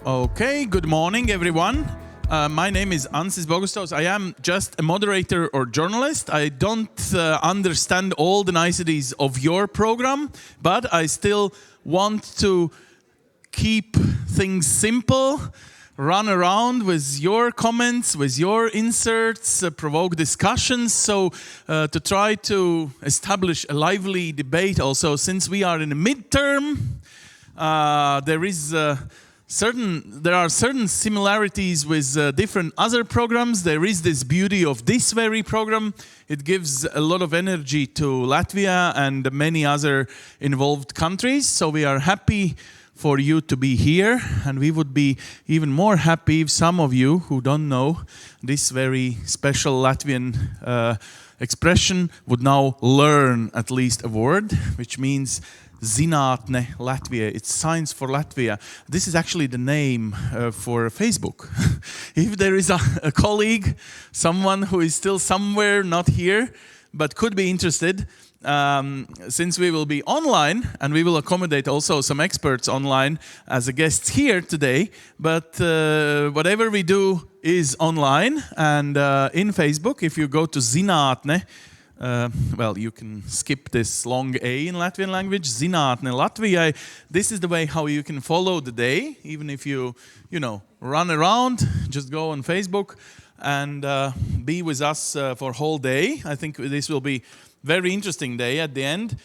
Okay, good morning everyone. My name is Ansis Bogustovs. I am just a moderator or journalist. I don't understand all the niceties of your program, but I still want to keep things simple, run around with your comments, with your inserts, provoke discussions, so to try to establish a lively debate also. Since we are in a midterm, there are certain similarities with different other programs. There is this beauty of this very program. It gives a lot of energy to Latvia and many other involved countries. So we are happy for you to be here, and we would be even more happy if some of you who don't know this very special Latvian expression would now learn at least a word, which means Zinātne Latvia. It's Science for Latvia. This is actually the name for Facebook. If there is a colleague, someone who is still somewhere not here, but could be interested, since we will be online, and we will accommodate also some experts online as a guests here today, but whatever we do is online and in Facebook. If you go to Zinātne, well, you can skip this long A in Latvian language, Zinātne Latvijai. This is the way how you can follow the day, even if you run around, just go on Facebook and be with us for a whole day. I think this will be very interesting day at the end.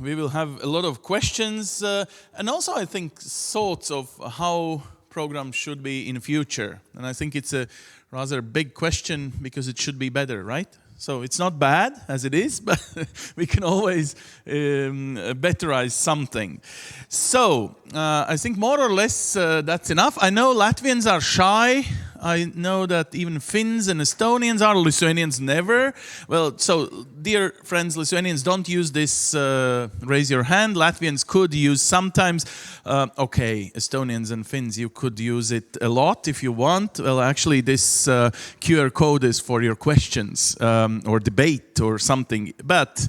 We will have a lot of questions and also I think thoughts of how programs should be in future. And I think it's a rather big question because it should be better, right? So it's not bad as it is, but we can always betterize something. So I think more or less that's enough. I know Latvians are shy. I know that even Finns and Estonians are. Lithuanians never. Well, so dear friends, Lithuanians, don't use this raise your hand. Latvians could use sometimes. Okay, Estonians and Finns, you could use it a lot if you want. Well, actually, this QR code is for your questions or debate or something. But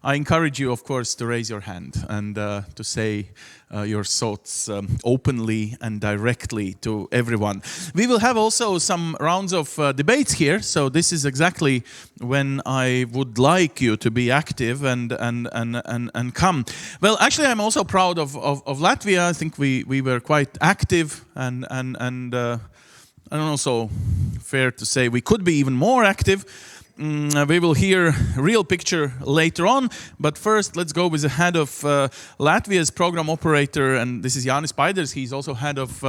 I encourage you, of course, to raise your hand and to say your thoughts openly and directly to everyone. We will have also some rounds of debates here, so this is exactly when I would like you to be active and come. Well, actually, I'm also proud of Latvia. I think we were quite active and also fair to say we could be even more active. We will hear a real picture later on, but first let's go with the head of Latvia's program operator, and this is Jānis Paiders. He's also head of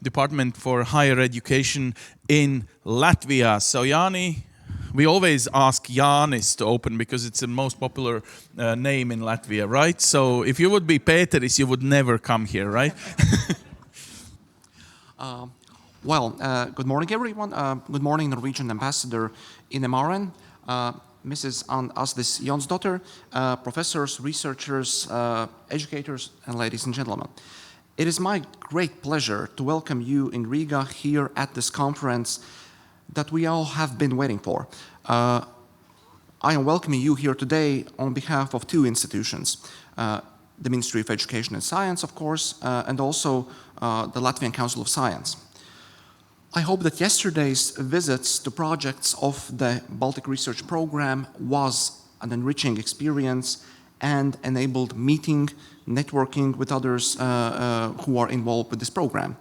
Department for Higher Education in Latvia. So Jāni, we always ask Jānis to open because it's the most popular name in Latvia, right? So if you would be Pēteris, you would never come here, right? Good morning, everyone. Good morning, Norwegian Ambassador in Maren, Mrs. Asdis Jonsdottir, professors, researchers, educators, and ladies and gentlemen. It is my great pleasure to welcome you in Riga here at this conference that we all have been waiting for. I am welcoming you here today on behalf of two institutions, the Ministry of Education and Science, of course, and also the Latvian Council of Science. I hope that yesterday's visits to projects of the Baltic Research Program was an enriching experience and enabled meeting, networking with others who are involved with this program.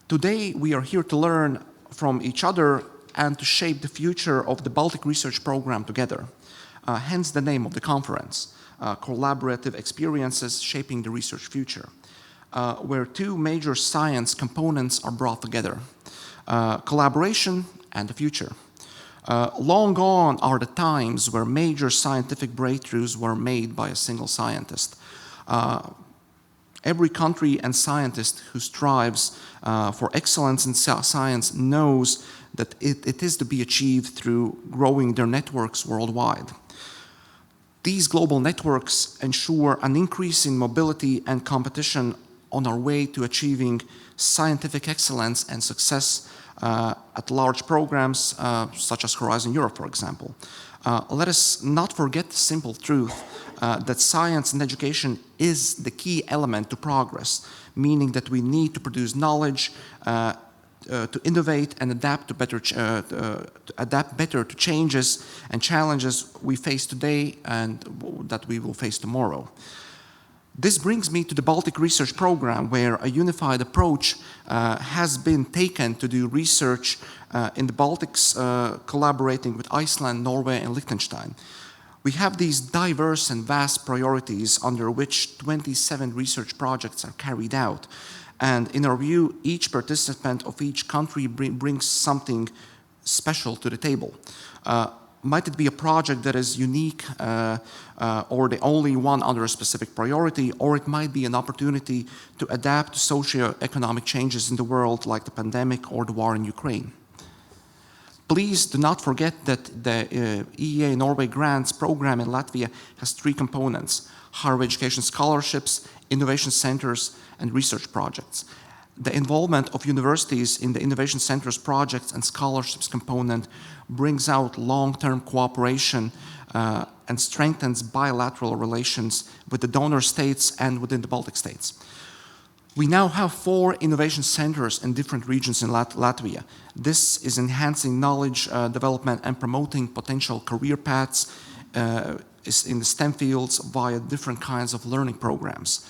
Today, we are here to learn from each other and to shape the future of the Baltic Research Program together. Hence the name of the conference, Collaborative Experiences Shaping the Research Future, where two major science components are brought together. Collaboration and the future. Long gone are the times where major scientific breakthroughs were made by a single scientist. Every country and scientist who strives for excellence in science knows that it is to be achieved through growing their networks worldwide. These global networks ensure an increase in mobility and competition on our way to achieving scientific excellence and success at large programs such as Horizon Europe, for example. Let us not forget the simple truth that science and education is the key element to progress, meaning that we need to produce knowledge, to innovate and adapt better to changes and challenges we face today and that we will face tomorrow. This brings me to the Baltic Research Program, where a unified approach has been taken to do research in the Baltics, collaborating with Iceland, Norway, and Liechtenstein. We have these diverse and vast priorities under which 27 research projects are carried out. And in our view, each participant of each country brings something special to the table. Might it be a project that is unique or the only one under a specific priority, or it might be an opportunity to adapt to socio-economic changes in the world like the pandemic or the war in Ukraine. Please do not forget that the EEA Norway Grants program in Latvia has 3 components: higher education scholarships, innovation centers, and research projects. The involvement of universities in the innovation centers projects and scholarships component brings out long-term cooperation and strengthens bilateral relations with the donor states and within the Baltic states. We now have 4 innovation centers in different regions in Latvia. This is enhancing knowledge development and promoting potential career paths in the STEM fields via different kinds of learning programs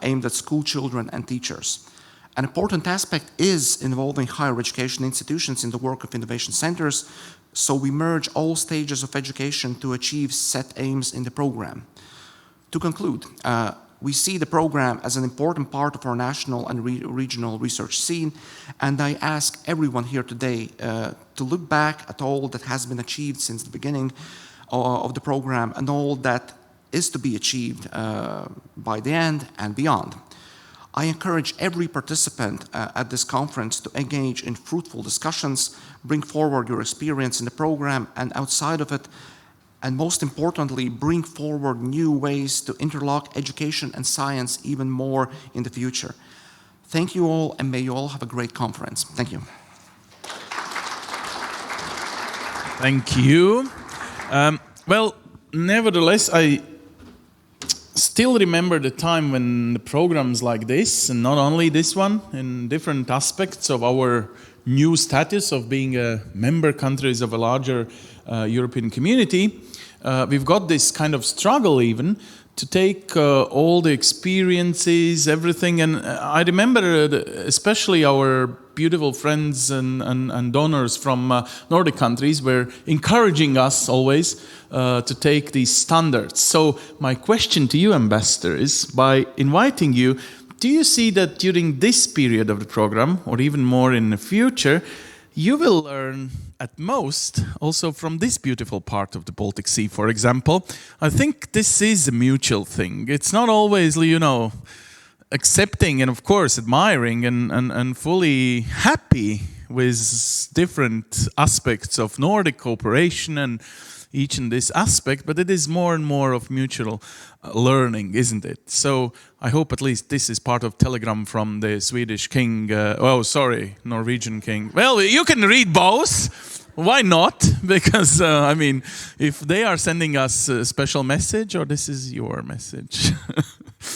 aimed at school children and teachers. An important aspect is involving higher education institutions in the work of innovation centers, so we merge all stages of education to achieve set aims in the program. To conclude, we see the program as an important part of our national and regional research scene, and I ask everyone here today to look back at all that has been achieved since the beginning of the program and all that is to be achieved by the end and beyond. I encourage every participant at this conference to engage in fruitful discussions, bring forward your experience in the program and outside of it, and most importantly, bring forward new ways to interlock education and science even more in the future. Thank you all, and may you all have a great conference. Thank you. Thank you. Well, nevertheless, I still remember the time when the programs like this, and not only this one, in different aspects of our new status of being a member countries of a larger European community, we've got this kind of struggle even to take all the experiences, everything. And I remember especially our beautiful friends and donors from Nordic countries were encouraging us always to take these standards. So my question to you, Ambassador, is by inviting you, do you see that during this period of the program, or even more in the future, you will learn at most also from this beautiful part of the Baltic Sea, for example? I think this is a mutual thing. It's not always, you know, accepting and of course admiring and fully happy with different aspects of Nordic cooperation and each in this aspect, but it is more and more of mutual learning, isn't it? So I hope at least this is part of telegram from the Swedish king, Norwegian king. Well, you can read both. Why not? Because, I mean, if they are sending us a special message, or this is your message,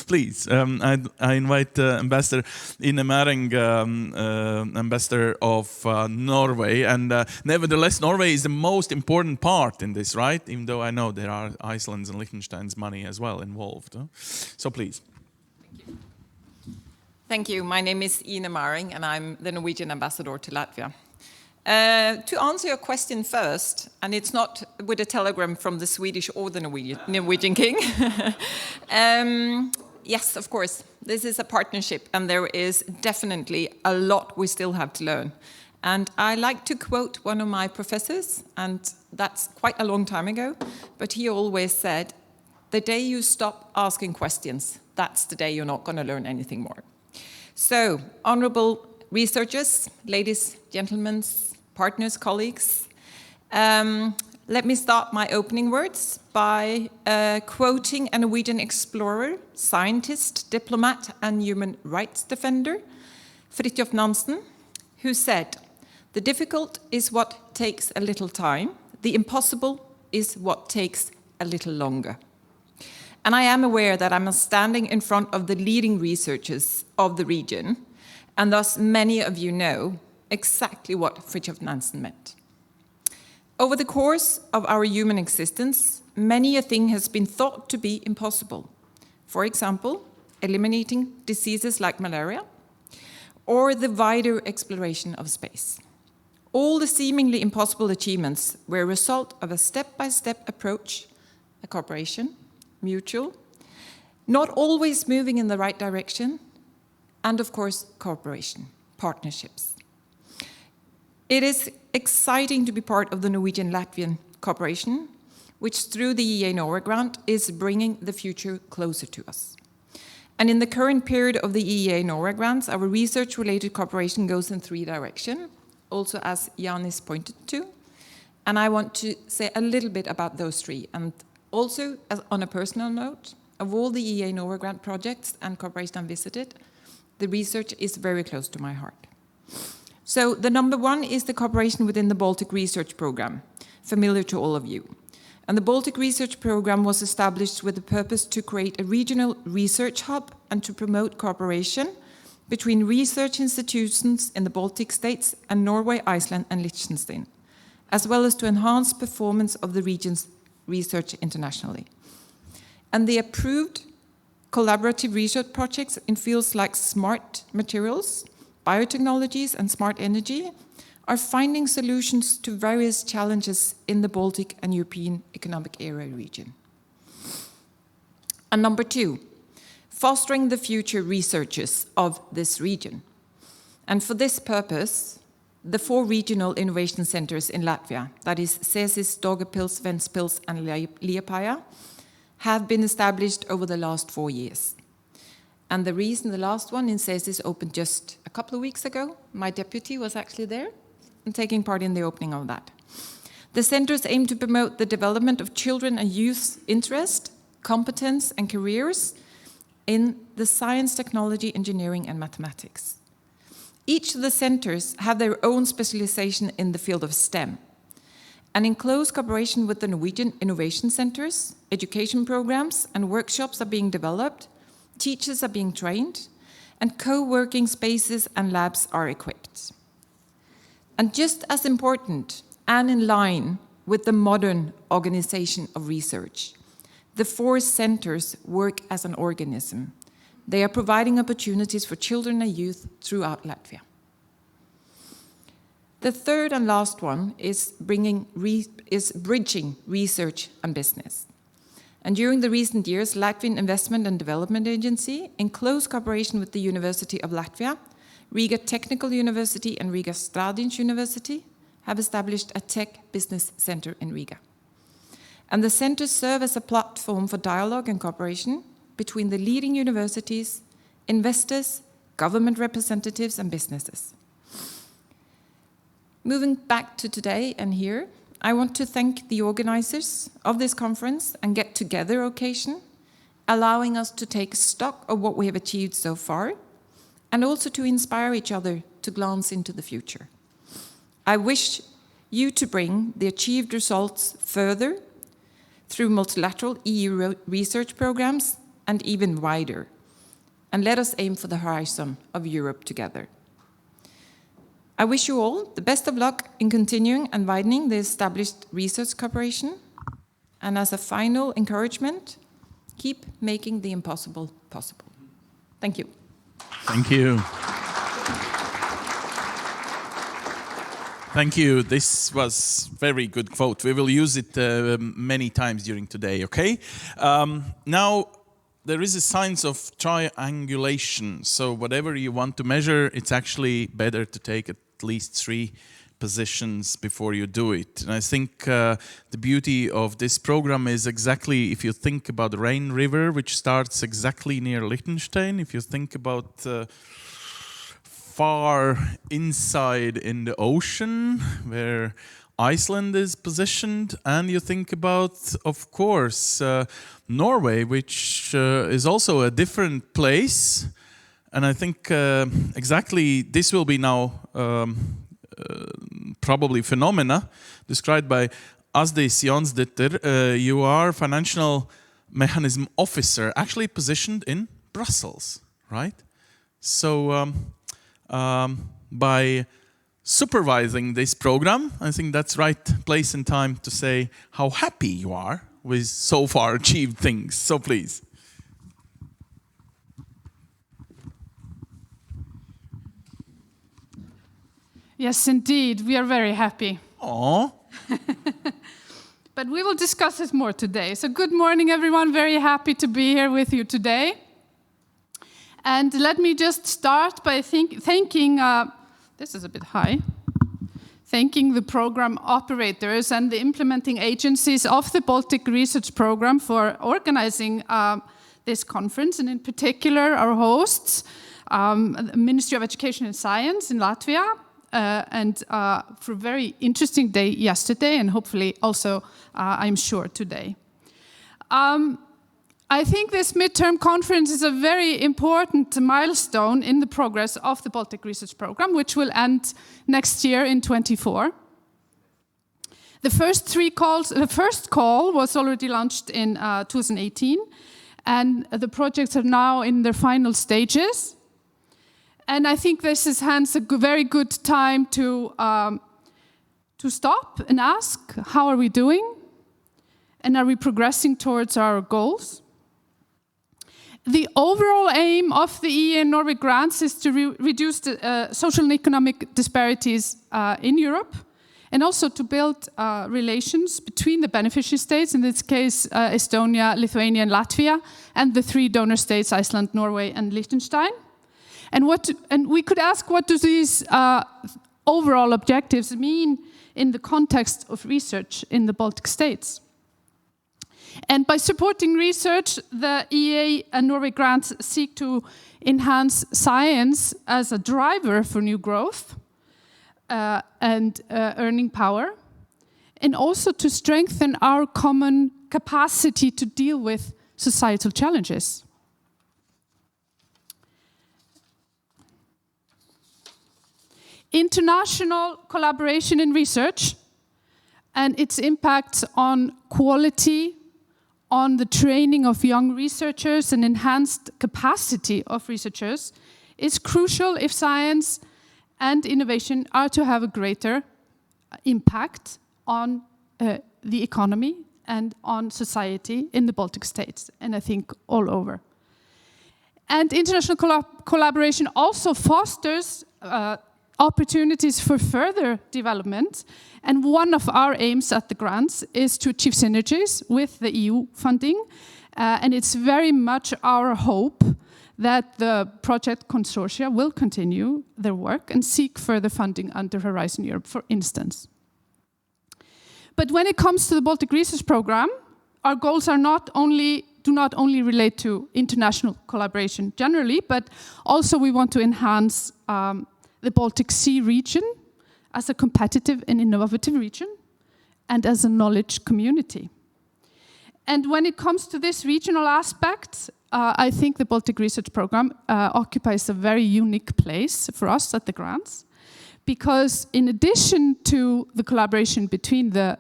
please, I invite Ambassador Ine Maring, Ambassador of Norway. And nevertheless, Norway is the most important part in this, right? Even though I know there are Iceland's and Liechtenstein's money as well involved. So please. Thank you. My name is Ine Maring, and I'm the Norwegian ambassador to Latvia. To answer your question first, and it's not with a telegram from the Swedish or the Norwegian king. Yes, of course, this is a partnership, and there is definitely a lot we still have to learn. And I like to quote one of my professors, and that's quite a long time ago, but he always said, the day you stop asking questions, that's the day you're not going to learn anything more. So, honorable researchers, ladies, gentlemen, partners, colleagues, let me start my opening words by quoting a Norwegian explorer, scientist, diplomat, and human rights defender, Fridtjof Nansen, who said, "The difficult is what takes a little time, the impossible is what takes a little longer. And I am aware that I'm standing in front of the leading researchers of the region, and thus many of you know exactly what Fridtjof Nansen meant. Over the course of our human existence, many a thing has been thought to be impossible. For example, eliminating diseases like malaria, or the wider exploration of space. All the seemingly impossible achievements were a result of a step-by-step approach, a cooperation, mutual, not always moving in the right direction, and of course, cooperation, partnerships. It is exciting to be part of the Norwegian-Latvian cooperation, which through the EA Norway grant is bringing the future closer to us. And in the current period of the EA Norway grants, our research-related cooperation goes in 3 directions, also as Janis pointed to. And I want to say a little bit about those 3. And also, on a personal note, of all the EA Norway grant projects and cooperation I visited, the research is very close to my heart. So the number 1 is the cooperation within the Baltic Research Program, familiar to all of you. And the Baltic Research Program was established with the purpose to create a regional research hub and to promote cooperation between research institutions in the Baltic states and Norway, Iceland, and Liechtenstein, as well as to enhance performance of the region's research internationally. And the approved collaborative research projects in fields like smart materials, biotechnologies, and smart energy are finding solutions to various challenges in the Baltic and European Economic Area region. And number 2, fostering the future researchers of this region. And for this purpose, the 4 regional innovation centers in Latvia, that is Cēsis, Daugavpils, Ventspils, and Liepāja, have been established over the last 4 years. And the reason the last one in Cēsis opened just a couple of weeks ago, my deputy was actually there and taking part in the opening of that. The centers aim to promote the development of children and youth's interest, competence, and careers in the science, technology, engineering, and mathematics. Each of the centers have their own specialization in the field of STEM. And in close cooperation with the Norwegian innovation centers, education programs and workshops are being developed, teachers are being trained, and co-working spaces and labs are equipped. And just as important, and in line with the modern organization of research, the 4 centers work as an organism. They are providing opportunities for children and youth throughout Latvia. The third and last one is bridging research and business. And during the recent years, Latvian Investment and Development Agency, in close cooperation with the University of Latvia, RÍGA Technical University and RÍGA Stradiņš University, have established a tech business center in Riga. And the centers serve as a platform for dialogue and cooperation between the leading universities, investors, government representatives, and businesses. Moving back to today and here, I want to thank the organizers of this conference and get-together occasion, allowing us to take stock of what we have achieved so far, and also to inspire each other to glance into the future. I wish you to bring the achieved results further through multilateral EU research programs and even wider. And let us aim for the horizon of Europe together. I wish you all the best of luck in continuing and widening the established research cooperation. And as a final encouragement, keep making the impossible possible. Thank you. Thank you. Thank you. This was very good quote. We will use it many times during today, okay? Now, there is a science of triangulation. So whatever you want to measure, it's actually better to take at least 3 positions before you do it. And I think the beauty of this program is exactly, if you think about the Rhine River, which starts exactly near Liechtenstein, if you think about far inside in the ocean where Iceland is positioned, and you think about, of course, Norway, which is also a different place. And I think exactly this will be now probably phenomena described by Asdis Jonsdottir, you are financial mechanism officer, actually positioned in Brussels, right? So by supervising this program, I think that's right place and time to say how happy you are with so far achieved things. So please. Yes, indeed, we are very happy. Aww. But we will discuss it more today. So good morning, everyone. Very happy to be here with you today. And let me just start by thanking, this is a bit high, thanking the program operators and the implementing agencies of the Baltic Research Program for organizing this conference, and in particular our hosts, the Ministry of Education and Science in Latvia, and for a very interesting day yesterday, and hopefully also, I'm sure, today. I think this midterm conference is a very important milestone in the progress of the Baltic Research Program, which will end next year in 2024. The first call was already launched in 2018, and the projects are now in their final stages. And I think this is hence a very good time to stop and ask, how are we doing? And are we progressing towards our goals? The overall aim of the EEA and Norway grants is to reduce the social and economic disparities in Europe, and also to build relations between the beneficiary states, in this case Estonia, Lithuania, and Latvia, and the 3 donor states, Iceland, Norway, and Liechtenstein. And we could ask, what do these overall objectives mean in the context of research in the Baltic states? And by supporting research, the EEA and Norway grants seek to enhance science as a driver for new growth and earning power, and also to strengthen our common capacity to deal with societal challenges. International collaboration in research and its impact on quality, on the training of young researchers and enhanced capacity of researchers is crucial if science and innovation are to have a greater impact on the economy and on society in the Baltic states, and I think all over. And international collaboration also fosters opportunities for further development, and one of our aims at the grants is to achieve synergies with the EU funding, and it's very much our hope that the project consortia will continue their work and seek further funding under Horizon Europe, for instance. But when it comes to the Baltic Research Program, our goals do not only relate to international collaboration generally, but also we want to enhance the Baltic Sea region as a competitive and innovative region, and as a knowledge community. And when it comes to this regional aspect, I think the Baltic Research Program occupies a very unique place for us at the grants, because in addition to the collaboration between the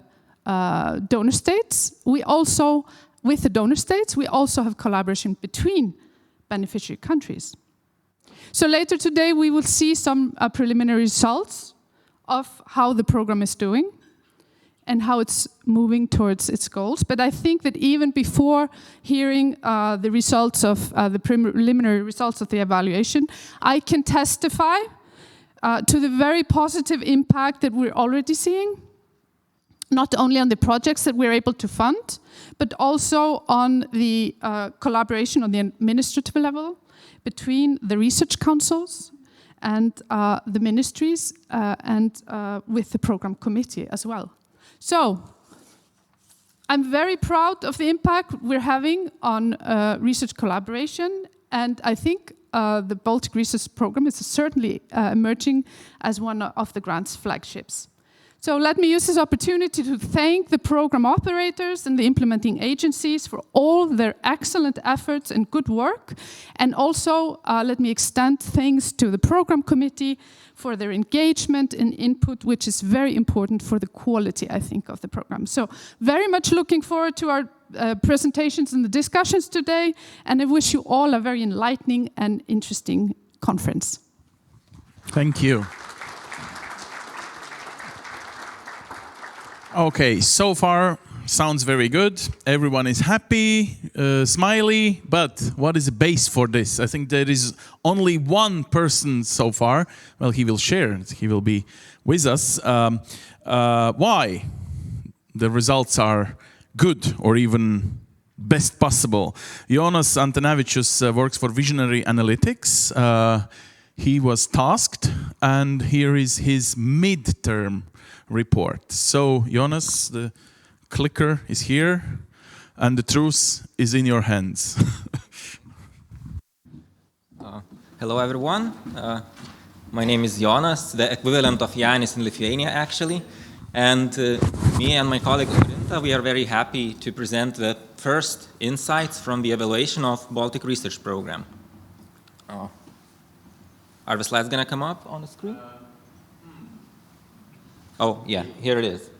donor states, we also have collaboration between beneficiary countries. So later today, we will see some preliminary results of how the program is doing and how it's moving towards its goals. But I think that even before hearing the results of the preliminary results of the evaluation, I can testify to the very positive impact that we're already seeing, not only on the projects that we're able to fund, but also on the collaboration on the administrative level between the research councils and the ministries and with the program committee as well. So I'm very proud of the impact we're having on research collaboration, and I think the Baltic Research Program is certainly emerging as one of the grant's flagships. So let me use this opportunity to thank the program operators and the implementing agencies for all their excellent efforts and good work. And also let me extend thanks to the program committee for their engagement and input, which is very important for the quality, I think, of the program. So very much looking forward to our presentations and the discussions today. And I wish you all a very enlightening and interesting conference. Thank you. Okay, so far sounds very good. Everyone is happy, smiley, but what is the base for this? I think there is only one person so far. Well, he will share, he will be with us. Why the results are good or even best possible. Jonas Antonavicius works for Visionary Analytics. He was tasked, and here is his midterm report. So, Jonas, the clicker is here, and the truth is in your hands. Hello, everyone. My name is Jonas, the equivalent of Janis in Lithuania, actually. And me and my colleague, Orinta, we are very happy to present the first insights from the evaluation of Baltic Research Program. Are the slides going to come up on the screen? Oh, yeah, here it is.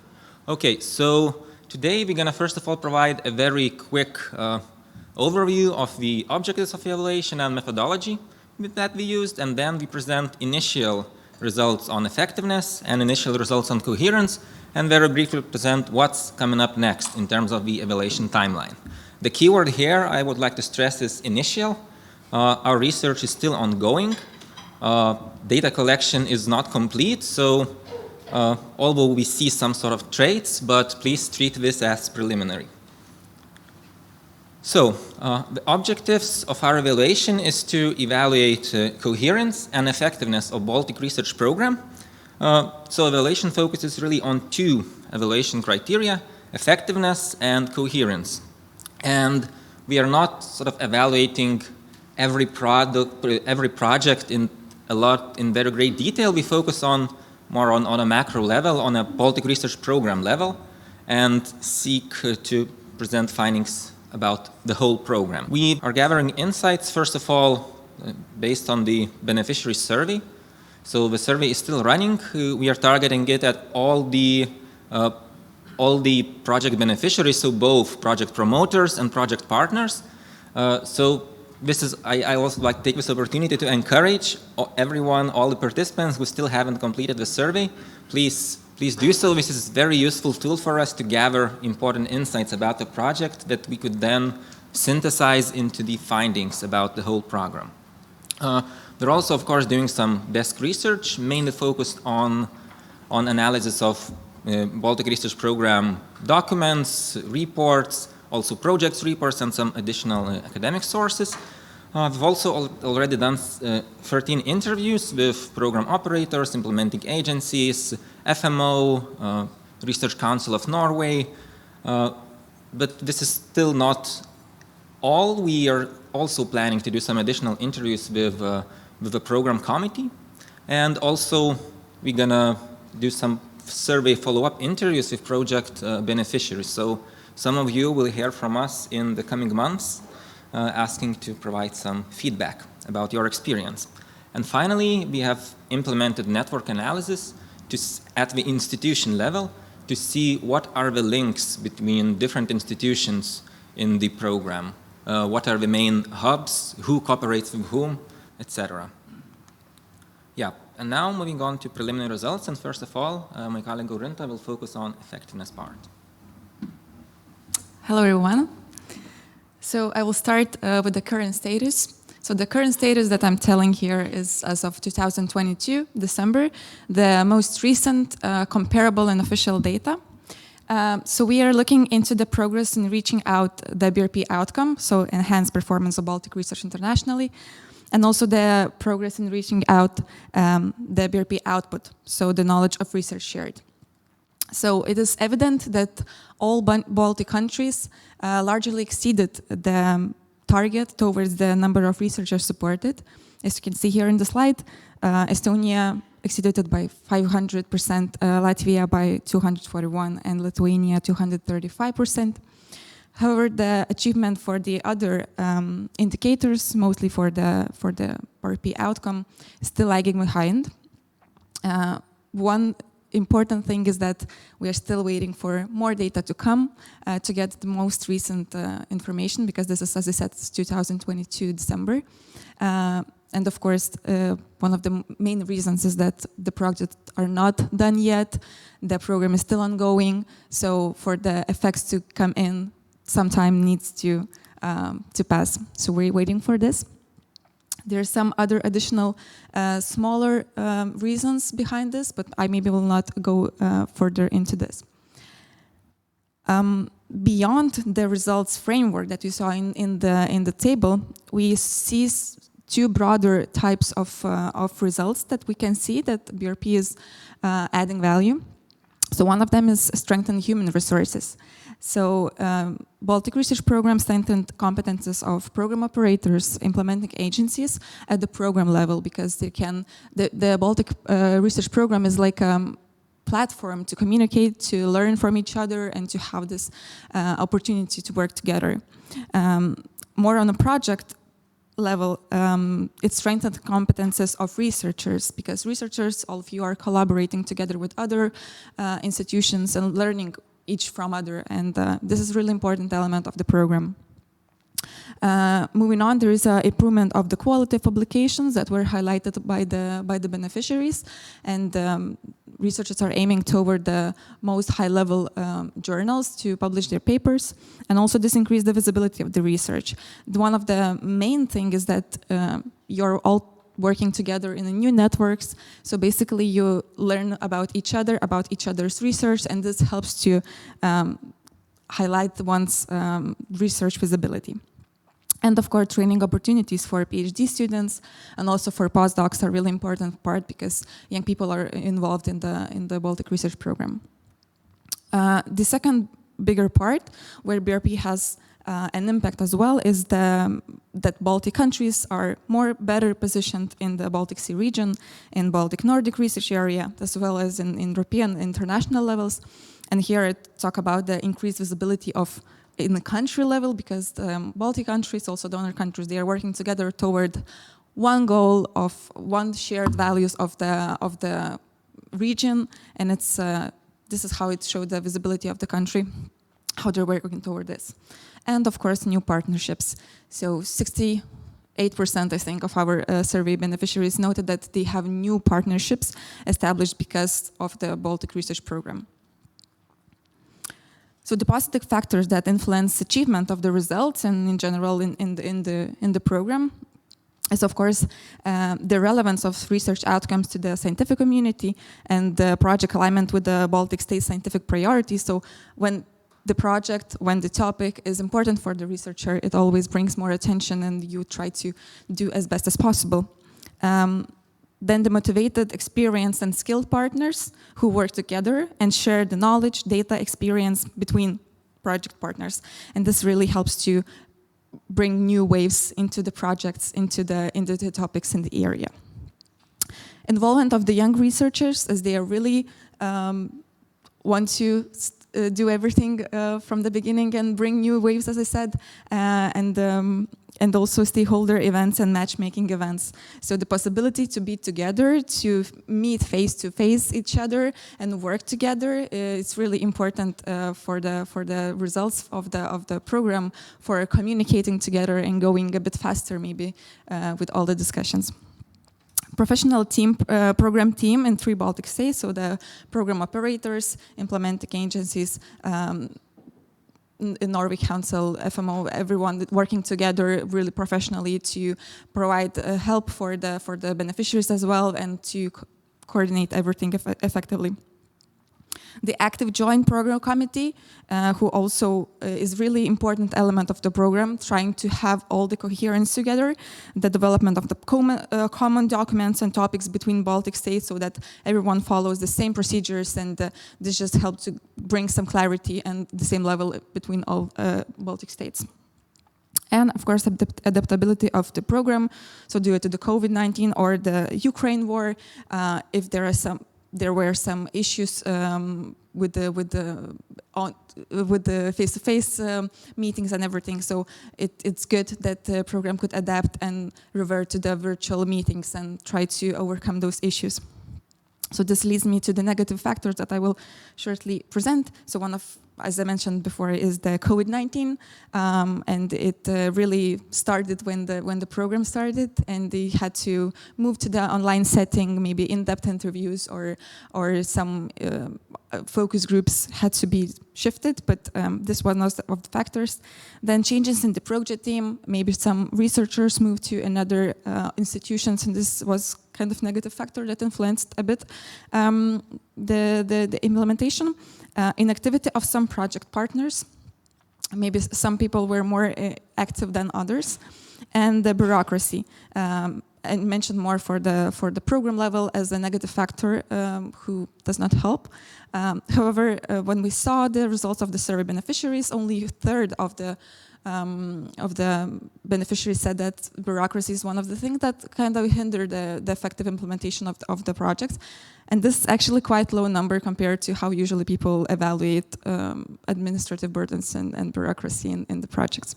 Okay, so today we're going to first of all provide a very quick overview of the objectives of the evaluation and methodology that we used, and then we present initial results on effectiveness and initial results on coherence, and very briefly present what's coming up next in terms of the evaluation timeline. The keyword here I would like to stress is initial. Our research is still ongoing. Data collection is not complete, so although we see some sort of traits, but please treat this as preliminary. So, the objectives of our evaluation is to evaluate coherence and effectiveness of Baltic Research Program. So evaluation focuses really on two evaluation criteria, effectiveness and coherence. And we are not sort of evaluating every project in very great detail. We focus more on a macro level, on a Baltic Research Program level, and seek to present findings about the whole program. We are gathering insights, first of all, based on the beneficiary survey. So the survey is still running. We are targeting it at all the project beneficiaries, so both project promoters and project partners. So this is, I also like to take this opportunity to encourage everyone, all the participants who still haven't completed the survey, please do so. This is a very useful tool for us to gather important insights about the project that we could then synthesize into the findings about the whole program. We're also, of course, doing some desk research, mainly focused on analysis of Baltic Research Program documents, reports, also projects reports, and some additional academic sources. We've also already done 13 interviews with program operators, implementing agencies, FMO, Research Council of Norway. But this is still not all. We are also planning to do some additional interviews with the program committee. And also, we're going to do some survey follow-up interviews with project beneficiaries. So some of you will hear from us in the coming months, asking to provide some feedback about your experience. And finally, we have implemented network analysis at the institution level to see what are the links between different institutions in the program. What are the main hubs, who cooperates with whom, etc. Yeah, and now moving on to preliminary results. And first of all, my colleague Orinta will focus on effectiveness part. Hello, everyone. So I will start with the current status. So the current status that I'm telling here is as of 2022, December, the most recent comparable and official data. So we are looking into the progress in reaching out the BRP outcome, so enhanced performance of Baltic research internationally, and also the progress in reaching out the BRP output, so the knowledge of research shared. So it is evident that all Baltic countries largely exceeded the target towards the number of researchers supported. As you can see here in the slide, Estonia exceeded it by 500%, Latvia by 241%, and Lithuania 235%. However, the achievement for the other indicators, mostly for the RP outcome, is still lagging behind. One important thing is that we are still waiting for more data to come to get the most recent information, because this is, as I said, 2022 December. And of course, one of the main reasons is that the projects are not done yet. The program is still ongoing. So for the effects to come in, some time needs to pass. So we're waiting for this. There are some other additional smaller reasons behind this, but I maybe will not go further into this. Beyond the results framework that you saw in the table, we see two broader types of results that we can see that BRP is adding value. So one of them is strengthen human resources. So Baltic Research Program strengthened competences of program operators, implementing agencies at the program level, because they can, the Baltic Research Program is like a platform to communicate, to learn from each other, and to have this opportunity to work together. More on a project level, it strengthened competences of researchers, because researchers, all of you are collaborating together with other institutions and learning each from other, and this is a really important element of the program. Moving on, there is an improvement of the quality of publications that were highlighted by the beneficiaries, and researchers are aiming toward the most high-level journals to publish their papers, and also this increased the visibility of the research. One of the main things is that you're all working together in the new networks, so basically you learn about each other's research, and this helps to highlight one's research visibility. And of course, training opportunities for PhD students and also for postdocs are a really important part, because young people are involved in the Baltic Research Program. The second bigger part, where BRP has an impact as well, is that Baltic countries are better positioned in the Baltic Sea region, in Baltic Nordic research area, as well as in European international levels. And here I talk about the increased visibility in the country level, because the Baltic countries, also donor countries, they are working together toward one goal of one shared values of the region, and this is how it showed the visibility of the country, how they're working toward this. And of course, new partnerships. So 68%, I think, of our survey beneficiaries noted that they have new partnerships established because of the Baltic Research Program. So the positive factors that influence achievement of the results and in general in the program is, of course, the relevance of research outcomes to the scientific community and the project alignment with the Baltic state scientific priorities. So when the topic is important for the researcher, it always brings more attention, and you try to do as best as possible. Then the motivated, experienced, and skilled partners who work together and share the knowledge, data, experience between project partners. And this really helps to bring new waves into the projects, into the topics in the area. Involvement of the young researchers, as they are really want to do everything from the beginning and bring new waves, as I said, and also stakeholder events and matchmaking events. So the possibility to be together, to meet face-to-face each other and work together is really important for the results of the program, for communicating together and going a bit faster maybe with all the discussions. Professional team, program team in 3 Baltic states, so the program operators, implementing agencies, in Norway Council, FMO, everyone working together really professionally to provide help for the beneficiaries as well, and to coordinate everything effectively. The active joint program committee, who also is really important element of the program, trying to have all the coherence together, the development of the common documents and topics between Baltic states, so that everyone follows the same procedures, and this just helps to bring some clarity and the same level between all Baltic states. And of course, adaptability of the program. So due to the COVID-19 or the Ukraine war, if there were some issues with the face-to-face meetings and everything. So it's good that the program could adapt and revert to the virtual meetings and try to overcome those issues. So this leads me to the negative factors that I will shortly present. So one of, as I mentioned before, is the COVID-19, and it really started when the program started, and they had to move to the online setting. Maybe in-depth interviews or some focus groups had to be shifted, but this was one of the factors. Then changes in the project team. Maybe some researchers moved to another institutions, and this was kind of negative factor that influenced a bit the implementation. Inactivity of some project partners. Maybe some people were more active than others. And the bureaucracy. I mentioned more for the program level as a negative factor who does not help. However, when we saw the results of the survey beneficiaries, only a third of the beneficiaries said that bureaucracy is one of the things that kind of hinder the effective implementation of the projects. And this is actually quite low number compared to how usually people evaluate administrative burdens and bureaucracy in the projects.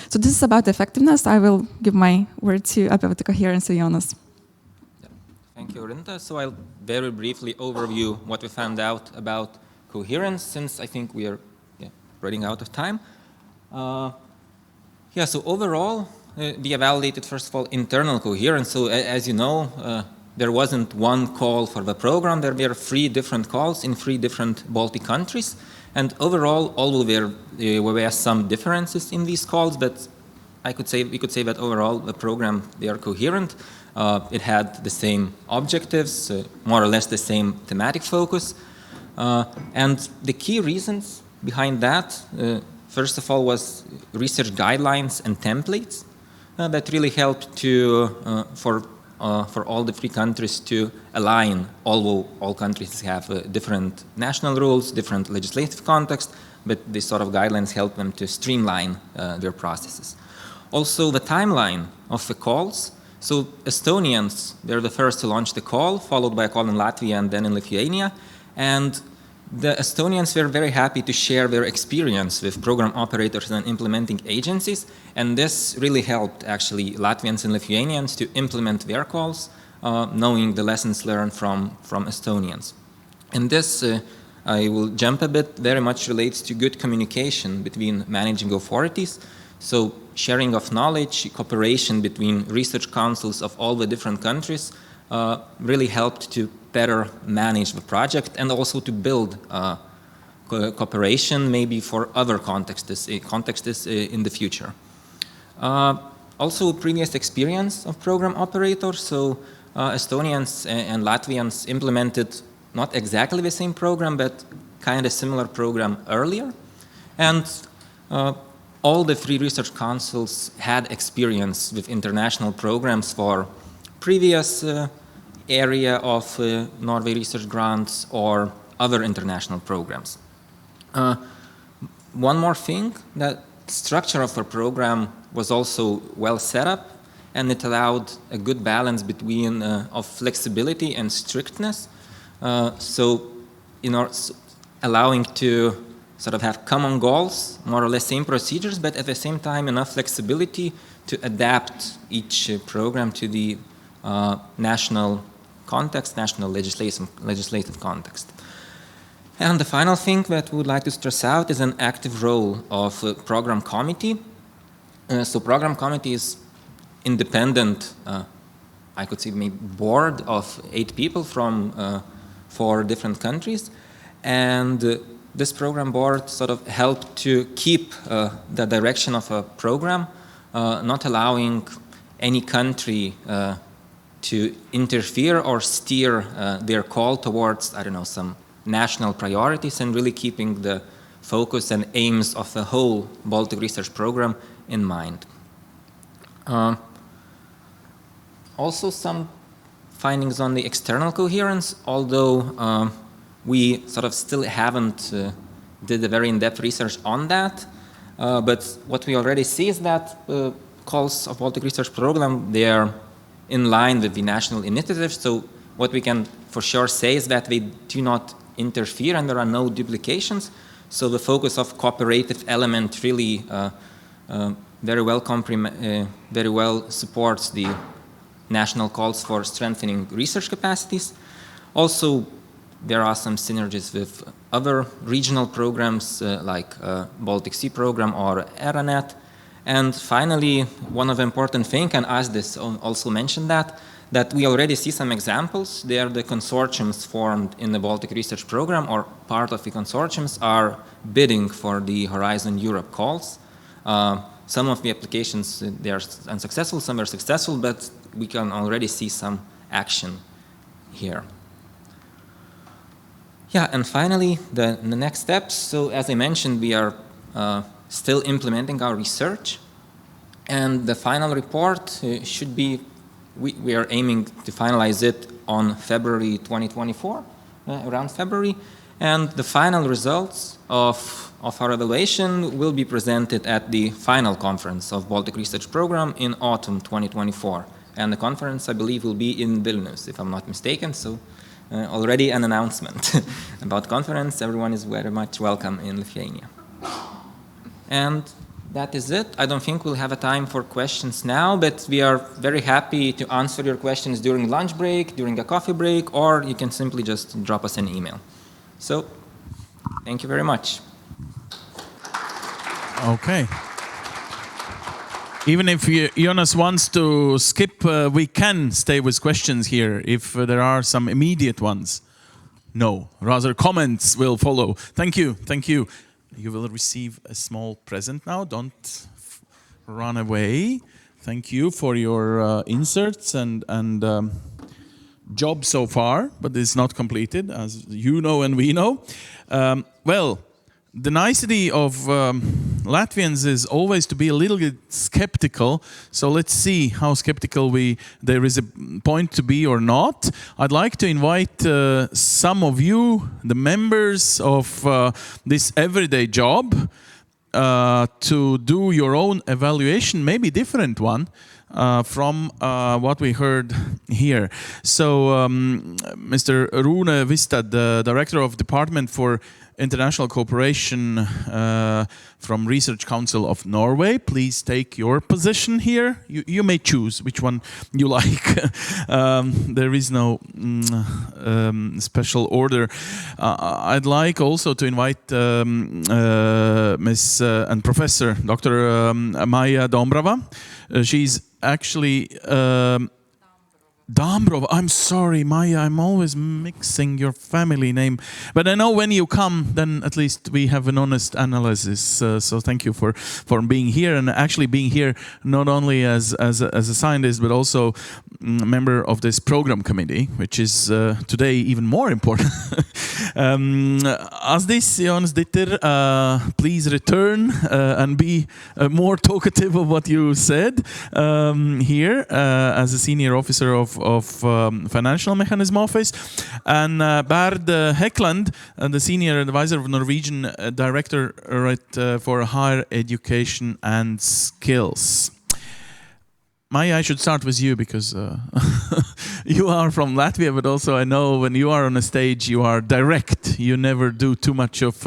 So this is about effectiveness. I will give my word about the coherence to Jonas. Thank you, Rinta. So I'll very briefly overview what we found out about coherence, since I think we are running out of time. So overall, we evaluated, first of all, internal coherence. So as you know, there wasn't one call for the program. There were 3 different calls in 3 different Baltic countries. And overall, there were some differences in these calls, but we could say that overall the program, they are coherent. It had the same objectives, more or less the same thematic focus. And the key reasons behind that, first of all, was research guidelines and templates that really helped for all the 3 countries to align, although all countries have different national rules, different legislative context, but these sort of guidelines help them to streamline their processes. Also, the timeline of the calls. So Estonians, they're the first to launch the call, followed by a call in Latvia and then in Lithuania. And the Estonians were very happy to share their experience with program operators and implementing agencies, and this really helped actually Latvians and Lithuanians to implement their calls, knowing the lessons learned from Estonians. And this, I will jump a bit, very much relates to good communication between managing authorities. So sharing of knowledge, cooperation between research councils of all the different countries really helped to better manage the project and also to build cooperation maybe for other contexts in the future. Also previous experience of program operators, so Estonians and Latvians implemented not exactly the same program but kind of similar program earlier, and all the 3 research councils had experience with international programs for previous area of Norway research grants or other international programs. One more thing, that structure of our program was also well set up, and it allowed a good balance between of flexibility and strictness. So allowing to sort of have common goals, more or less same procedures, but at the same time enough flexibility to adapt each program to the national context, national legislative context. And the final thing that we would like to stress out is an active role of a program committee. So program committee is independent, I could say maybe board of 8 people from 4 different countries. And this program board sort of helped to keep the direction of a program, not allowing any country to interfere or steer their call towards, I don't know, some national priorities, and really keeping the focus and aims of the whole Baltic research program in mind. Also some findings on the external coherence, although we sort of still haven't did a very in-depth research on that. But what we already see is that calls of Baltic Research Program, they are in line with the national initiatives. So what we can for sure say is that they do not interfere and there are no duplications. So the focus of cooperative element really very well supports the national calls for strengthening research capacities. Also, there are some synergies with other regional programs like Baltic Sea Program or ERANET. And finally, one of the important things, and Asdis also mentioned that we already see some examples. They are the consortiums formed in the Baltic Research Program, or part of the consortiums are bidding for the Horizon Europe calls. Some of the applications, they are unsuccessful, some are successful, but we can already see some action here. Yeah, and finally, the next steps. So as I mentioned, we are still implementing our research. And the final report should be, we are aiming to finalize it on February 2024, around February. And the final results of our evaluation will be presented at the final conference of Baltic Research Program in autumn 2024. And the conference, I believe, will be in Vilnius, if I'm not mistaken. So already an announcement about conference. Everyone is very much welcome in Lithuania. And that is it. I don't think we'll have a time for questions now, but we are very happy to answer your questions during lunch break, during a coffee break, or you can simply just drop us an email. So, thank you very much. Okay. Even if Jonas wants to skip, we can stay with questions here if there are some immediate ones. No, rather comments will follow. Thank you, thank you. You will receive a small present now. Don't run away. Thank you for your inserts and job so far, but it's not completed, as you know and we know. Well, the nicety of Latvians is always to be a little bit skeptical. So let's see how skeptical there is a point to be or not. I'd like to invite some of you, the members of this everyday job, to do your own evaluation, maybe different one. From what we heard here. So Mr. Rune Vistad, the Director of Department for International Cooperation from Research Council of Norway, please take your position here. You may choose which one you like. There is no special order. I'd like also to invite Miss and Professor Dr. Maija Dombrava. She's actually Dombrova. I'm sorry, Maija, I'm always mixing your family name. But I know when you come, then at least we have an honest analysis. So thank you for being here and actually being here not only as a scientist, but also a member of this program committee, which is today even more important. Asdis Jonas Ditter, please return and be more talkative of what you said here as a senior officer of Financial Mechanism Office, and Bard Hekland, the senior advisor of Norwegian Directorate for Higher Education and Skills. Maija, I should start with you because you are from Latvia, but also I know when you are on a stage, you are direct. You never do too much of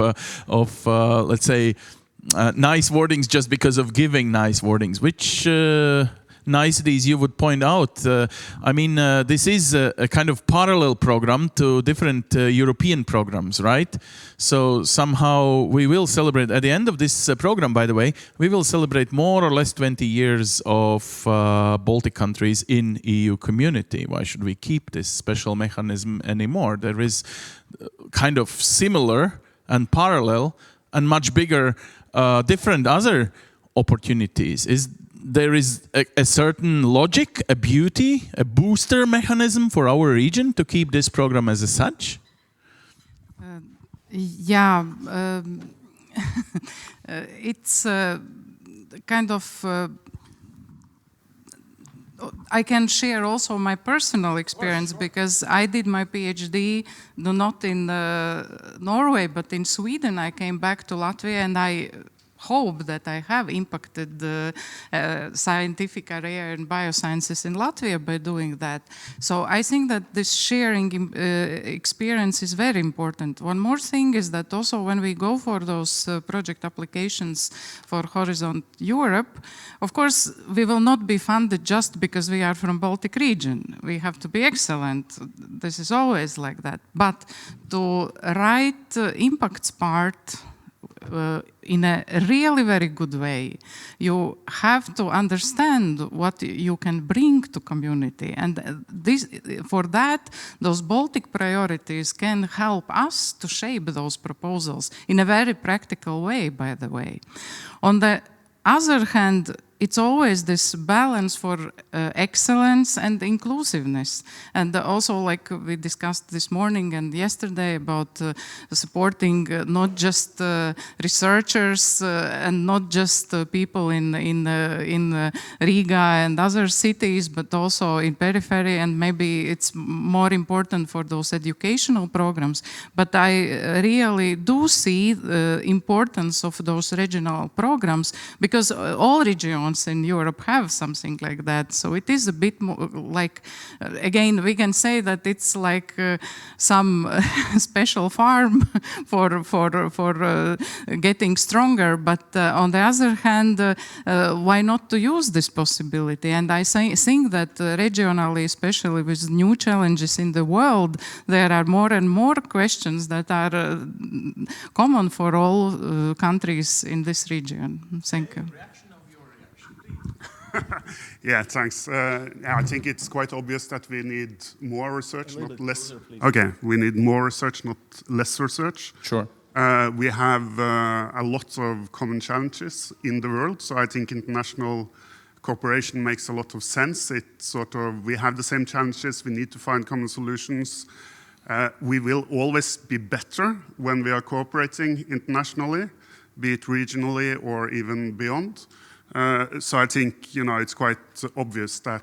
let's say, nice wordings just because of giving nice wordings. Which niceties you would point out? I mean, this is a kind of parallel program to different European programs, right? So somehow we will celebrate, at the end of this program, by the way, we will celebrate more or less 20 years of Baltic countries in EU community. Why should we keep this special mechanism anymore? There is kind of similar and parallel and much bigger different other opportunities. There is a certain logic, a beauty, a booster mechanism for our region to keep this program as such? Yeah, it's kind of, I can share also my personal experience because I did my PhD not in Norway but in Sweden. I came back to Latvia and I hope that I have impacted the scientific area in biosciences in Latvia by doing that. So I think that this sharing experience is very important. One more thing is that also when we go for those project applications for Horizon Europe, of course, we will not be funded just because we are from Baltic region. We have to be excellent. This is always like that. But to write impacts part in a really very good way, you have to understand what you can bring to community. And for that, those Baltic priorities can help us to shape those proposals in a very practical way, by the way. On the other hand, it's always this balance for excellence and inclusiveness. And also, like we discussed this morning and yesterday about supporting not just researchers and not just people in Riga and other cities, but also in periphery, and maybe it's more important for those educational programs. But I really do see the importance of those regional programs, because all regions in Europe have something like that. So it is a bit more like, again, we can say that it's like some special farm for getting stronger. But on the other hand, why not to use this possibility? And I think that regionally, especially with new challenges in the world, there are more and more questions that are common for all countries in this region. Thank you. Yeah, thanks. I think it's quite obvious that we need more research, not less. Okay, we need more research, not less research. Sure. We have a lot of common challenges in the world, so I think international cooperation makes a lot of sense. We have the same challenges, we need to find common solutions. We will always be better when we are cooperating internationally, be it regionally or even beyond. So I think, it's quite obvious that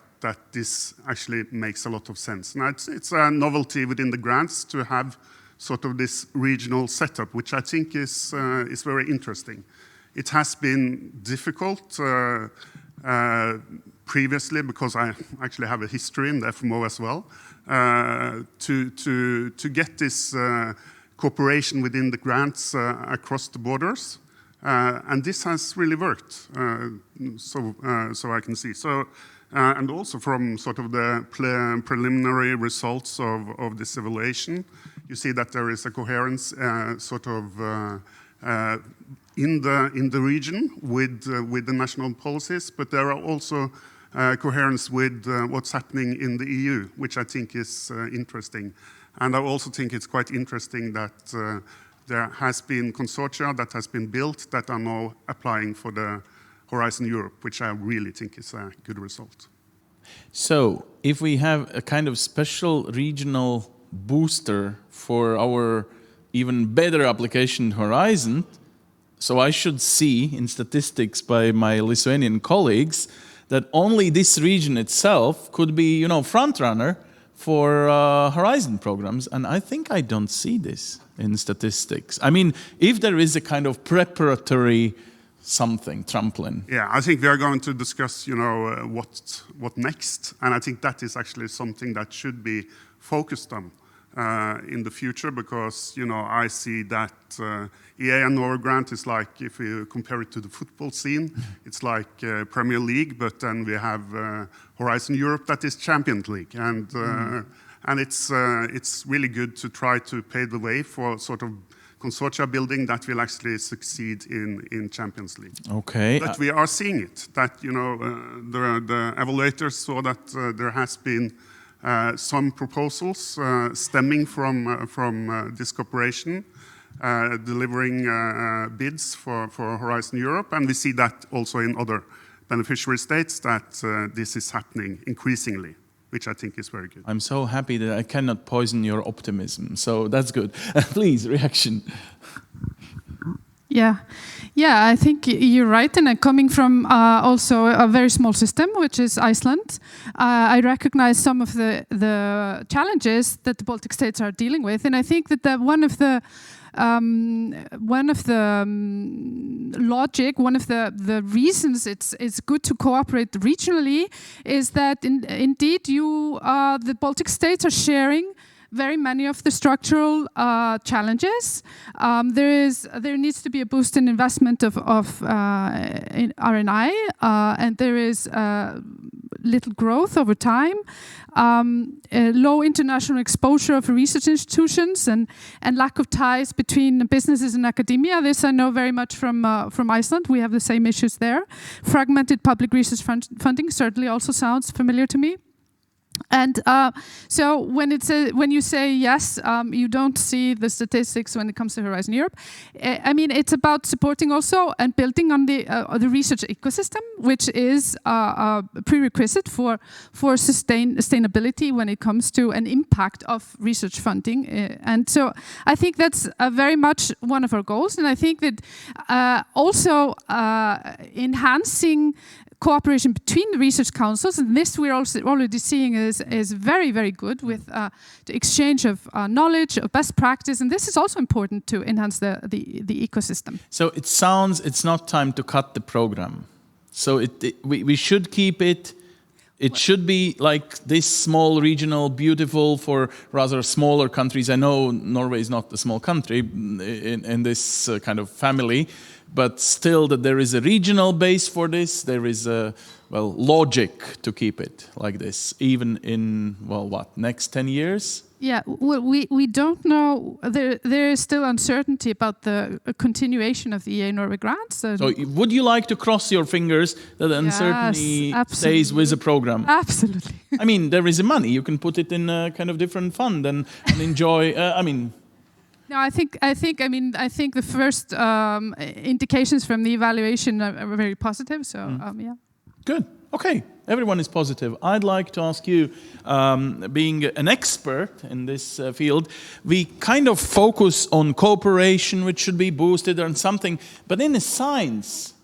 this actually makes a lot of sense. Now, it's a novelty within the grants to have sort of this regional setup, which I think is very interesting. It has been difficult previously, because I actually have a history in the FMO as well, to get this cooperation within the grants across the borders. And this has really worked, so I can see. And also from sort of the preliminary results of this evaluation, you see that there is a coherence in the region with the national policies, but there are also coherence with what's happening in the EU, which I think is interesting. And I also think it's quite interesting that there has been consortia that has been built that are now applying for the Horizon Europe, which I really think is a good result. So, if we have a kind of special regional booster for our even better application Horizon, so I should see in statistics by my Lithuanian colleagues that only this region itself could be, front runner for Horizon programs, and I think I don't see this in statistics. I mean, if there is a kind of preparatory something, trampoline. Yeah, I think we are going to discuss, what next, and I think that is actually something that should be focused on in the future, because, I see that EA and Norway grant is like, if you compare it to the football scene, it's like Premier League, but then we have Horizon Europe that is Champions League, and it's really good to try to pave the way for sort of consortia building that will actually succeed in Champions League. Okay. But we are seeing it, that, the evaluators saw that there has been some proposals stemming from this cooperation, delivering bids for Horizon Europe, and we see that also in other beneficiary states that this is happening increasingly, which I think is very good. I'm so happy that I cannot poison your optimism, so that's good. Please, reaction. Yeah, I think you're right. And coming from also a very small system, which is Iceland, I recognize some of the challenges that the Baltic states are dealing with. And I think that one of the logic, one of the reasons it's good to cooperate regionally is that indeed the Baltic states are sharing very many of the structural challenges. There needs to be a boost in investment of in R&I, and there is little growth over time, low international exposure of research institutions, and lack of ties between businesses and academia. This I know very much from Iceland. We have the same issues there. Fragmented public research funding certainly also sounds familiar to me. And so when you say yes, you don't see the statistics when it comes to Horizon Europe. I mean, it's about supporting also and building on the research ecosystem, which is a prerequisite for sustainability when it comes to an impact of research funding. And so I think that's very much one of our goals. And I think that also enhancing cooperation between the research councils, and this we're also already seeing is very, very good with the exchange of knowledge, of best practice, and this is also important to enhance the ecosystem. So it sounds it's not time to cut the program. So we should keep it. It should be like this small, regional, beautiful for rather smaller countries. I know Norway is not a small country in this kind of family, but still that there is a regional base for this. There is a, logic to keep it like this, even in, next 10 years? Yeah, well, we don't know. There is still uncertainty about the continuation of the EA Norway grants. So would you like to cross your fingers that the uncertainty stays with the program? Absolutely. I mean, there is money. You can put it in a kind of different fund and enjoy, No, I think the first indications from the evaluation are very positive. So yeah. Good. Okay. Everyone is positive. I'd like to ask you, being an expert in this field, we kind of focus on cooperation, which should be boosted and something, but in the science,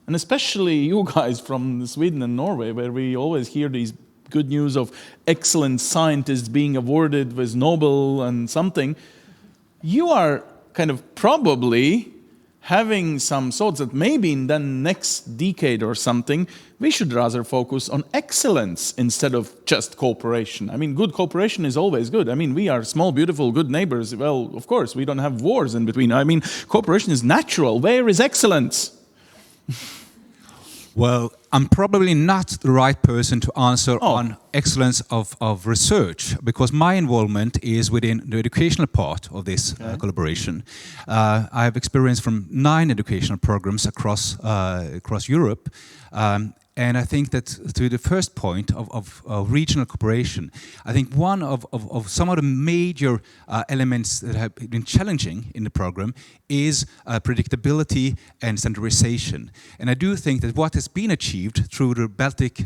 and especially you guys from Sweden and Norway, where we always hear these good news of excellent scientists being awarded with Nobel and something, you are kind of probably having some thoughts that maybe in the next decade or something, we should rather focus on excellence instead of just cooperation. I mean, good cooperation is always good. I mean, we are small, beautiful, good neighbors. Well, of course, we don't have wars in between. I mean, cooperation is natural. Where is excellence? Well, I'm probably not the right person to answer on excellence of research, because my involvement is within the educational part of this collaboration. I have experience from 9 educational programs across Europe. And I think that to the first point of regional cooperation, I think one of some of the major elements that have been challenging in the program is predictability and standardization. And I do think that what has been achieved through the Baltic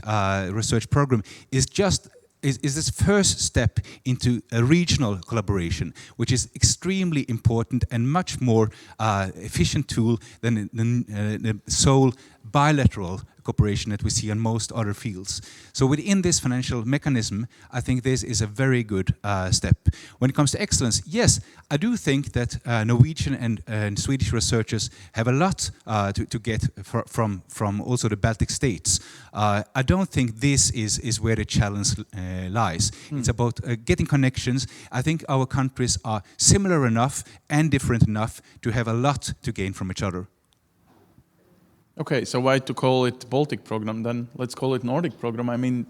research program is this first step into a regional collaboration, which is extremely important and much more efficient tool than the sole bilateral cooperation that we see in most other fields. So within this financial mechanism, I think this is a very good step. When it comes to excellence, yes, I do think that Norwegian and Swedish researchers have a lot to get from also the Baltic states. I don't think this is where the challenge lies. It's about getting connections. I think our countries are similar enough and different enough to have a lot to gain from each other. Okay, so why to call it Baltic program then? Let's call it Nordic program. I mean,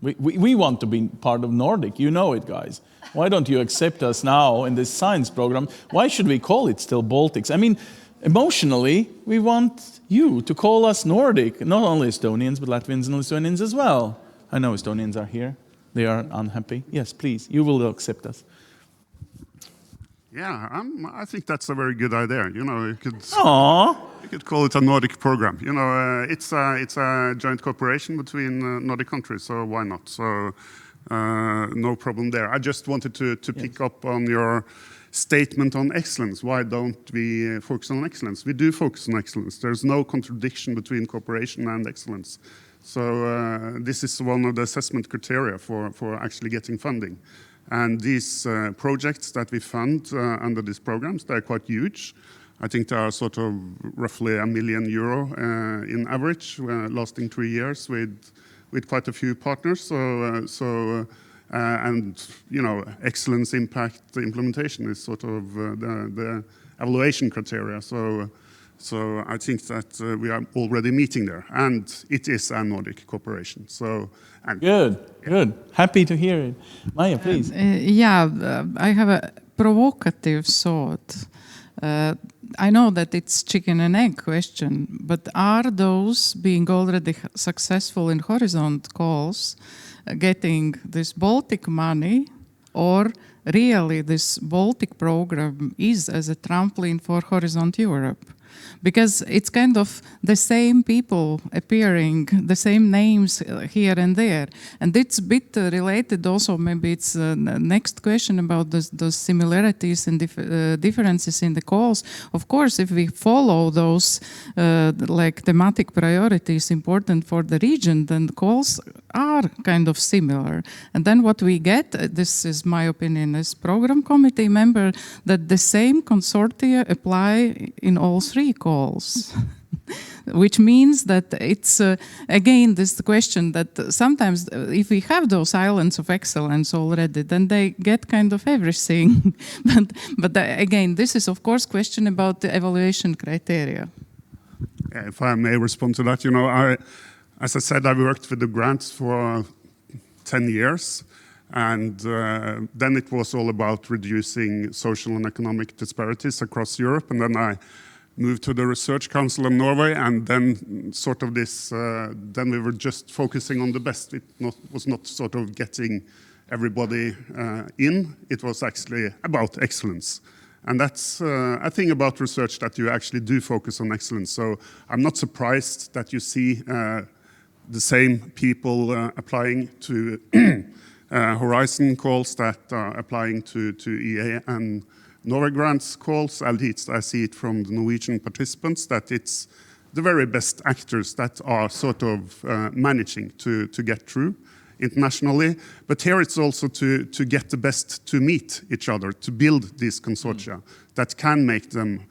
we want to be part of Nordic. You know it, guys. Why don't you accept us now in this science program? Why should we call it still Baltics? I mean, emotionally, we want you to call us Nordic. Not only Estonians, but Latvians and Lithuanians as well. I know Estonians are here. They are unhappy. Yes, please, you will accept us. Yeah, I think that's a very good idea. You know, you could call it a Nordic program. You know, it's a joint cooperation between Nordic countries, so why not? So no problem there. I just wanted to pick up on your statement on excellence. Why don't we focus on excellence? We do focus on excellence. There's no contradiction between cooperation and excellence. So this is one of the assessment criteria for actually getting funding. And these projects that we fund under these programs, they're quite huge. I think they are sort of roughly €1 million in average, lasting 3 years with quite a few partners. And you know, excellence, impact, implementation is sort of the evaluation criteria. So I think that we are already meeting there, and it is a Nordic cooperation. So good. Happy to hear it. Maya, please. I have a provocative thought. I know that it's chicken and egg question, but are those being already successful in Horizon calls getting this Baltic money, or really this Baltic program is as a trampoline for Horizon Europe? Because it's kind of the same people appearing, the same names here and there. And it's a bit related also, maybe it's the next question about those similarities and differences in the calls. Of course, if we follow those like thematic priorities important for the region, then the calls are kind of similar. And then what we get, this is my opinion as program committee member, that the same consortia apply in all 3 calls. Which means that it's, again, this question that sometimes if we have those islands of excellence already, then they get kind of everything. but again, this is, of course, question about the evaluation criteria. Yeah, if I may respond to that, you know, as I said, I worked with the grants for 10 years. And then it was all about reducing social and economic disparities across Europe. And then I moved to the Research Council of Norway, and then sort of this, then we were just focusing on the best. It was not sort of getting everybody in. It was actually about excellence. And that's a thing about research, that you actually do focus on excellence. So I'm not surprised that you see the same people applying to Horizon calls that are applying to EA and Norway grants calls. At least I see it from the Norwegian participants, that it's the very best actors that are sort of managing to get through internationally. But here it's also to get the best to meet each other, to build these consortia that can make them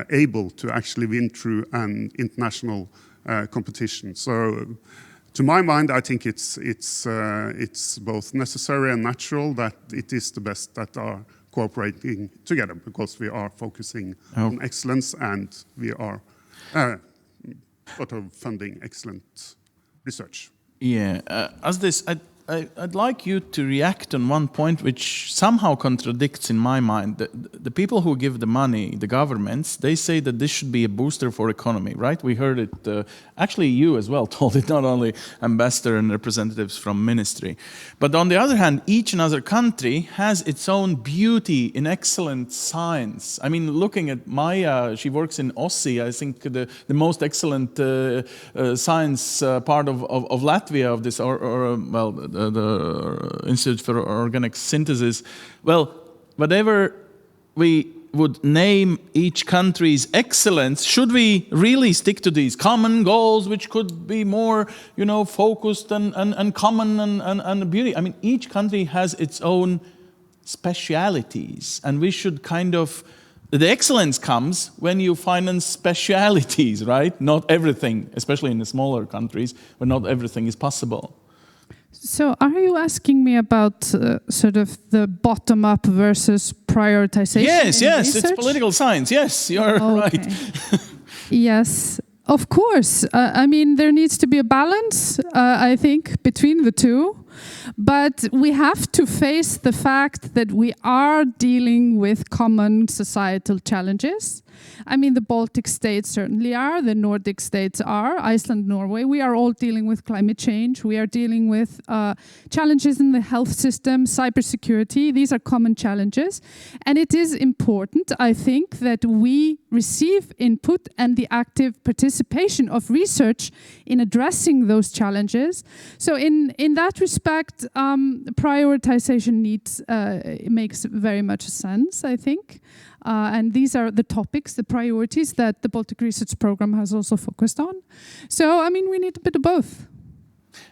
able to actually win through an international competition. So to my mind, I think it's both necessary and natural that it is the best that are cooperating together, because we are focusing on excellence, and we are sort of funding excellent research. Yeah, as this, I'd like you to react on one point which somehow contradicts in my mind. The people who give the money, the governments, they say that this should be a booster for economy, right? We heard it, actually you as well told it, not only ambassador and representatives from ministry. But on the other hand, each and other country has its own beauty in excellent science. I mean, looking at Maya, she works in OSSI, I think the most excellent science part of Latvia, of this, the Institute for Organic Synthesis. Well, whatever we would name each country's excellence, should we really stick to these common goals, which could be more, you know, focused and common and beauty? I mean, each country has its own specialities, and we should kind of, the excellence comes when you finance specialities, right? Not everything, especially in the smaller countries, where not everything is possible. So are you asking me about sort of the bottom-up versus prioritization? Yes, research? it's political science. Yes, you're right. Yes, of course. I mean, there needs to be a balance, I think, between the two. But we have to face the fact that we are dealing with common societal challenges. I mean, the Baltic states certainly are, the Nordic states are, Iceland, Norway. We are all dealing with climate change. We are dealing with challenges in the health system, cybersecurity. These are common challenges. And it is important, I think, that we receive input and the active participation of research in addressing those challenges. So in that respect, prioritization makes very much sense, I think. And these are the topics, the priorities that the Baltic Research Program has also focused on. So, I mean, we need a bit of both.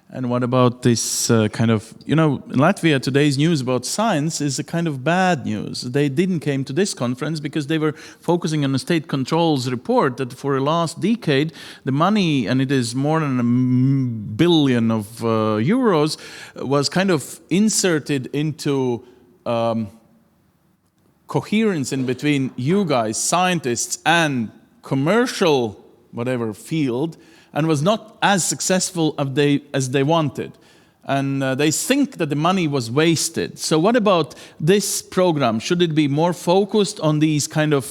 And what about this kind of, in Latvia, today's news about science is a kind of bad news. They didn't came to this conference because they were focusing on the state controls report that for the last decade, the money, and it is more than $1 billion of euros, was kind of inserted into coherence in between you guys, scientists, and commercial, whatever field, and was not as successful as they wanted. And they think that the money was wasted. So what about this program? Should it be more focused on these kind of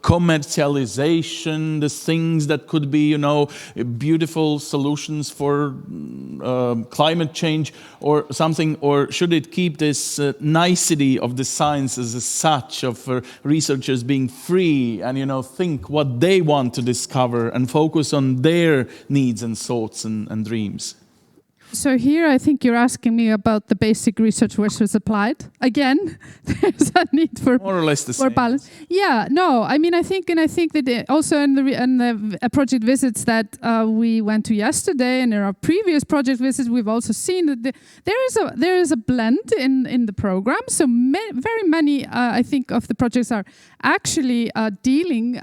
commercialization, the things that could be, beautiful solutions for climate change or something? Or should it keep this nicety of the sciences as such, of researchers being free and, think what they want to discover and focus on their needs and thoughts and dreams? So here I think you're asking me about the basic research versus applied. Again, there's a need for more or less the same balance. Yeah, no, I mean I think that also in the project visits that we went to yesterday, and in our previous project visits, we've also seen that there is a blend in the program. So very many I think of the projects are actually dealing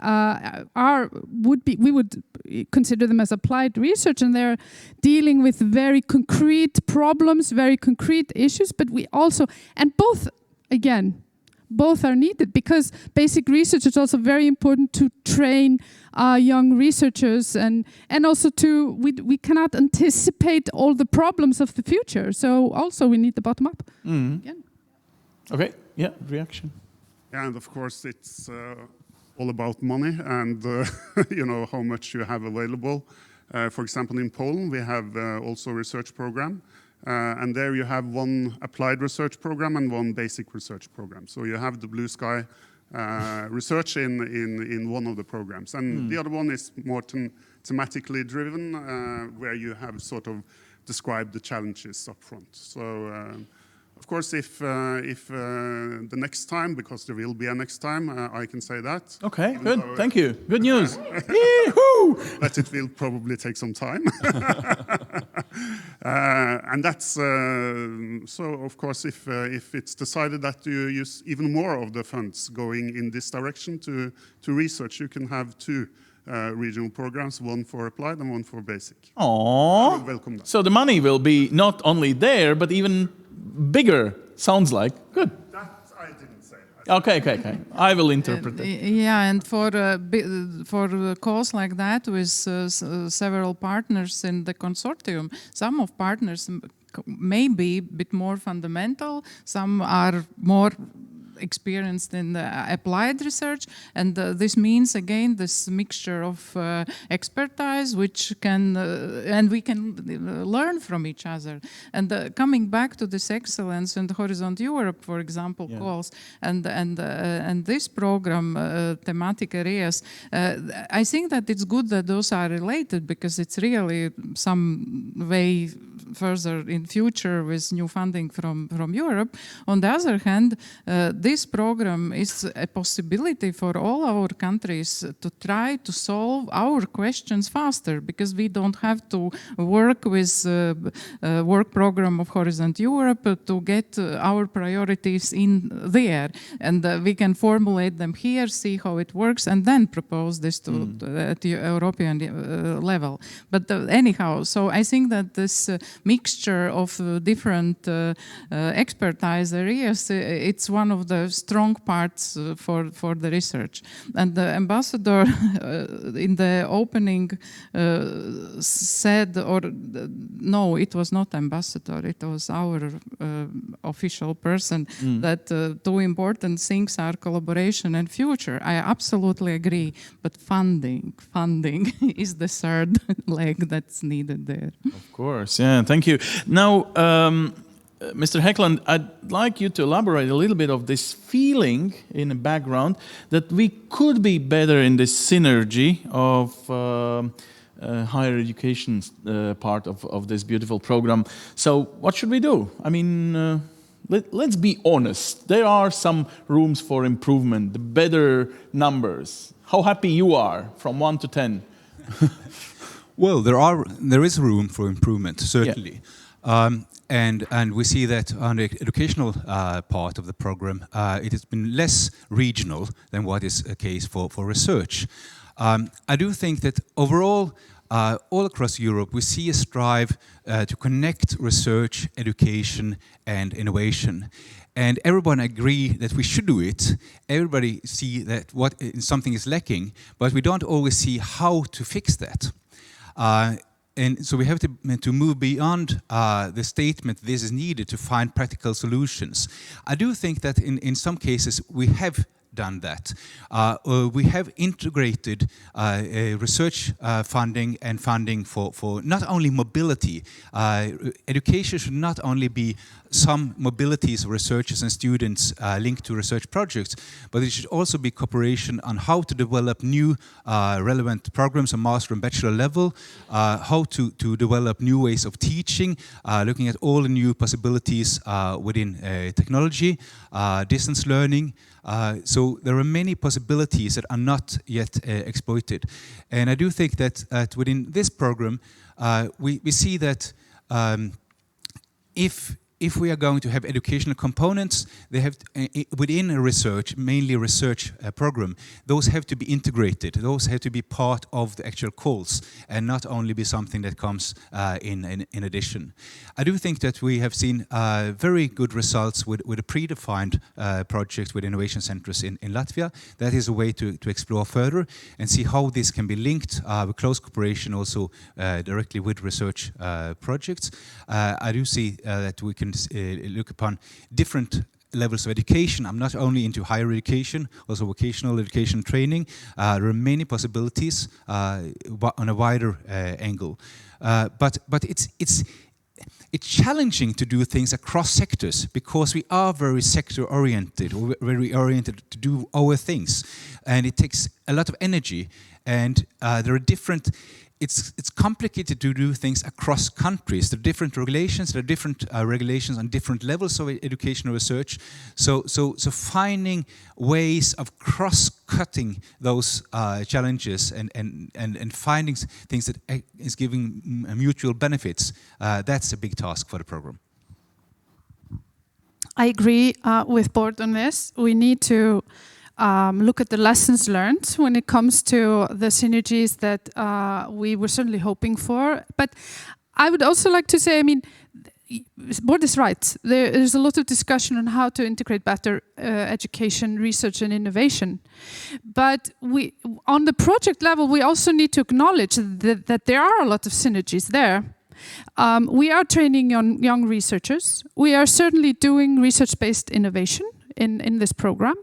we would consider them as applied research, and they're dealing with very concrete problems, very concrete issues, but we also, and both are needed, because basic research is also very important to train young researchers, and also we cannot anticipate all the problems of the future, so also we need the bottom up. Mm-hmm. Okay, yeah, reaction. Yeah, and of course it's all about money and how much you have available. For example, in Poland, we have also a research program, and there you have one applied research program and one basic research program. So you have the blue sky research in one of the programs, and the other one is more thematically driven, where you have sort of described the challenges up front. So, of course, if the next time, because there will be a next time, I can say that. Okay, good. Thank you. Good news. But it will probably take some time. And that's so. Of course, if it's decided that you use even more of the funds going in this direction to research, you can have two regional programs, one for applied and one for basic. Aww. Welcome that. So the money will be not only there, but even bigger, sounds like. Good. That I didn't say. Okay. I will interpret it. Yeah, and for a cause like that with several partners in the consortium, some of partners may be a bit more fundamental, some are more experienced in applied research, and this means again this mixture of expertise, which can and we can learn from each other. And coming back to this excellence and Horizon Europe, for example, calls and this program, thematic areas, I think that it's good that those are related, because it's really some way further in future with new funding from Europe. On the other hand, this program is a possibility for all our countries to try to solve our questions faster, because we don't have to work with work program of Horizon Europe to get our priorities in there, and we can formulate them here, see how it works, and then propose this at the European level. But anyhow, so I think that this mixture of different expertise areas, it's one of the strong parts for the research. And the ambassador in the opening said, or no, it was not ambassador, it was our official person, that two important things are collaboration and future. I absolutely agree, but funding is the third leg that's needed there. Of course, yeah, thank you. Now, Mr. Hekland, I'd like you to elaborate a little bit of this feeling in the background that we could be better in this synergy of higher education part of this beautiful program. So what should we do? I mean, let's be honest. There are some rooms for improvement, the better numbers. How happy you are from 1 to 10? Well, there is room for improvement, certainly. Yeah. And we see that on the educational part of the program, it has been less regional than what is the case for research. I do think that overall, all across Europe, we see a strive to connect research, education, and innovation. And everyone agree that we should do it. Everybody see that something is lacking, but we don't always see how to fix that. And so we have to move beyond the statement, this is needed, to find practical solutions. I do think that in some cases we have done that. We have integrated research funding and funding for not only mobility. Education should not only be some mobilities of researchers and students linked to research projects, but it should also be cooperation on how to develop new relevant programs on master and bachelor level, how to develop new ways of teaching, looking at all the new possibilities within technology, distance learning. So there are many possibilities that are not yet exploited. And I do think that within this program, we see that if we are going to have educational components, they have within a research, mainly a research program, those have to be integrated. Those have to be part of the actual goals and not only be something that comes in addition. I do think that we have seen very good results with a predefined project with innovation centers in Latvia. That is a way to explore further and see how this can be linked with close cooperation also directly with research projects. I do see that we can look upon different levels of education. I'm not only into higher education, also vocational education training. There are many possibilities on a wider angle. But it's challenging to do things across sectors because we are very sector-oriented, or very oriented to do our things. And it takes a lot of energy. And there are different... It's complicated to do things across countries. There are different regulations. There are different regulations on different levels of educational research. So finding ways of cross-cutting those challenges and finding things that is giving mutual benefits, that's a big task for the program. I agree with Bort on this. We need to look at the lessons learned when it comes to the synergies that we were certainly hoping for. But I would also like to say, I mean, Bort is right. There's a lot of discussion on how to integrate better education, research and innovation. But on the project level, we also need to acknowledge that there are a lot of synergies there. We are training young researchers. We are certainly doing research-based innovation in this program,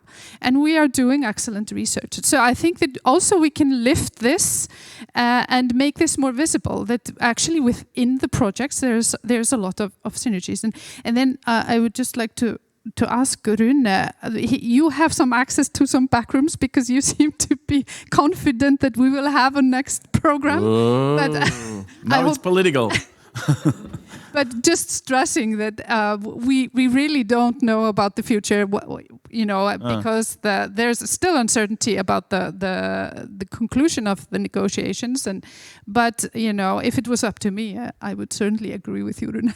and we are doing excellent research. So I think that also we can lift this and make this more visible, that actually within the projects there's a lot of synergies. And then I would just like to ask Rune, you have some access to some backrooms because you seem to be confident that we will have a next program. Whoa. But now it's political. But just stressing that we really don't know about the future, because there's still uncertainty about the conclusion of the negotiations. But if it was up to me, I would certainly agree with you, Rune.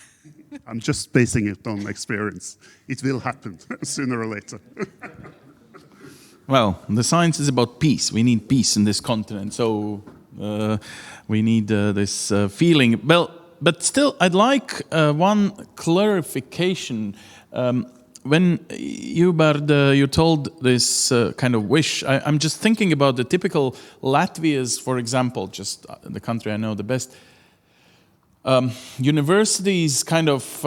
I'm just basing it on experience. It will happen sooner or later. Well, the science is about peace. We need peace in this continent, so we need this feeling. Well, but still, I'd like one clarification. When you, Bard, you told this kind of wish, I'm just thinking about the typical Latvia's, for example, just the country I know the best. Universities kind of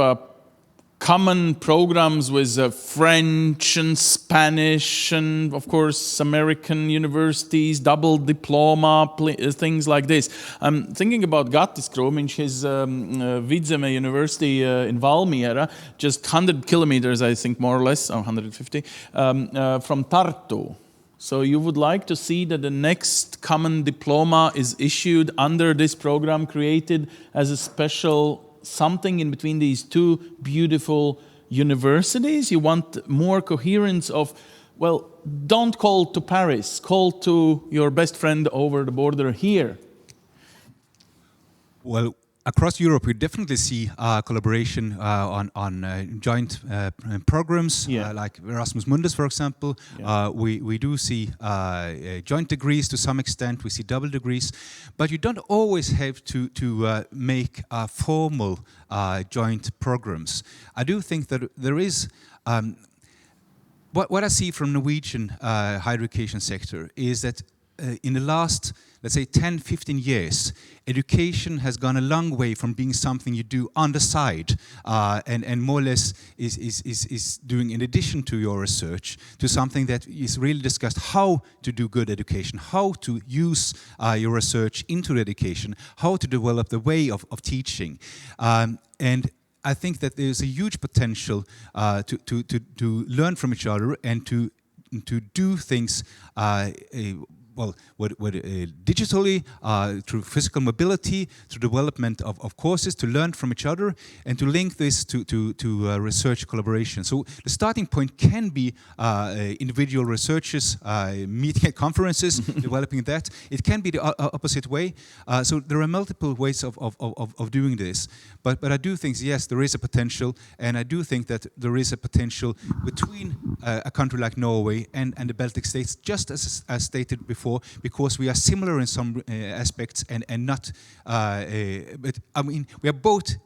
common programs with French and Spanish and, of course, American universities, double diploma, things like this. I'm thinking about Gatis Krūmiņš, his Vidzeme University in Valmiera, just 100 kilometers, I think, more or less, or 150, from Tartu. So you would like to see that the next common diploma is issued under this program created as a special something in between these two beautiful universities? You want more coherence of, well, don't call to Paris, call to your best friend over the border here. Well, across Europe, we definitely see collaboration on joint programs, like Erasmus Mundus, for example. Yeah. We do see joint degrees to some extent. We see double degrees, but you don't always have to make formal joint programs. I do think that there is. What I see from Norwegian higher education sector is that in the last, let's say, 10, 15 years, education has gone a long way from being something you do on the side and more or less is doing in addition to your research, to something that is really discussed how to do good education, how to use your research into education, how to develop the way of teaching. And I think that there's a huge potential to learn from each other and to do things digitally, through physical mobility, through development of courses, to learn from each other, and to link this to research collaboration. So the starting point can be individual researchers meeting at conferences, developing that. It can be the opposite way. So there are multiple ways of doing this. But I do think, yes, there is a potential, and I do think that there is a potential between a country like Norway and the Baltic states, just as stated before, because we are similar in some aspects and not, but I mean, we are both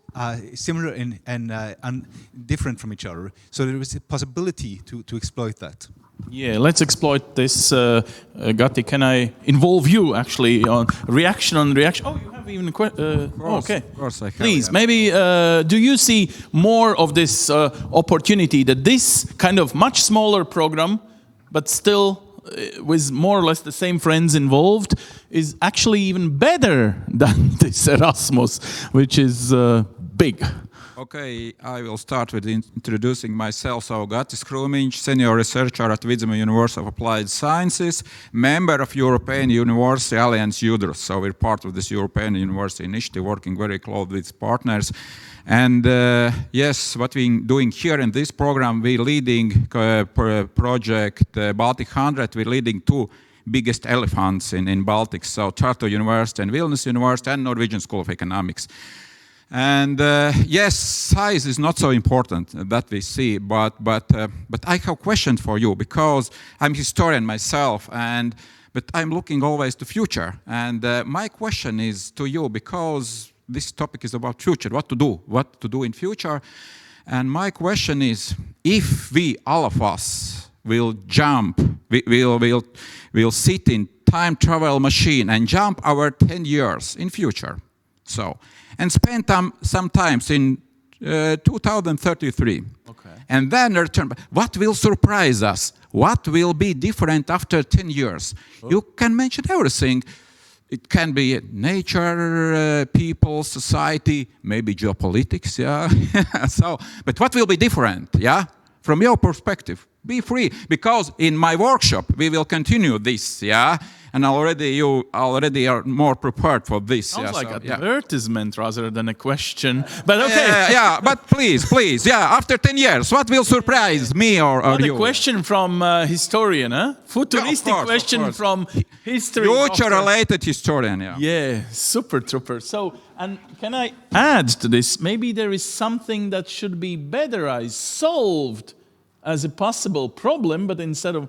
similar and different from each other. So there is a possibility to exploit that. Yeah, let's exploit this. Gati, can I involve you actually on reaction? Oh, you have even a question. Okay. Of course I have. Please, Yeah. maybe do you see more of this opportunity that this kind of much smaller program, but still with more or less the same friends involved, is actually even better than this Erasmus, which is big? Okay, I will start with introducing myself. So, Gatis Krūmiņš, senior researcher at Vidzeme University of Applied Sciences, member of European University Alliance Udrus. So we're part of this European University initiative, working very close with partners. And yes, what we're doing here in this program, we're leading project Baltic 100. We're leading two biggest elephants in Baltic, so Tartu University and Vilnius University and Norwegian School of Economics. And yes, size is not so important that we see, but I have a question for you, because I'm a historian myself, but I'm looking always to future. And my question is to you, because this topic is about future, what to do in future. And my question is, if we, all of us, will jump, we'll sit in time travel machine and jump our 10 years in future, so, and spend some time in 2033. Okay. And then return. What will surprise us? What will be different after 10 years? Oh. You can mention everything. It can be nature, people, society, maybe geopolitics, yeah. So, but what will be different, yeah? From your perspective, be free, because in my workshop we will continue this, yeah. And you already are more prepared for this. Sounds like so, advertisement rather than a question. But okay. Yeah, but please, yeah. After 10 years, what will surprise me or you? A question from historian, huh? Futuristic question from history. Future-related historian, yeah. Yeah, super trooper. So, and can I add to this? Maybe there is something that should be better solved as a possible problem, but instead of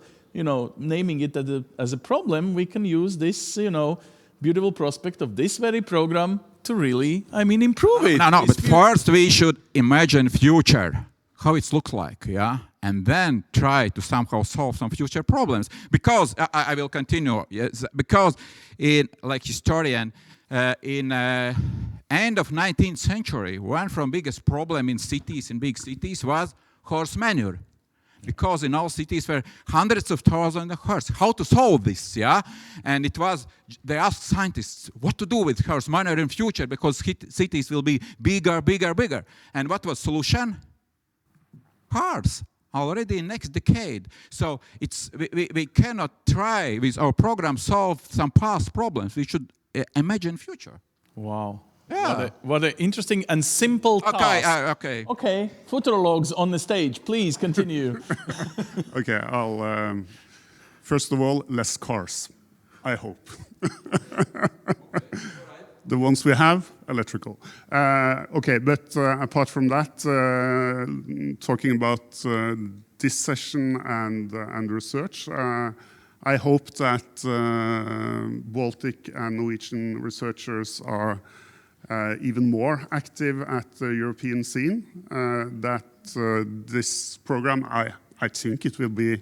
naming it as a problem, we can use this, beautiful prospect of this very program to really, improve it. No, but first we should imagine future, how it looks like, yeah? And then try to somehow solve some future problems. Because, I will continue, yes, because like historian, in end of 19th century, one from biggest problem in big cities was horse manure. Because in all cities were hundreds of thousands of horses. How to solve this, yeah? And they asked scientists what to do with horse manure in future because cities will be bigger. And what was solution? Cars. Already in next decade. So we cannot try with our program solve some past problems. We should imagine future. Wow. Yeah. What an interesting and simple task. Okay. Okay, futurologues on the stage, please continue. Okay, I'll first of all, less cars, I hope. The ones we have, electrical. Okay, but apart from that, talking about this session and research, I hope that Baltic and Norwegian researchers are even more active at the European scene, that this program, I think it will be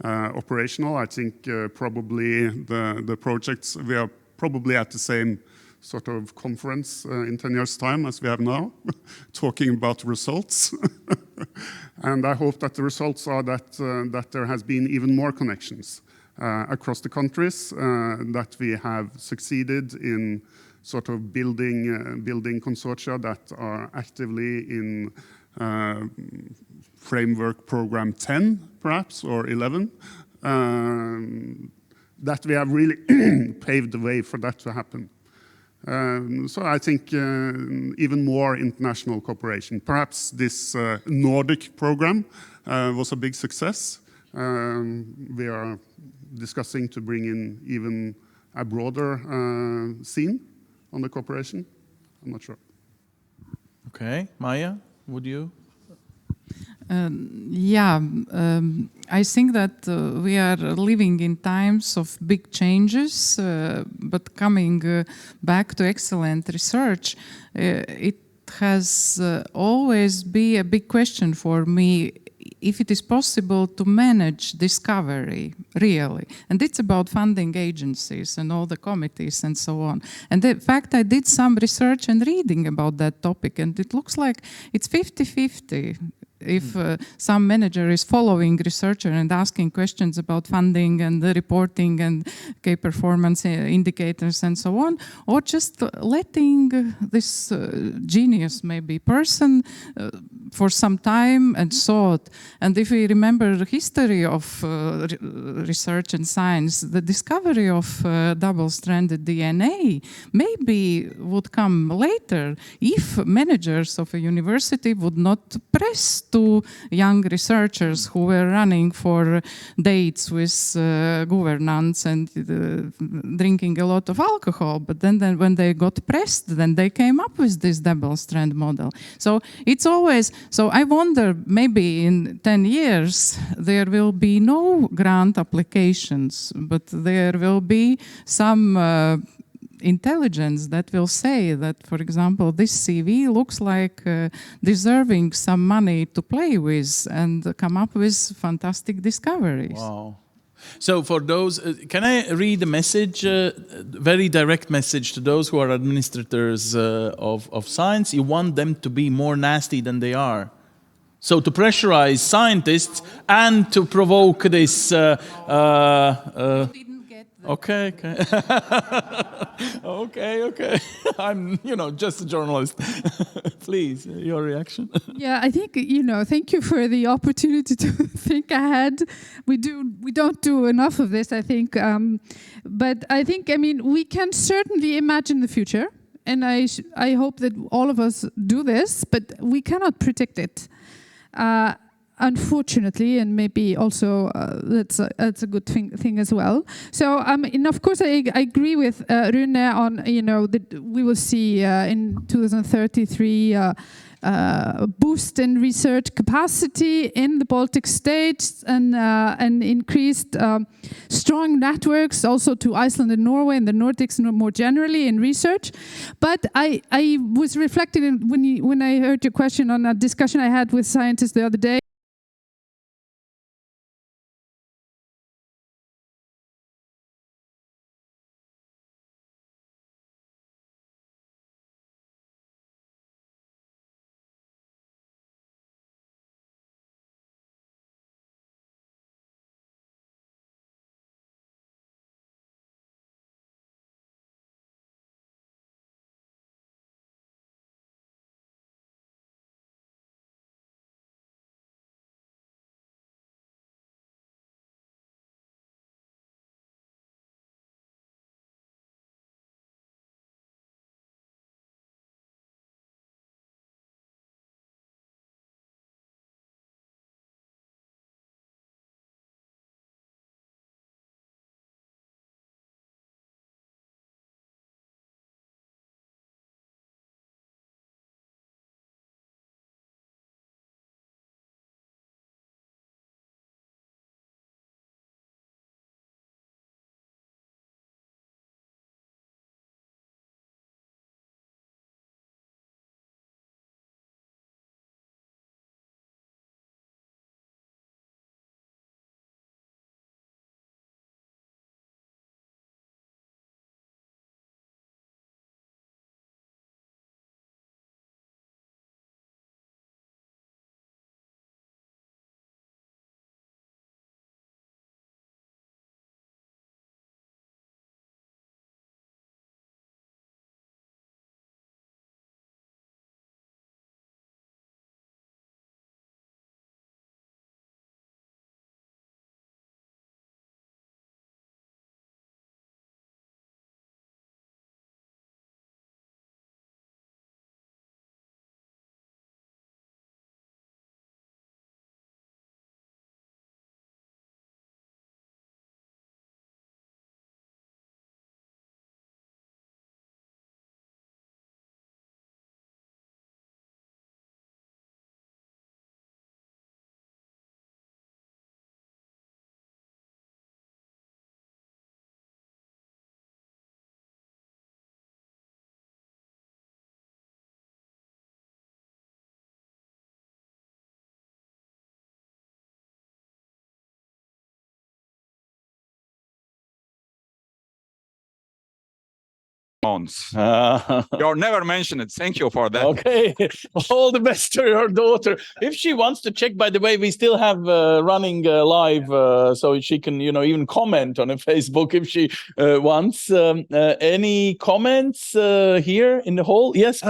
operational. I think probably the projects, we are probably at the same sort of conference in 10 years' time as we have now, talking about results. And I hope that the results are that there has been even more connections across the countries, that we have succeeded in sort of building consortia that are actively in framework program 10, perhaps, or 11, that we have really paved the way for that to happen. So I think even more international cooperation. Perhaps this Nordic program was a big success. We are discussing to bring in even a broader scene on the cooperation. I'm not sure. Okay, Maya, would you? I think that we are living in times of big changes, but coming back to excellent research, it has always been a big question for me if it is possible to manage discovery, really. And it's about funding agencies and all the committees and so on. And in fact, I did some research and reading about that topic, and it looks like it's 50-50. If some manager is following researcher and asking questions about funding and the reporting and key performance indicators and so on, or just letting this genius, maybe person, for some time and thought. And if we remember the history of research and science, the discovery of double-stranded DNA maybe would come later if managers of a university would not press to young researchers who were running for dates with governance and drinking a lot of alcohol. But then when they got pressed, then they came up with this double-strand model. So it's always, so I wonder, maybe in 10 years, there will be no grant applications, but there will be some intelligence that will say that, for example, this CV looks like deserving some money to play with and come up with fantastic discoveries. Wow. So for those, can I read a message, very direct message to those who are administrators of science? You want them to be more nasty than they are. So to pressurize scientists and to provoke this Okay. Okay. I'm, just a journalist. Please, your reaction. Yeah, I think, thank you for the opportunity to think ahead. We don't do enough of this, I think. But I think, we can certainly imagine the future. And I hope that all of us do this, but we cannot predict it. unfortunately, and maybe also that's a good thing as well. So, and of course, I agree with Rune on, that we will see in 2033 boost in research capacity in the Baltic states and increased strong networks also to Iceland and Norway and the Nordics more generally in research. But I was reflecting when I heard your question on a discussion I had with scientists the other day. You're never mentioned it. Thank you for that. Okay, all the best to your daughter. If she wants to check, by the way, we still have running live, so she can, even comment on a Facebook if she wants. Any comments here in the hall? Yes.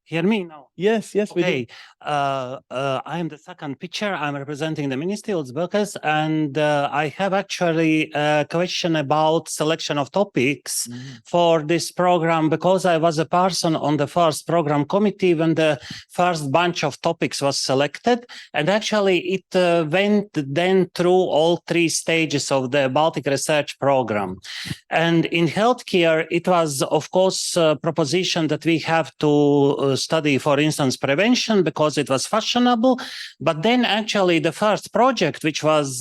Hear me now? Yes, we do. Okay. I am the second picture. I'm representing the Ministry of Workers, and I have actually a question about selection of topics for this program, because I was a person on the first program committee when the first bunch of topics was selected, and actually it went then through all three stages of the Baltic research program. And in healthcare, it was, of course, a proposition that we have to study, for instance, prevention, because it was fashionable. But then actually the first project which was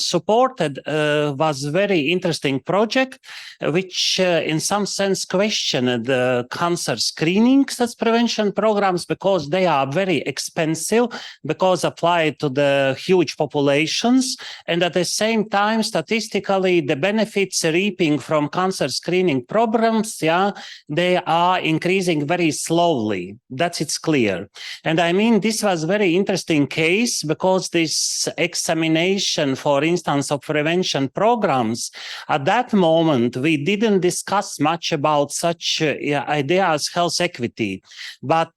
supported was a very interesting project, which in some sense questioned the cancer screenings as prevention programs, because they are very expensive, because applied to the huge populations. And at the same time, statistically, the benefits reaping from cancer screening programs, they are increasing very slowly. It's clear. And I mean, this was a very interesting case, because this examination, for instance, of prevention programs, at that moment, we didn't discuss much about such idea as health equity. But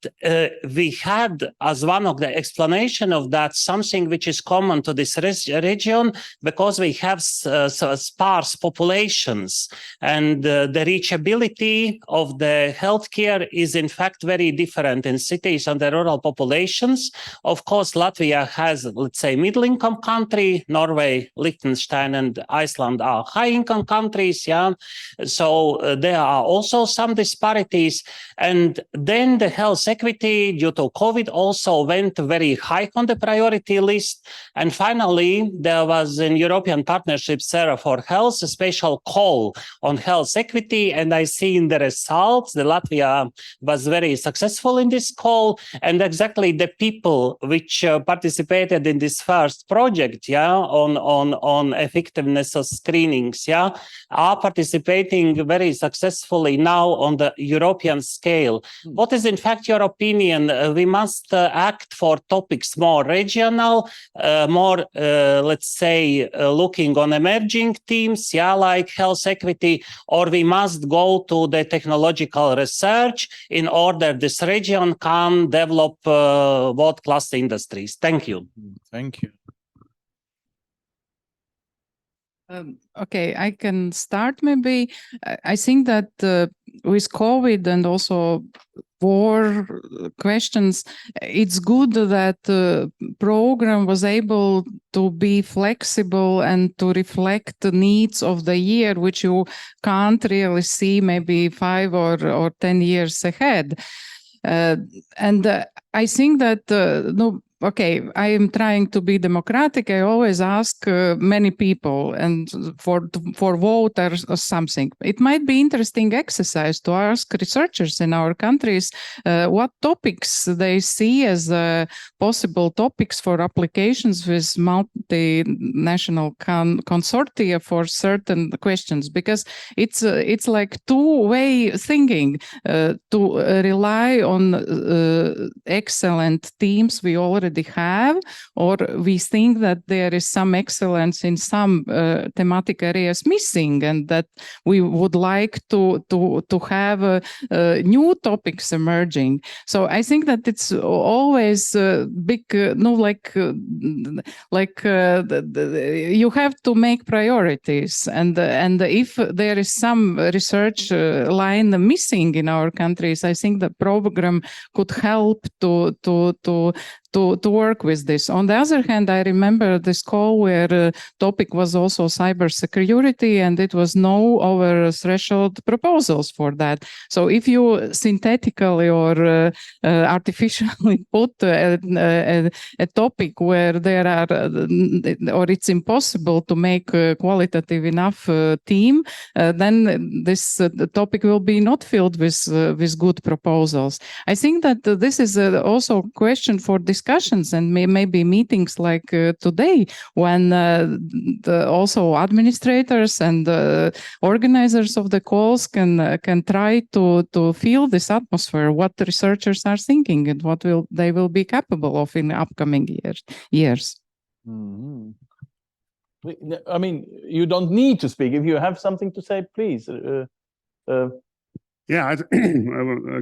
we had, as one of the explanation of that, something which is common to this region, because we have sparse populations, and the reachability of the healthcare is in fact very different in cities and the rural populations. Of course, Latvia has, let's say, middle-income country. Norway, Liechtenstein, and Iceland are high-income countries. Yeah, so there are also some disparities. And then the health equity due to COVID also went very high on the priority list. And finally, there was in European Partnership Sarah for Health a special call on health equity. And I see in the results, the Latvia was very successful in this call. And exactly the people which participated in this first project, yeah, on effectiveness of screenings, yeah, are participating very successfully now on the European scale. What is in fact your opinion? We must act for topics more regional, more, let's say, looking on emerging themes, yeah, like health equity, or we must go to the technological research in order this region can develop world-class industries. Thank you. Thank you. Okay, I can start maybe. I think that with COVID and also war questions, it's good that the program was able to be flexible and to reflect the needs of the year, which you can't really see maybe 5 or 10 years ahead. And I think that no. Okay, I am trying to be democratic. I always ask many people and for vote or something. It might be interesting exercise to ask researchers in our countries what topics they see as possible topics for applications with multinational consortia for certain questions, because it's like two-way thinking to rely on excellent teams we already have, or we think that there is some excellence in some thematic areas missing, and that we would like to have new topics emerging. So I think that it's always big, you have to make priorities, and if there is some research line missing in our countries, I think the program could help to work with this. On the other hand, I remember this call where topic was also cybersecurity, and it was no over threshold proposals for that. So if you synthetically or artificially put a topic where there are, or it's impossible to make a qualitative enough team, then this topic will be not filled with good proposals. I think that this is also a question for discussions and maybe meetings like today, when also administrators and organizers of the calls can try to feel this atmosphere, what the researchers are thinking and what they will be capable of in the upcoming years. Mm-hmm. I mean, you don't need to speak. If you have something to say, please. Yeah,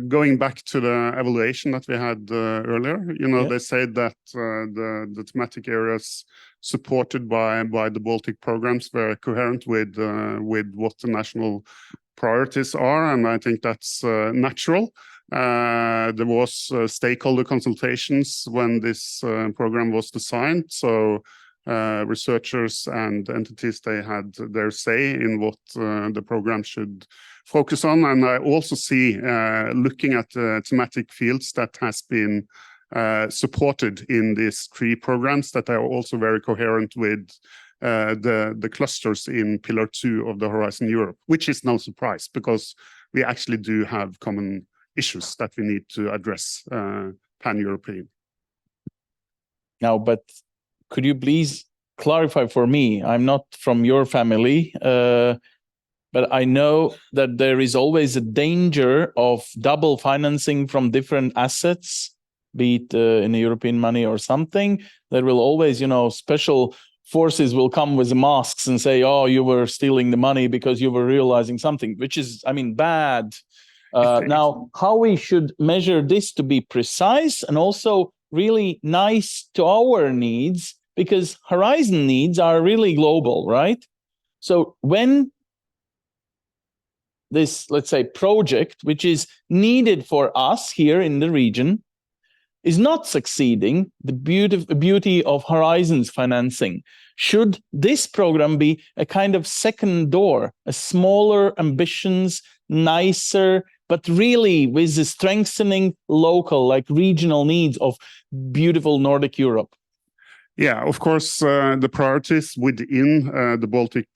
going back to the evaluation that we had earlier, you know, they said that the thematic areas supported by the Baltic programs were coherent with what the national priorities are, and I think that's natural. There was stakeholder consultations when this program was designed, so researchers and entities, they had their say in what the program should focus on. And I also see, looking at the thematic fields that has been supported in these 3 programs, that are also very coherent with the clusters in Pillar 2 of the Horizon Europe, which is no surprise because we actually do have common issues that we need to address pan-European. Now, but could you please clarify for me? I'm not from your family, but I know that there is always a danger of double financing from different assets, be it in the European money or something. There will always, you know, special forces will come with masks and say, oh, you were stealing the money because you were realizing something, which is, I mean, bad. Now, how we should measure this to be precise and also really nice to our needs, because Horizon needs are really global, right? So when this, let's say, project, which is needed for us here in the region, is not succeeding, the beauty of Horizon's financing. Should this program be a kind of second door, a smaller ambitions, nicer, but really with the strengthening local, like regional needs of beautiful Nordic Europe? Yeah, of course, the priorities within the Baltic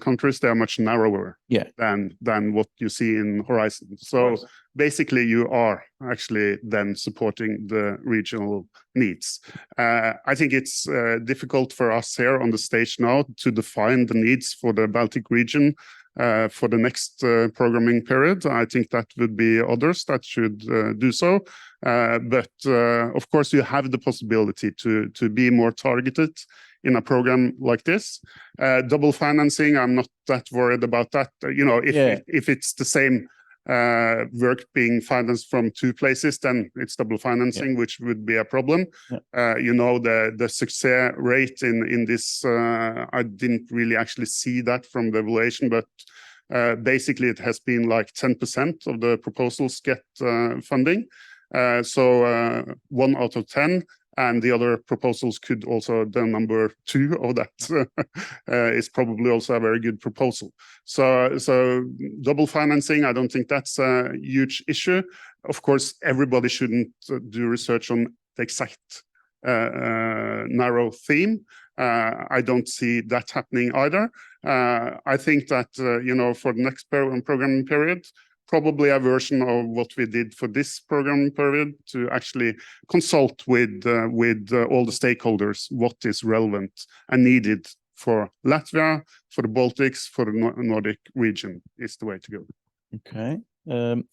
countries, they are much narrower than what you see in Horizon. So basically, you are actually then supporting the regional needs. I think it's difficult for us here on the stage now to define the needs for the Baltic region for the next programming period. I think that would be others that should do so. But of course, you have the possibility to be more targeted in a program like this. Double financing, I'm not that worried about that. You know, if it's the same work being financed from two places, then it's double financing, which would be a problem. You know, the success rate in this, I didn't really actually see that from the evaluation, but basically it has been like 10% of the proposals get funding. So 1 out of 10, and the other proposals could also, the number 2 of that is probably also a very good proposal. So double financing, I don't think that's a huge issue. Of course, everybody shouldn't do research on the exact narrow theme. I don't see that happening either. I think that, you know, for the next programming period, probably a version of what we did for this program period to actually consult with all the stakeholders what is relevant and needed for Latvia, for the Baltics, for the Nordic region is the way to go. Okay.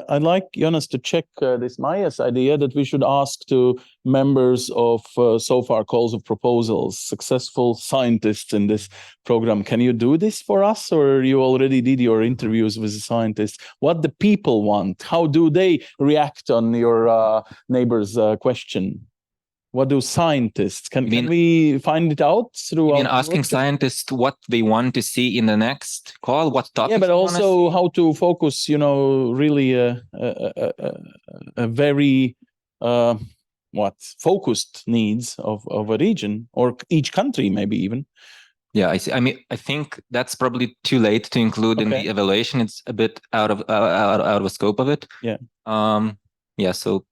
I'd like Jonas to check this Maya's idea that we should ask to members of so far calls of proposals, successful scientists in this program. Can you do this for us, or you already did your interviews with the scientists? What the people want? How do they react on your neighbor's question? What do scientists, can we find it out through? Asking scientists what they want to see in the next call, what topics? Yeah, but also how to focus, you know, really a very focused needs of a region or each country, maybe even. Yeah, I see. I mean, I think that's probably too late to include in the evaluation. It's a bit out of the scope of it. Yeah. Yeah. So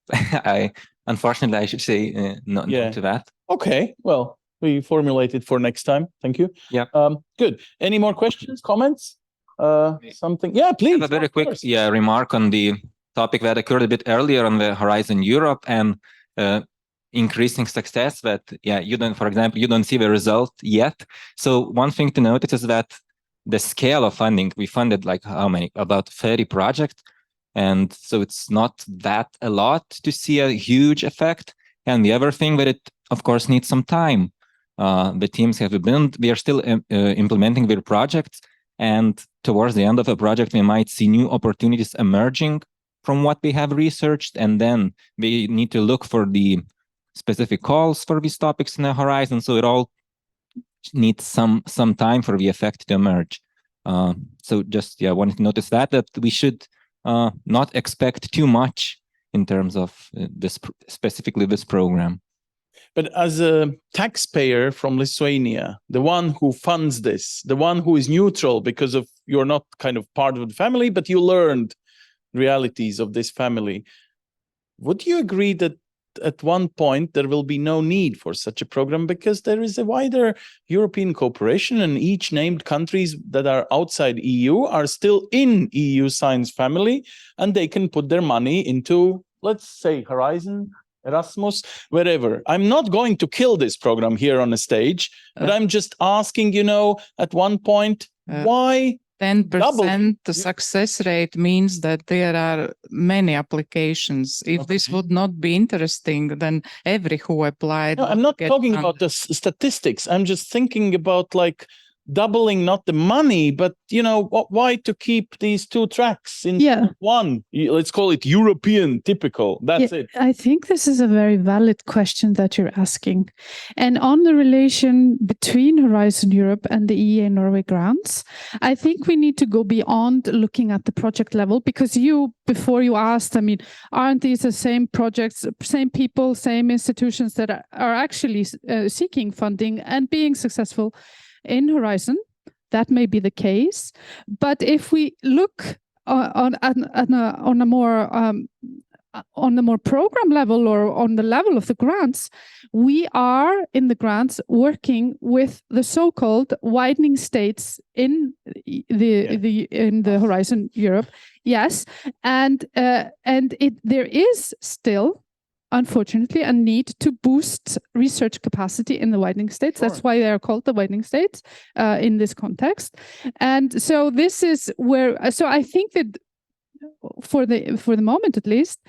unfortunately, I should say no to that. Okay. Well, we formulate it for next time. Thank you. Yeah. Good. Any more questions, comments? Something? Yeah, please. I have a very quick remark on the topic that occurred a bit earlier on the Horizon Europe and increasing success that, for example, you don't see the result yet. So one thing to notice is that the scale of funding, we funded like how many? About 30 projects. And so it's not that a lot to see a huge effect. And the other thing that it, of course, needs some time. The teams have been, we are still implementing their projects. And towards the end of a project, we might see new opportunities emerging from what we have researched. And then we need to look for the specific calls for these topics in the horizon. So it all needs some time for the effect to emerge. So just, wanted to notice that we should not expect too much in terms of specifically this program. But as a taxpayer from Lithuania, the one who funds this, the one who is neutral because of you're not kind of part of the family, but you learned realities of this family, would you agree that at one point there will be no need for such a program because there is a wider European cooperation and each named countries that are outside EU are still in EU science family and they can put their money into, let's say, Horizon, Erasmus, wherever. I'm not going to kill this program here on the stage, but I'm just asking, at one point, why 10% the success rate means that there are many applications. If this would not be interesting, then every who applied. No, I'm not talking about the statistics. I'm just thinking about doubling not the money, but why to keep these two tracks in one? Let's call it European typical. That's it. I think this is a very valid question that you're asking. And on the relation between Horizon Europe and the EEA Norway grants, I think we need to go beyond looking at the project level, because before you asked, aren't these the same projects, same people, same institutions that are actually seeking funding and being successful in Horizon? That may be the case, but if we look on a more program level, or on the level of the grants, we are in the grants working with the so-called widening states in the Horizon Europe. Yes, and there is still, unfortunately, a need to boost research capacity in the widening states. Sure. That's why they are called the widening states in this context. And so this is where, so I think that for the moment, at least,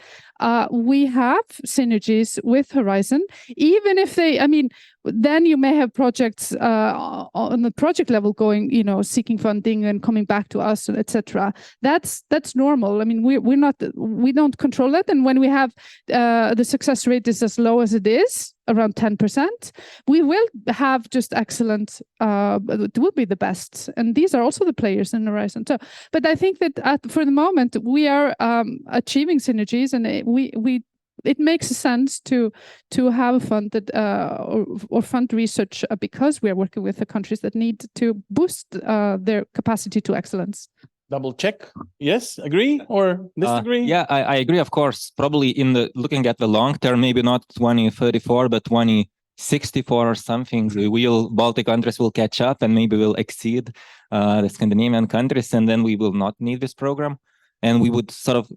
we have synergies with Horizon, even if they, then you may have projects on the project level going, seeking funding and coming back to us, etc. That's normal. We don't control it, and when we have the success rate is as low as it is, around 10%, we will have just excellent. It will be the best, and these are also the players in Horizon. So, but I think that for the moment we are achieving synergies, and it makes sense to have funded or fund research because we are working with the countries that need to boost their capacity to excellence. Double check. Yes, agree or disagree? Yeah, I agree, of course. Probably looking at the long term, maybe not 2034, but 2064 or something, Baltic countries will catch up and maybe will exceed the Scandinavian countries, and then we will not need this program. And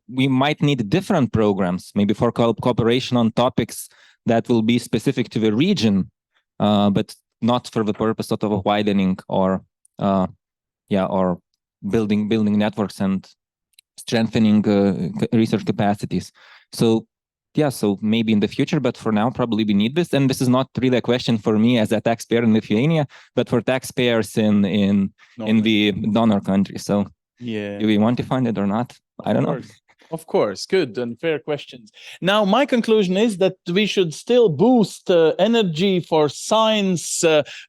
we might need different programs, maybe for cooperation on topics that will be specific to the region, but not for the purpose of widening or building networks and strengthening research capacities. So maybe in the future, but for now, probably we need this. And this is not really a question for me as a taxpayer in Lithuania, but for taxpayers in the donor country. So do we want to fund it or not? I don't know. Of course, good and fair questions. Now, my conclusion is that we should still boost energy for science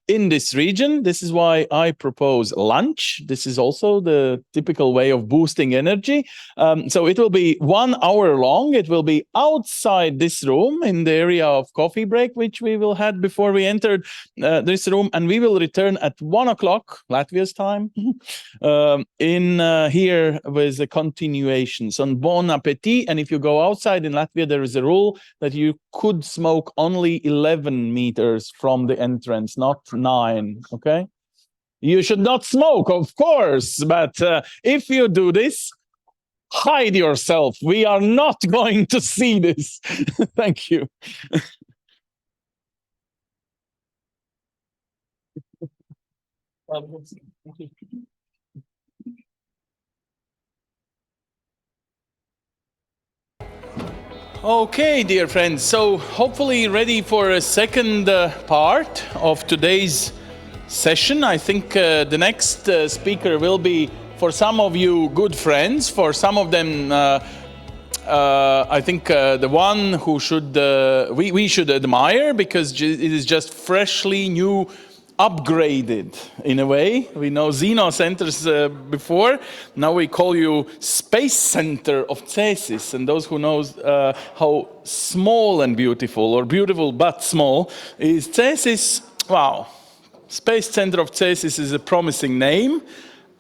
in this region. This is why I propose lunch. This is also the typical way of boosting energy. So it will be 1 hour long. It will be outside this room in the area of coffee break, which we will had before we entered this room. And we will return at 1 o'clock, Latvia's time, in here with a continuation. So bon appetit. And if you go outside in Latvia, there is a rule that you could smoke only 11 meters from the entrance, not 9. Okay, you should not smoke, of course, but if you do this, hide yourself. We are not going to see this. Thank you. Okay, dear friends, so hopefully ready for a second part of today's session. I think the next speaker will be, for some of you, good friends. For some of them, I think the one who we should admire, because it is just freshly new, upgraded in a way. We know Zeno centers before. Now we call you Space Center of CESIS. And those who knows how small and beautiful, or beautiful but small, is CESIS. Wow, Space Center of CESIS is a promising name.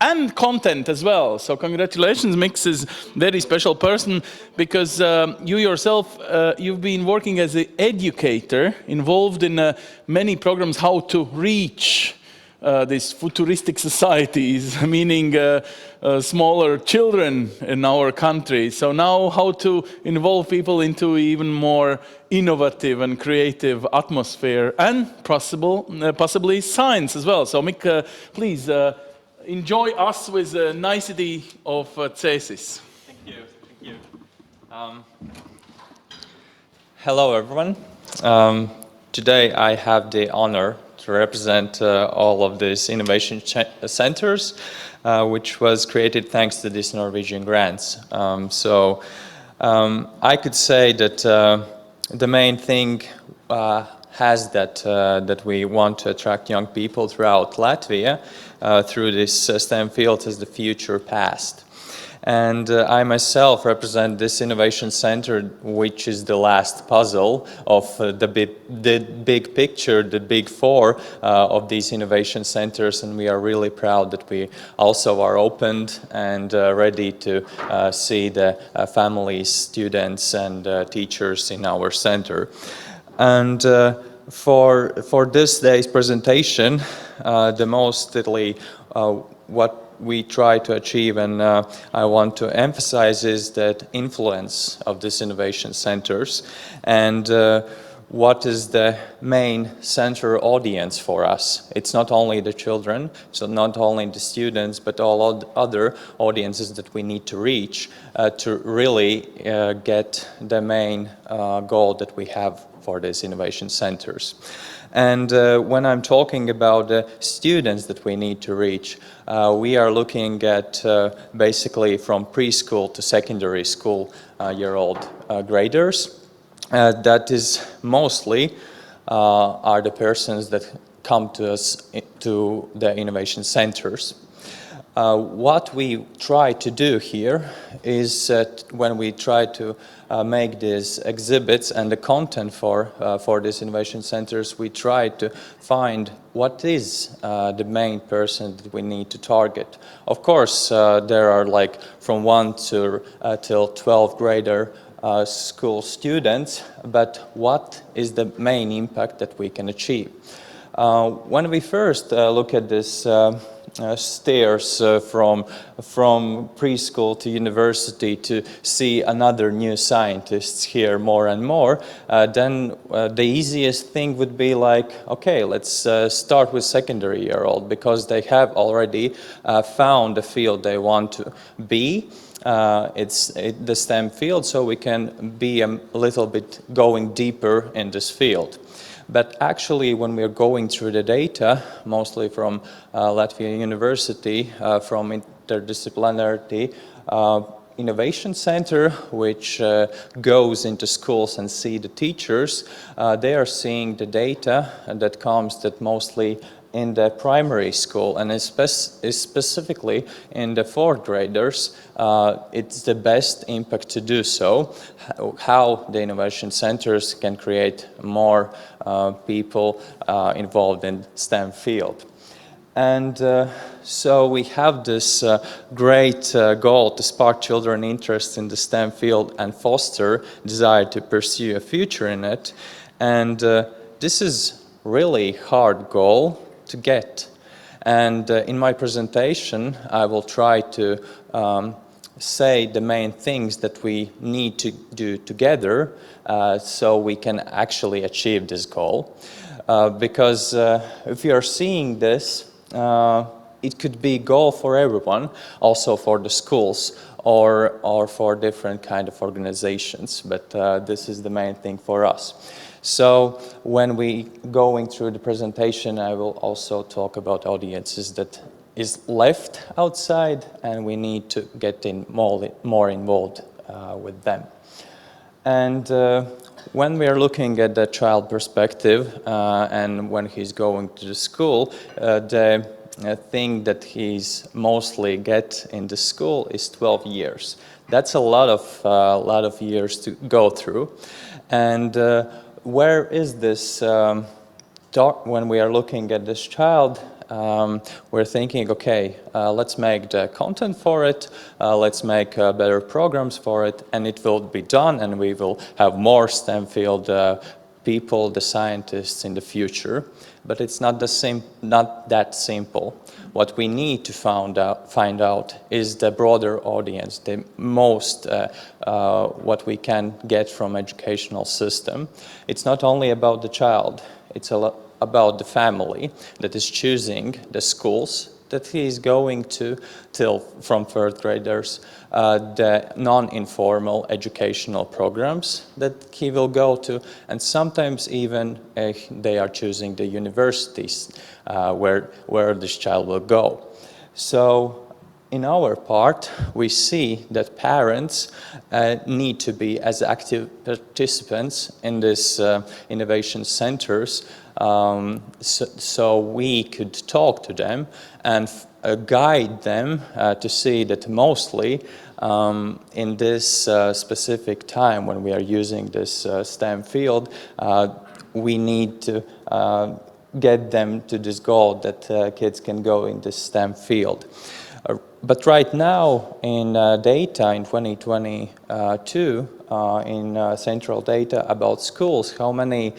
And content as well. So congratulations, Mix is a very special person, because you yourself, you've been working as an educator, involved in many programs how to reach these futuristic societies, meaning smaller children in our country. So now how to involve people into even more innovative and creative atmosphere, and possibly science as well. So Mick, please, enjoy us with the nicety of CESIS. Thank you. Hello, everyone. Today I have the honor to represent all of these innovation centers, which was created thanks to these Norwegian grants. I could say that the main thing has that we want to attract young people throughout Latvia through this STEM field as the future past. And I myself represent this innovation center, which is the last puzzle of the big picture, the big four of these innovation centers, and we are really proud that we also are opened and ready to see the families, students, and teachers in our center. And for this day's presentation, what we try to achieve, and I want to emphasize, is that influence of these innovation centers and what is the main center audience for us. It's not only the children, so not only the students, but all other audiences that we need to reach to really get the main goal that we have for these innovation centers. And when I'm talking about the students that we need to reach, we are looking at basically from preschool to secondary school year-old graders. That is mostly are the persons that come to us to the innovation centers. What we try to do here is that when we try to make these exhibits and the content for these innovation centers, we try to find what is the main person that we need to target. Of course, there are like from 1 till 12 grader school students, but what is the main impact that we can achieve? When we first look at this stairs from preschool to university to see another new scientists here more and more, then the easiest thing would be like, okay, let's start with secondary year-old, because they have already found the field they want to be. It's the STEM field, so we can be a little bit going deeper in this field. But actually, when we are going through the data, mostly from Latvian University, from Interdisciplinarity Innovation Center, which goes into schools and see the teachers, they are seeing the data that comes that mostly in the primary school, and specifically in the 4th graders, it's the best impact to do so. How the innovation centers can create more people involved in STEM field. And so we have this great goal to spark children interest in the STEM field and foster desire to pursue a future in it. And this is really hard goal to get. And in my presentation, I will try to say the main things that we need to do together so we can actually achieve this goal. Because if you are seeing this, it could be a goal for everyone, also for the schools or for different kind of organizations, but this is the main thing for us. So when we going through the presentation, I will also talk about audiences that is left outside, and we need to get in more involved with them. And when we are looking at the child perspective and when he's going to the school, the thing that he's mostly get in the school is 12 years. That's a lot of years to go through. And where is this when we are looking at this child? We're thinking, okay, let's make the content for it, let's make better programs for it, and it will be done, and we will have more STEM field people, the scientists in the future. But it's not that simple. What we need to find out is the broader audience, the most what we can get from educational system. It's not only about the child, it's about the family that is choosing the schools that he is going to, from third graders, the non-informal educational programs that he will go to, and sometimes even they are choosing the universities where this child will go. So in our part, we see that parents need to be as active participants in these innovation centers, so we could talk to them and guide them to see that mostly in this specific time when we are using this STEM field, we need to get them to this goal that kids can go in this STEM field. But right now in data in 2022, in central data about schools, how many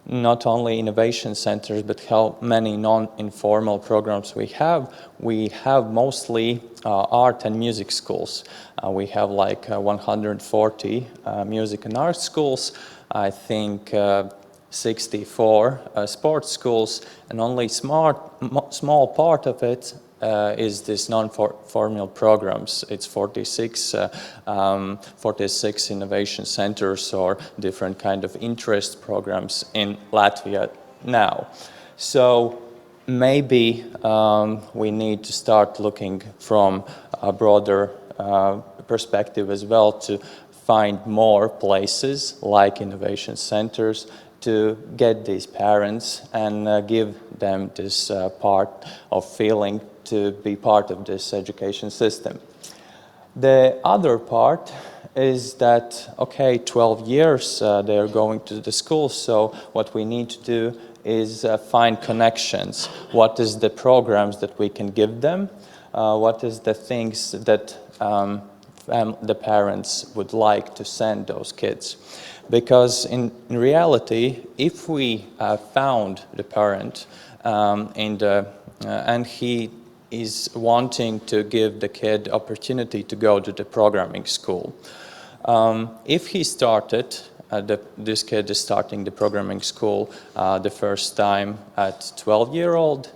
not only innovation centers, but how many non-informal programs we have mostly art and music schools. We have like 140 music and art schools, I think 64 sports schools, and only small part of it is this non-formal programs. It's 46 innovation centers or different kind of interest programs in Latvia now. So maybe we need to start looking from a broader perspective as well to find more places like innovation centers to get these parents and give them this part of feeling to be part of this education system. The other part is that, okay, 12 years they are going to the school, so what we need to do is find connections. What is the programs that we can give them? What is the things that the parents would like to send those kids? Because in reality, if we found the parent and he is wanting to give the kid opportunity to go to the programming school. If he started, this kid is starting the programming school the first time at 12-year-old,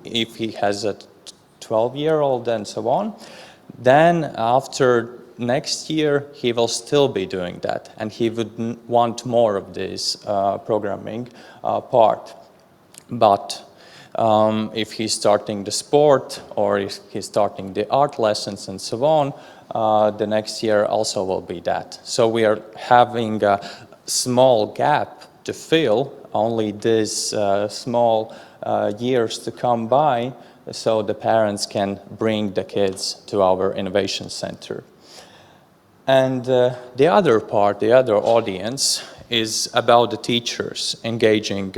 if he has a 12-year-old and so on, then after next year he will still be doing that, and he would want more of this programming part. But if he's starting the sport or if he's starting the art lessons and so on, the next year also will be that. So we are having a small gap to fill, only these small years to come by, so the parents can bring the kids to our innovation center. And the other part, the other audience, is about the teachers engaging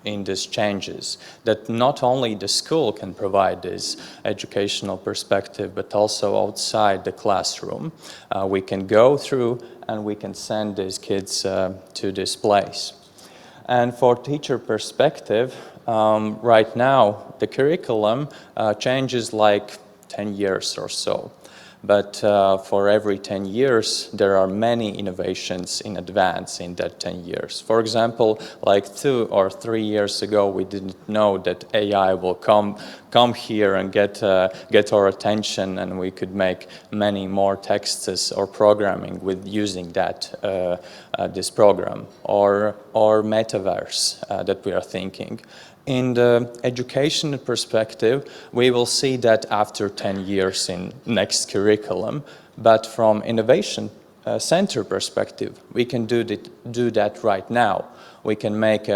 in these changes, that not only the school can provide this educational perspective, but also outside the classroom. We can go through and we can send these kids to this place. And for teacher perspective, right now the curriculum changes like 10 years or so. But for every 10 years, there are many innovations in advance in that 10 years. For example, like 2 or 3 years ago, we didn't know that AI will come here and get our attention, and we could make many more texts or programming with using that this program, or metaverse that we are thinking. In the education perspective, we will see that after 10 years in next curriculum, but from innovation center perspective, we can do that right now. We can make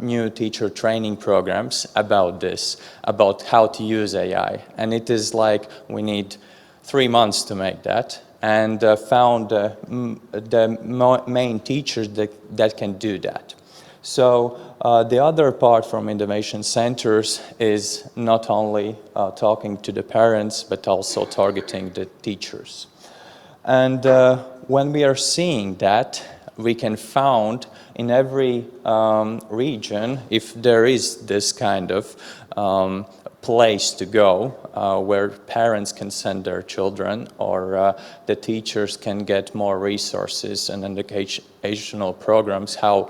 new teacher training programs about this, about how to use AI. And it is like we need 3 months to make that, and found the main teachers that can do that. So the other part from innovation centers is not only talking to the parents, but also targeting the teachers. And when we are seeing that, we can find in every region, if there is this kind of place to go where parents can send their children, or the teachers can get more resources and educational programs, how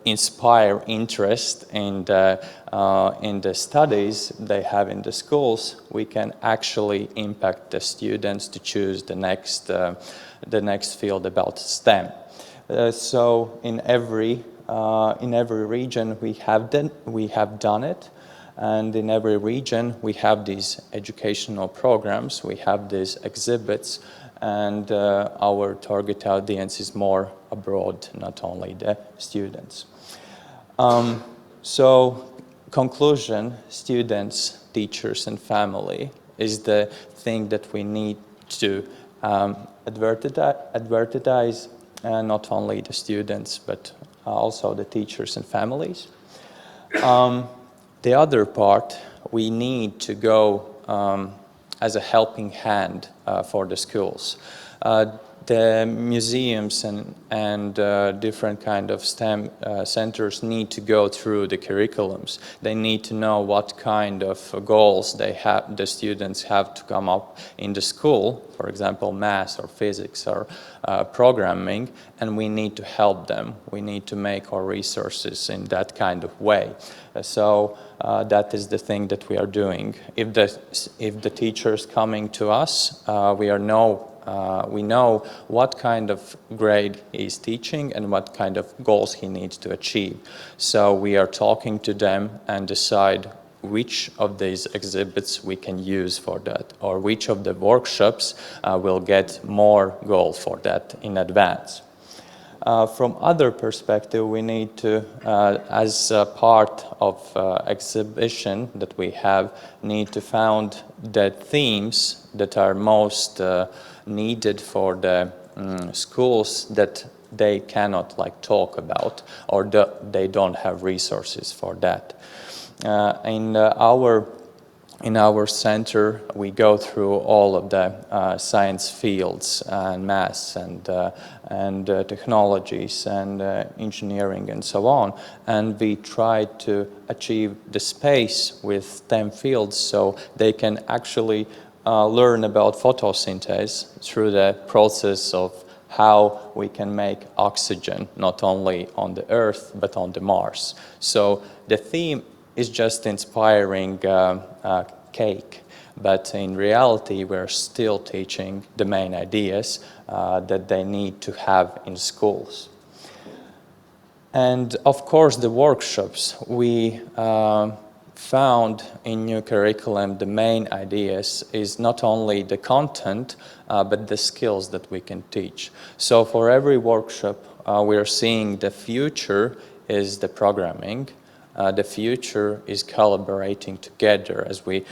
inspire interest in the studies they have in the schools, we can actually impact the students to choose the next field about STEM. So in every region we have done it, and in every region we have these educational programs, we have these exhibits, and our target audience is more abroad, not only the students. So conclusion, students, teachers and family is the thing that we need to advertise, not only the students but also the teachers and families. The other part, we need to go as a helping hand for the schools. The museums and different kind of STEM centers need to go through the curriculums. They need to know what kind of goals the students have to come up in the school, for example, math or physics or programming, and we need to help them. We need to make our resources in that kind of way. So that is the thing that we are doing. If the teachers coming to us, we know what kind of grade he's teaching and what kind of goals he needs to achieve. So we are talking to them and decide which of these exhibits we can use for that, or which of the workshops will get more goal for that in advance. From other perspective, we need to, as a part of exhibition that we have, need to find the themes that are most needed for the schools that they cannot talk about, or they don't have resources for that. In our center, we go through all of the science fields and maths and technologies and engineering and so on, and we try to achieve the space with STEM fields so they can actually learn about photosynthesis through the process of how we can make oxygen not only on the Earth but on the Mars. So the theme is just inspiring cake, but in reality we're still teaching the main ideas that they need to have in schools. And of course the workshops, we found in new curriculum the main ideas is not only the content but the skills that we can teach. So for every workshop we are seeing the future is the programming. The future is collaborating together, as we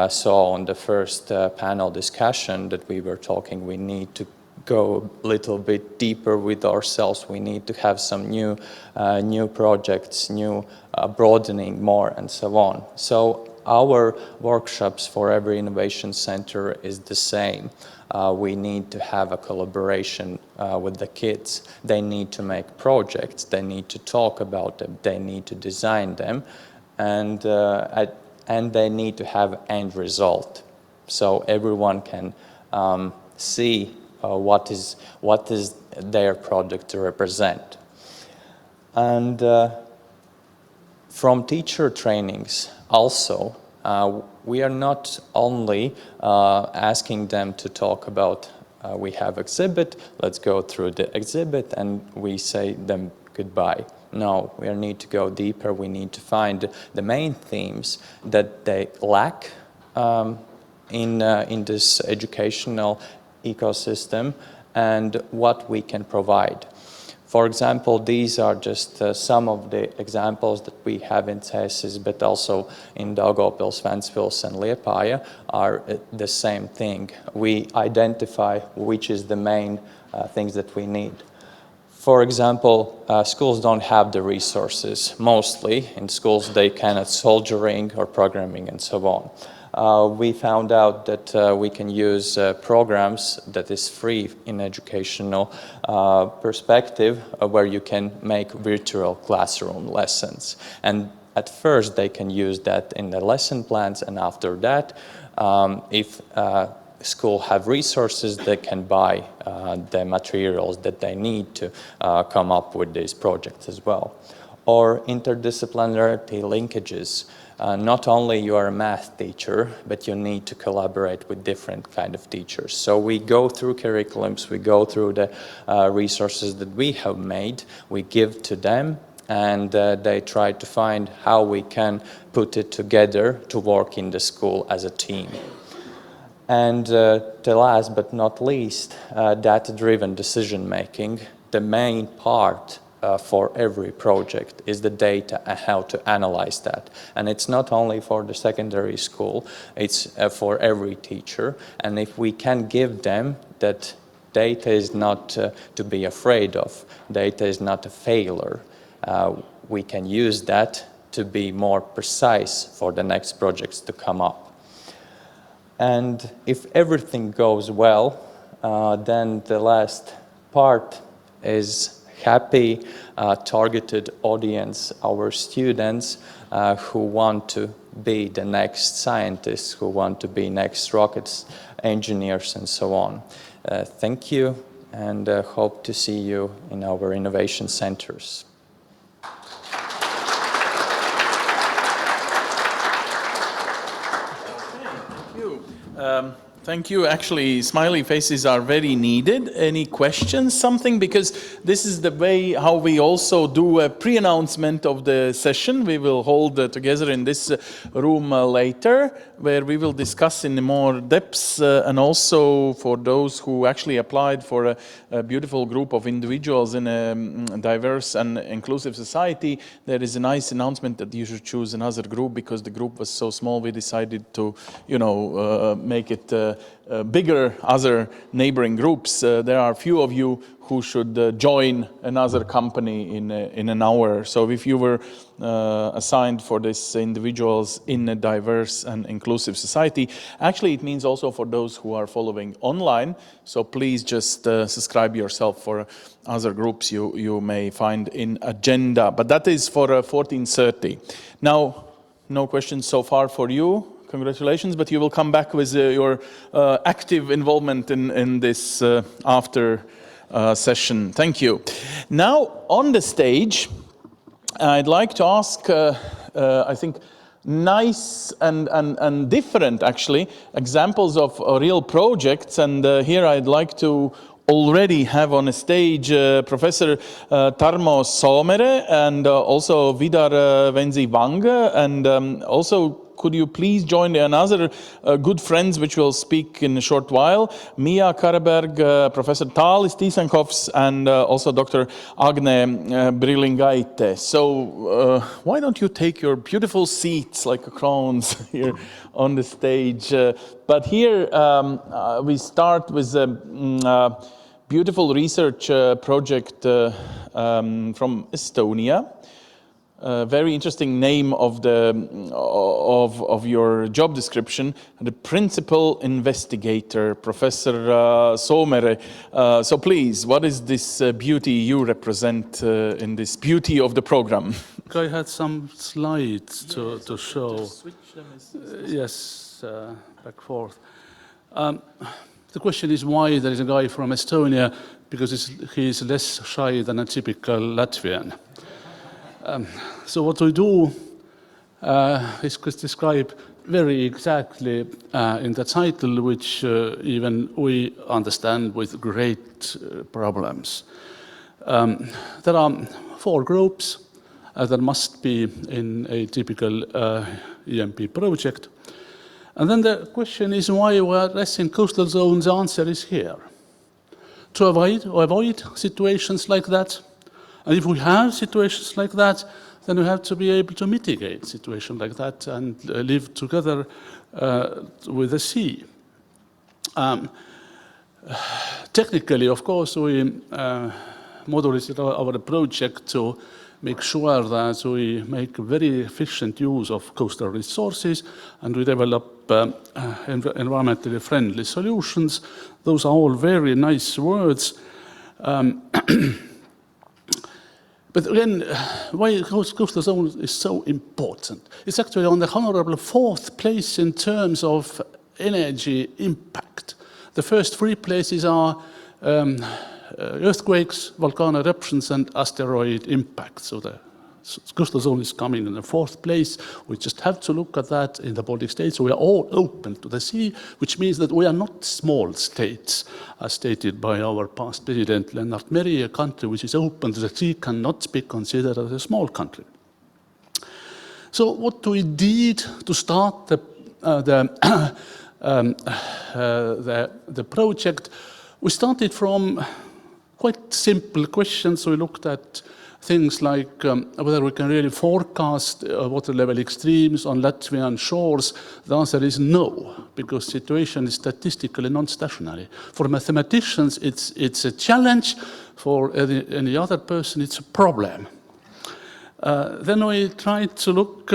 saw on the first panel discussion that we were talking. We need to go a little bit deeper with ourselves. We need to have some new projects, new broadening more, and so on. So our workshops for every innovation center is the same. We need to have a collaboration with the kids. They need to make projects, they need to talk about them, they need to design them, and they need to have end result. So everyone can see what is their project to represent. And from teacher trainings also, we are not only asking them to talk about we have exhibit, let's go through the exhibit and we say them goodbye. No, we need to go deeper. We need to find the main themes that they lack in this educational ecosystem and what we can provide. For example, these are just some of the examples that we have in thesis, but also in Daugavpils, Ventspils and Liepāja are the same thing. We identify which is the main things that we need. For example, schools don't have the resources. Mostly in schools they cannot soldering or programming and so on. We found out that we can use programs that is free in educational perspective where you can make virtual classroom lessons. And at first they can use that in the lesson plans, and after that, if school have resources, they can buy the materials that they need to come up with these projects as well. Or interdisciplinarity linkages. Not only you are a math teacher, but you need to collaborate with different kind of teachers. So we go through curriculums, we go through the resources that we have made, we give to them, and they try to find how we can put it together to work in the school as a team. And the last but not least, data-driven decision-making. The main part for every project is the data and how to analyze that. And it's not only for the secondary school, it's for every teacher. And if we can give them that data is not to be afraid of, data is not a failure, we can use that to be more precise for the next projects to come up. And if everything goes well, then the last part is happy, targeted audience, our students who want to be the next scientists, who want to be next rocket engineers and so on. Thank you, and hope to see you in our innovation centers. Thank you. Actually, smiley faces are very needed. Any questions, something? Because this is the way how we also do a pre-announcement of the session. We will hold together in this room later, where we will discuss in more depths, and also for those who actually applied for a beautiful group of individuals in a diverse and inclusive society, there is a nice announcement that you should choose another group, because the group was so small we decided to, make it bigger, other neighboring groups. There are a few of you who should join another company in an hour. So if you were assigned for these individuals in a diverse and inclusive society, actually it means also for those who are following online. So please just subscribe yourself for other groups you may find in agenda. But that is for 14:30. Now, no questions so far for you. Congratulations, but you will come back with your active involvement in this after session. Thank you. Now, on the stage, I'd like to ask, I think, nice and different, actually, examples of real projects. And here I'd like to already have on a stage Professor Tarmo Soomere and also Vidar Venzi-Vange, and also could you please join another good friends which will speak in a short while, Mia Karaberg, Professor Tālis Tīsenkovs, and also Dr. Agne Brilingaite. So why don't you take your beautiful seats like crowns here on the stage. But here we start with a beautiful research project from Estonia. Very interesting name of your job description, the principal investigator, Professor Soomere. So please, what is this beauty you represent in this beauty of the program? I had some slides to show. Switch them yes, back forth. The question is why there is a guy from Estonia, because he is less shy than a typical Latvian. So what we do is describe very exactly in the title, which even we understand with great problems. There are 4 groups that must be in a typical EMP project. And then the question is why we are less in coastal zones. The answer is here. To avoid situations like that. And if we have situations like that, then we have to be able to mitigate situations like that and live together with the sea. Technically, of course, we modulated our project to make sure that we make very efficient use of coastal resources and we develop environmentally friendly solutions. Those are all very nice words. But again, why coastal zone is so important? It's actually on the honorable 4th place in terms of energy impact. The first three places are earthquakes, volcano eruptions, and asteroid impact. So the coastal zone is coming in the fourth place. We just have to look at that in the Baltic states. So we are all open to the sea, which means that we are not small states, as stated by our past president, Lennart Meri. A country which is open to the sea cannot be considered as a small country. So what we did to start the project, we started from quite simple questions. We looked at things like whether we can really forecast water level extremes on Latvian shores. The answer is no, because the situation is statistically non-stationary. For mathematicians, it's a challenge. For any other person, it's a problem. Then we tried to look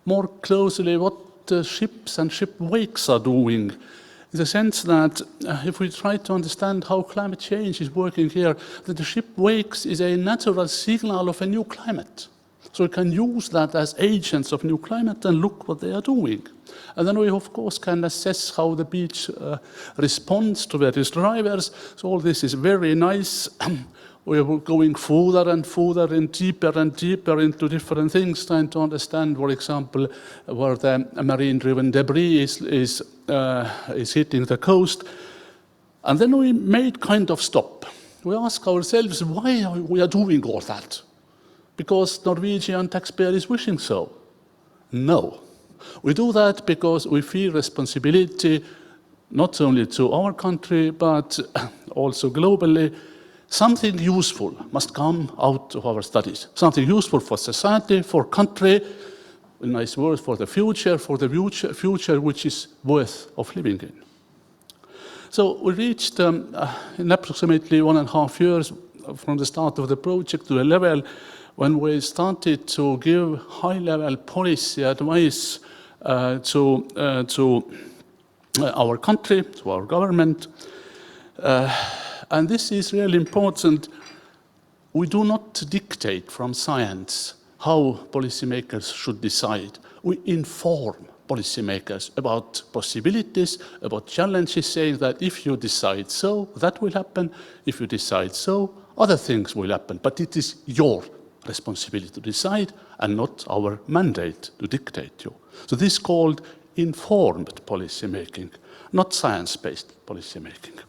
more closely what ships and ship wakes are doing, in the sense that if we try to understand how climate change is working here, that the ship wakes is a natural signal of a new climate. So we can use that as agents of new climate and look what they are doing. And then we, of course, can assess how the beach responds to various drivers. So all this is very nice. We are going further and further and deeper into different things, trying to understand, for example, where the marine-driven debris is hitting the coast. And then we made kind of stop. We ask ourselves, why we are doing all that? Because Norwegian taxpayer is wishing so? No. We do that because we feel responsibility not only to our country, but also globally. Something useful must come out of our studies. Something useful for society, for country, a nice word for the future which is worth of living in. So we reached, in approximately 1.5 years from the start of the project, to a level when we started to give high-level policy advice to our country, to our government. And this is really important. We do not dictate from science how policymakers should decide. We inform policymakers about possibilities, about challenges, saying that if you decide so, that will happen. If you decide so, other things will happen. But it is your responsibility to decide and not our mandate to dictate you. So this is called informed policymaking, not science-based policymaking.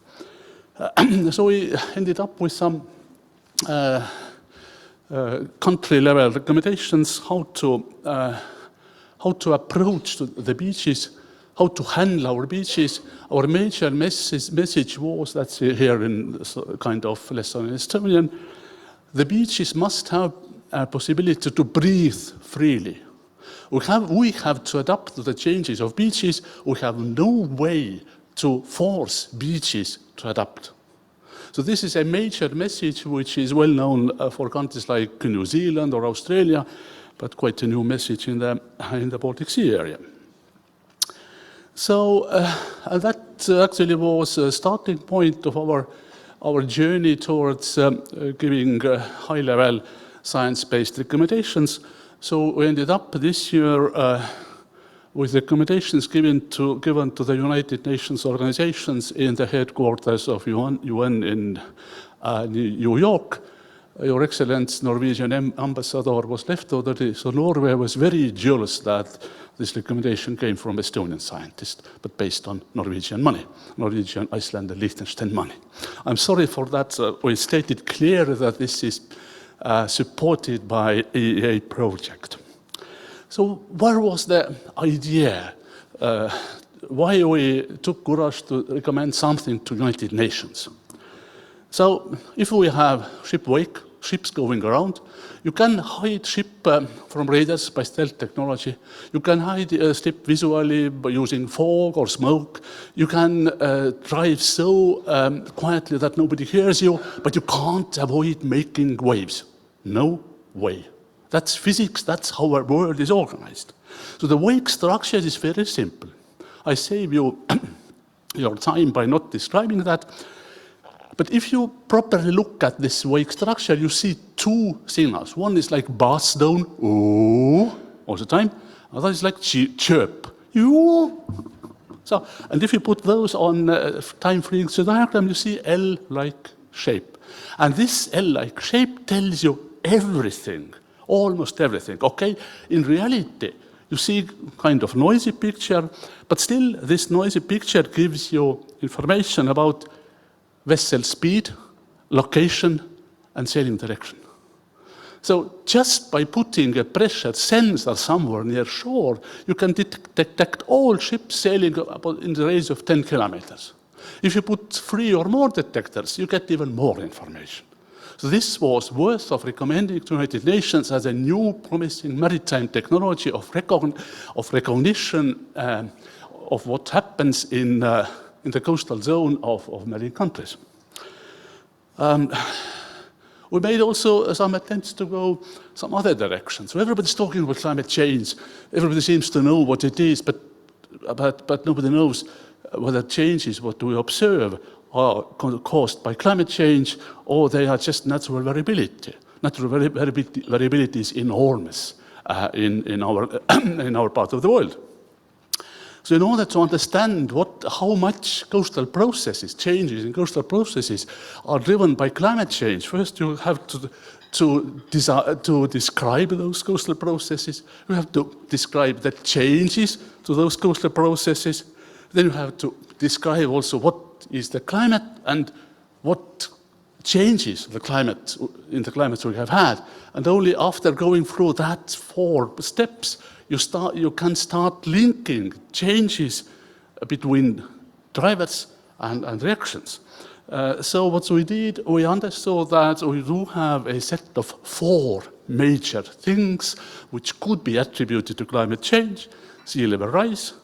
So we ended up with some country-level recommendations how to approach the beaches, how to handle our beaches. Our major message was, that's here in kind of lesson in Estonian, the beaches must have a possibility to breathe freely. We have to adapt to the changes of beaches. We have no way to force beaches to adapt. So this is a major message which is well known for countries like New Zealand or Australia, but quite a new message in the Baltic Sea area. So that actually was a starting point of our journey towards giving high-level science-based recommendations. So we ended up this year with recommendations given to the United Nations organizations in the headquarters of UN in New York. Your Excellency, Norwegian ambassador was left already, so Norway was very jealous that this recommendation came from Estonian scientists, but based on Norwegian money, Norwegian, Iceland, and Liechtenstein money. I'm sorry for that. We stated clearly that this is supported by EEA project. So where was the idea? Why we took courage to recommend something to United Nations? So if we have ships going around, you can hide ship from radars by stealth technology. You can hide a ship visually by using fog or smoke. You can drive so quietly that nobody hears you, but you can't avoid making waves. No way. That's physics, that's how our world is organized. So the wake structure is very simple. I save you your time by not describing that. But if you properly look at this wake structure, you see two signals. One is like bass down, ooh, all the time. Other is like chirp, ooh. So, and if you put those on time frequency diagram, you see L-like shape. And this L-like shape tells you everything, almost everything, okay? In reality, you see kind of noisy picture, but still this noisy picture gives you information about vessel speed, location, and sailing direction. So just by putting a pressure sensor somewhere near shore, you can detect all ships sailing in the range of 10 kilometers. If you put 3 or more detectors, you get even more information. So this was worth of recommending to United Nations as a new promising maritime technology of recognition of what happens in the coastal zone of marine countries. We made also some attempts to go some other directions. So everybody's talking about climate change. Everybody seems to know what it is, but nobody knows whether changes what we observe are caused by climate change or they are just natural variability. Natural variability is enormous in our part of the world. So in order to understand how much coastal processes, changes in coastal processes are driven by climate change, first you have to describe those coastal processes. You have to describe the changes to those coastal processes. Then you have to describe also what is the climate and what changes in the climate we have had. And only after going through that 4 steps, you can start linking changes between drivers and reactions. So what we did, we understood that we do have a set of 4 major things which could be attributed to climate change: sea level rise,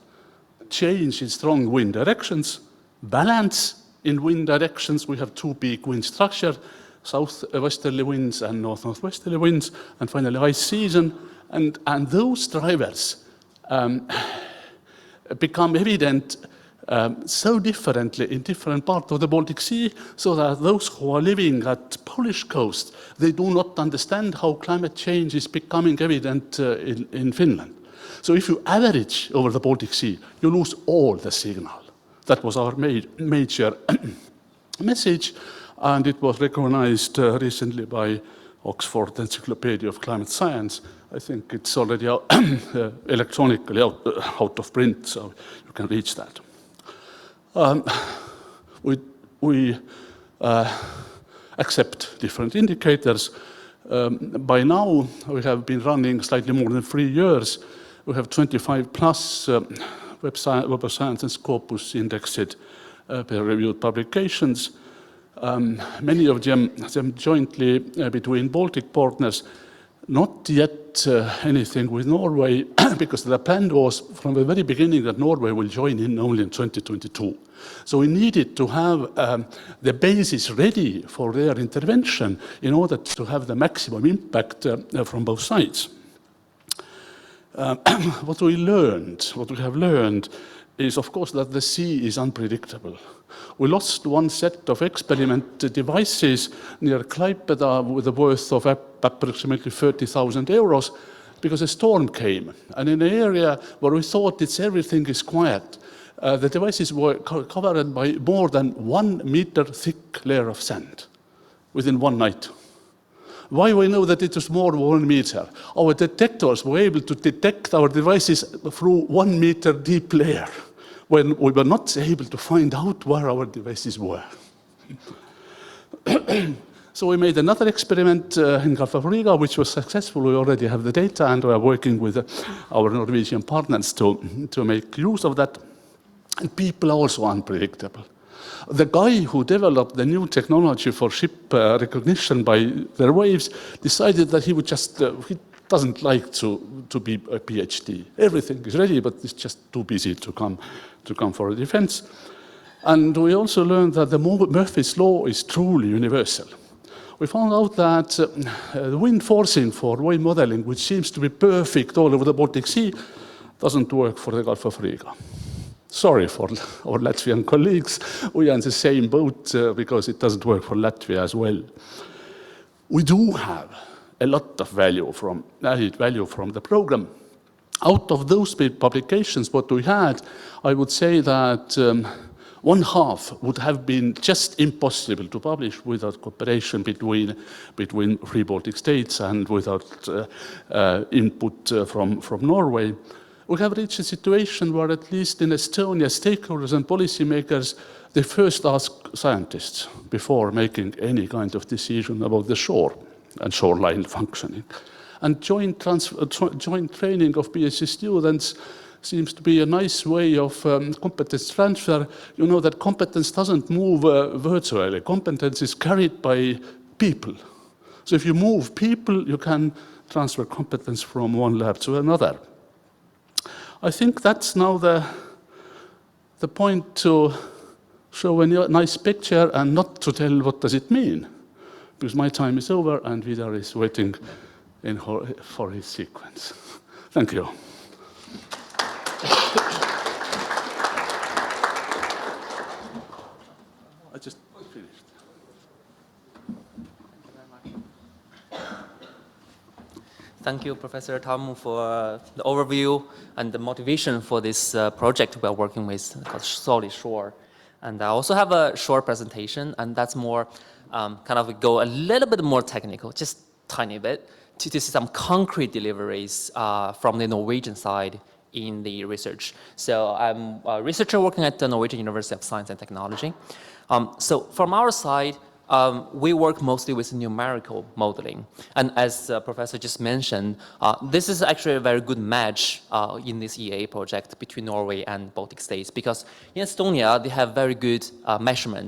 change in strong wind directions, balance in wind directions. We have 2 big wind structures, southwesterly winds and northwesterly winds, and finally ice season. And those drivers become evident so differently in different parts of the Baltic Sea, so that those who are living at Polish coast, they do not understand how climate change is becoming evident in Finland. So if you average over the Baltic Sea, you lose all the signal. That was our major message, and it was recognized recently by Oxford Encyclopedia of Climate Science. I think it's already electronically out of print, so you can reach that. We accept different indicators. By now, we have been running slightly more than 3 years. We have 25 plus Web of Science and Scopus indexed peer-reviewed publications. Many of them jointly between Baltic partners. Not yet anything with Norway, because the plan was from the very beginning that Norway will join in only in 2022. So we needed to have the basis ready for their intervention in order to have the maximum impact from both sides. What we have learned is, of course, that the sea is unpredictable. We lost one set of experiment devices near Klaipeda with a worth of approximately 30,000 euros because a storm came. And in an area where we thought everything is quiet, the devices were covered by more than 1 meter thick layer of sand within one night. Why we know that it was more than 1 meter? Our detectors were able to detect our devices through 1 meter deep layer, when we were not able to find out where our devices were. So we made another experiment in Gulf of RÍGA, which was successful. We already have the data, and we are working with our Norwegian partners to make use of that. And people are also unpredictable. The guy who developed the new technology for ship recognition by their waves decided that he would just, he doesn't like to be a PhD. Everything is ready, but it's just too busy to come for a defense. And we also learned that the Murphy's law is truly universal. We found out that the wind forcing for wave modeling, which seems to be perfect all over the Baltic Sea, doesn't work for the Gulf of RÍGA. Sorry for our Latvian colleagues. We are in the same boat because it doesn't work for Latvia as well. We do have a lot of added value from the program. out of those publications, what we had, I would say that one half would have been just impossible to publish without cooperation between free Baltic states and without input from Norway. We have reached a situation where, at least in Estonia, stakeholders and policymakers, they first ask scientists before making any kind of decision about the shore and shoreline functioning. And joint training of PhD students seems to be a nice way of competence transfer. You know that competence doesn't move virtually. Competence is carried by people. So if you move people, you can transfer competence from one lab to another. I think that's now the point to show a nice picture and not to tell what does it mean, because my time is over and Vidar is waiting for his sequence. Thank you. I just finished. Thank you, Professor Tom, for the overview and the motivation for this project we are working with called Solid Shore. And I also have a short presentation, and that's more kind of go a little bit more technical, just tiny bit, to see some concrete deliveries from the Norwegian side in the research. So I'm a researcher working at the Norwegian University of Science and Technology. So from our side, we work mostly with numerical modeling. And as the professor just mentioned, this is actually a very good match in this EA project between Norway and Baltic states, because in Estonia, they have very good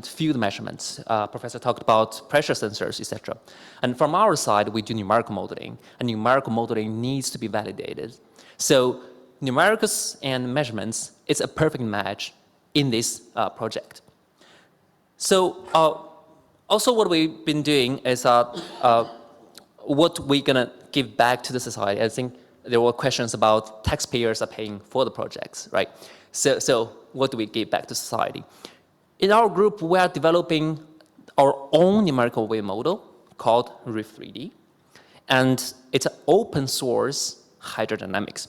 field measurements. Professor talked about pressure sensors, etc. And from our side, we do numerical modeling, and numerical modeling needs to be validated. So numericals and measurements is a perfect match in this project. So also what we've been doing is what we're going to give back to the society. I think there were questions about taxpayers are paying for the projects, right? So what do we give back to society? In our group, we are developing our own numerical wave model called RIF3D, and it's an open source hydrodynamics.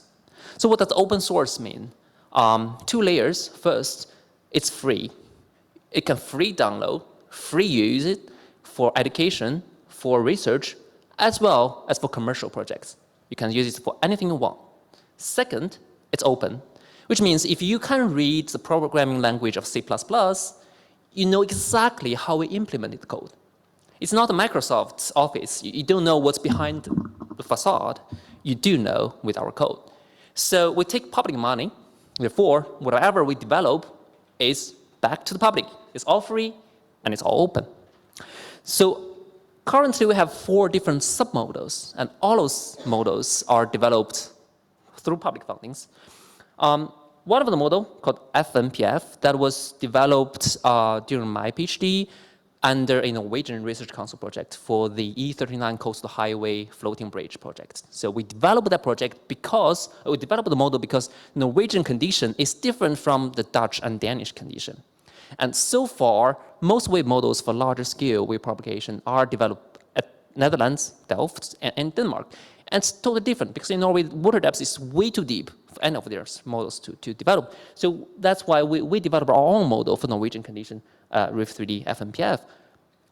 So what does open source mean? 2 layers. First, it's free. It can free download, free use it for education, for research, as well as for commercial projects. You can use it for anything you want. Second, it's open, which means if you can read the programming language of C++, you know exactly how we implemented the code. It's not a Microsoft Office. You don't know what's behind the facade. You do know with our code. So we take public money. Therefore, whatever we develop is back to the public. It's all free and it's all open. So currently we have 4 different submodels, and all those models are developed through public fundings. One of the model called FNPF that was developed during my PhD under a Norwegian Research Council project for the E39 Coastal Highway Floating Bridge project. So we developed that project because, we developed the model because Norwegian condition is different from the Dutch and Danish condition. And so far, most wave models for larger scale wave propagation are developed at Netherlands, Delft, and Denmark. And it's totally different because in Norway, water depth is way too deep for any of their models to develop. So that's why we developed our own model for Norwegian condition, RIF3D FNPF,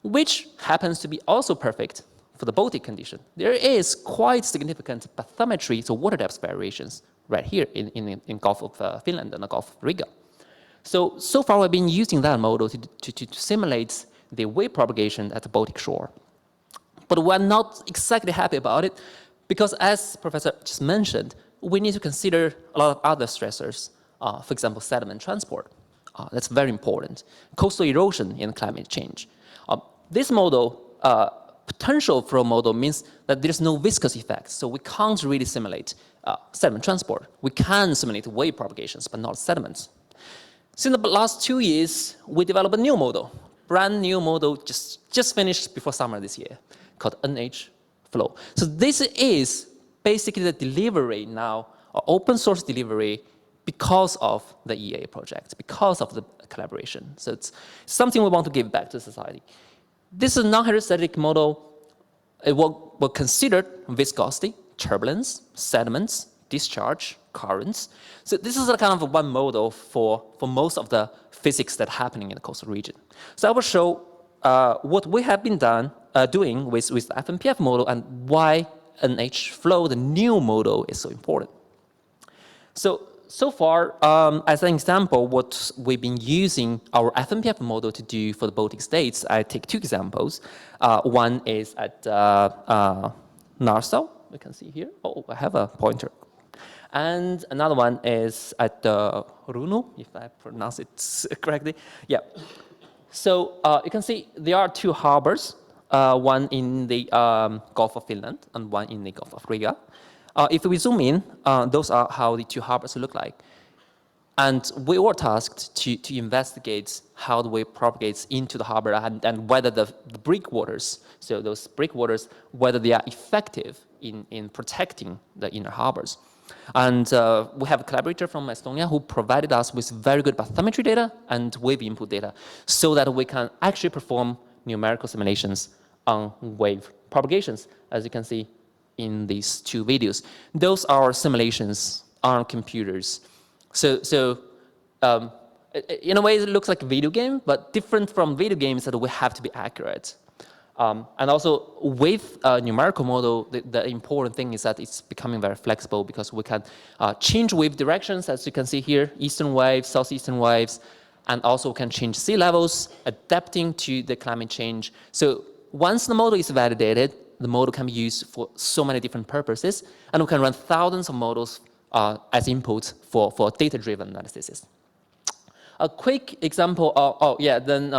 which happens to be also perfect for the Baltic condition. There is quite significant bathymetry, so water depth variations right here in Gulf of Finland and the Gulf of Riga. So far we've been using that model to simulate the wave propagation at the Baltic shore. But we're not exactly happy about it because, as Professor just mentioned, we need to consider a lot of other stressors. For example, sediment transport. That's very important. Coastal erosion and climate change. This model, potential flow model means that there's no viscous effect, so we can't really simulate sediment transport. We can simulate wave propagations, but not sediments. So in the last 2 years, we developed a new model, brand new model, just finished before summer this year, called NH Flow. So this is basically the delivery now, open source delivery, because of the EA project, because of the collaboration. So it's something we want to give back to society. This is a non-hydrostatic model. It will consider viscosity, turbulence, sediments, discharge, currents. So this is a kind of one model for most of the physics that happening in the coastal region. So I will show what we have been doing with the FMPF model and why NH flow, the new model, is so important. So far, as an example, what we've been using our FMPF model to do for the Baltic states, I take two examples. One is at Narsau, you can see here. Oh, I have a pointer. And another one is at Runu, if I pronounce it correctly. Yeah. So you can see there are two harbors, one in the Gulf of Finland and one in the Gulf of Riga. If we zoom in, those are how the two harbors look like. And we were tasked to investigate how the wave propagates into the harbor and whether the breakwaters, so those breakwaters, whether they are effective in protecting the inner harbors. And we have a collaborator from Estonia who provided us with very good bathymetry data and wave input data so that we can actually perform numerical simulations on wave propagations, as you can see in these two videos. Those are simulations on computers. So in a way, it looks like a video game, but different from video games that we have to be accurate. And also with a numerical model, the important thing is that it's becoming very flexible because we can change wave directions, as you can see here, eastern waves, southeastern waves, and also can change sea levels, adapting to the climate change. So once the model is validated, the model can be used for so many different purposes, and we can run thousands of models as input for data-driven analysis. A quick example of,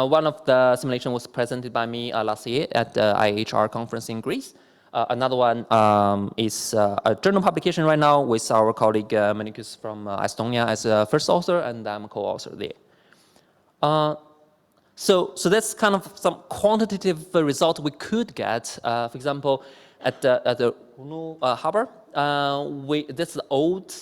one of the simulation was presented by me last year at the IHR conference in Greece. Another one is a journal publication right now with our colleague Manicus from Estonia as a first author, and I'm a co-author there. So that's kind of some quantitative result we could get. For example, at the Runu harbor, that's the old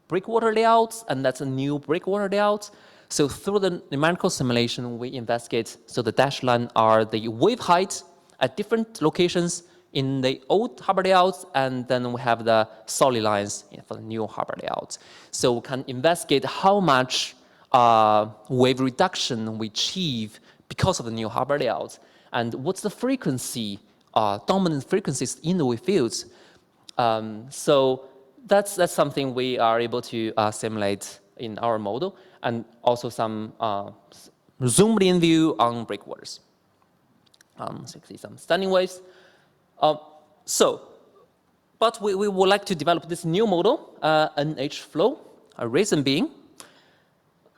breakwater layout, and that's a new breakwater layout. So through the numerical simulation, we investigate, so the dashed line are the wave height at different locations in the old harbor layout, and then we have the solid lines for the new harbor layout. So we can investigate how much wave reduction we achieve because of the new harbor layout, and what's the frequency, dominant frequencies in the wave fields. So that's something we are able to simulate in our model, and also some zoomed in view on breakwaters. So you can see some standing waves. But we would like to develop this new model, NH flow, a reason being,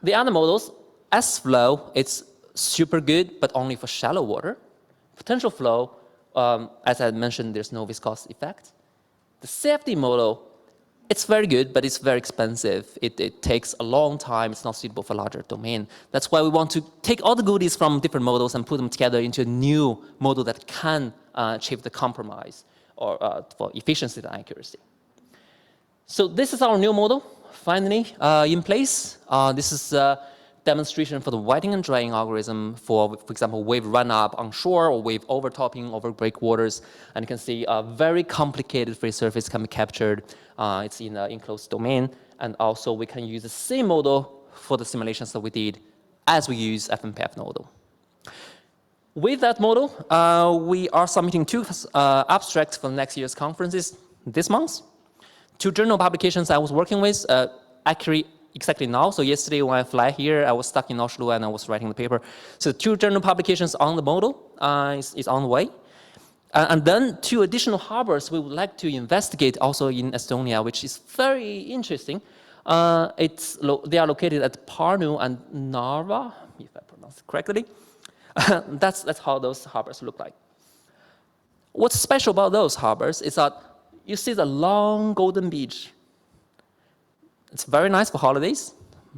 the other models, S flow, it's super good, but only for shallow water. Potential flow, as I mentioned, there's no viscosity effect. The CFD model, it's very good, but it's very expensive. It takes a long time. It's not suitable for larger domain. That's why we want to take all the goodies from different models and put them together into a new model that can achieve the compromise or for efficiency and accuracy. So this is our new model, finally in place. This is a demonstration for the wetting and drying algorithm for example, wave run-up on shore or wave overtopping over breakwaters. And you can see a very complicated free surface can be captured. It's in an enclosed domain. And also we can use the same model for the simulations that we did as we use FMPF model. With that model, we are submitting two abstracts for next year's conferences this month. Two journal publications I was working with, actually exactly now. So yesterday when I fly here, I was stuck in Oslo and I was writing the paper. So two journal publications on the model is on the way. And then two additional harbors we would like to investigate also in Estonia, which is very interesting. They are located at Pärnu and Narva, if I pronounce it correctly. That's how those harbors look like. What's special about those harbors is that you see the long golden beach. It's very nice for holidays,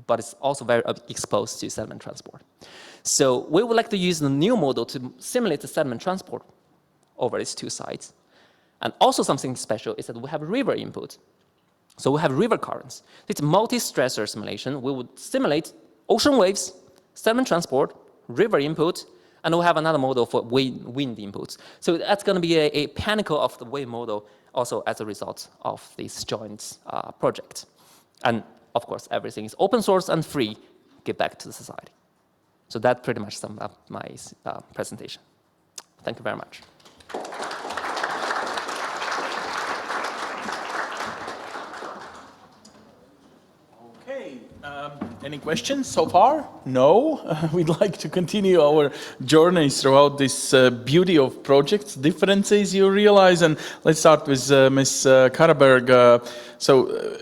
but it's also very exposed to sediment transport. So we would like to use the new model to simulate the sediment transport over these two sites. And also something special is that we have river input. So we have river currents. It's multi-stressor simulation. We would simulate ocean waves, sediment transport, river input, and we have another model for wind inputs. So that's going to be a pinnacle of the wave model also as a result of this joint project. And of course, everything is open source and free, give back to the society. So that pretty much sums up my presentation. Thank you very much. Okay, any questions so far? No? We'd like to continue our journeys throughout this beauty of projects, differences you realize, and let's start with Ms. Karaberg.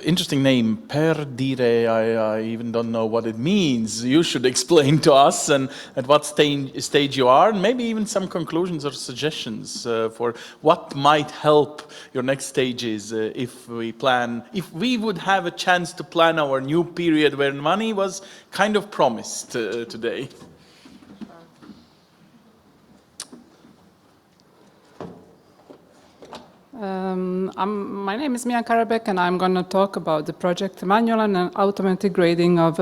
Interesting name, Per Dire, I even don't know what it means. You should explain to us and at what stage you are, and maybe even some conclusions or suggestions for what might help your next stages if we would have a chance to plan our new period where money was kind of promised today. My name is Mia Karabek, and I'm going to talk about the project manual and automatic grading of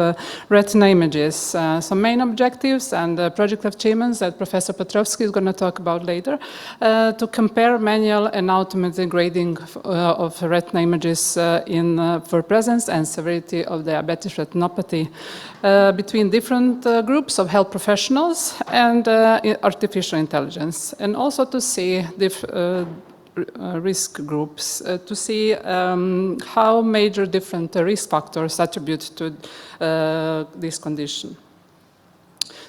retina images. Some main objectives and project achievements that Professor Petrovsky is going to talk about later, to compare manual and automatic grading of retina images for presence and severity of diabetic retinopathy between different groups of health professionals and artificial intelligence, and also to see risk groups to see how major different risk factors attribute to this condition.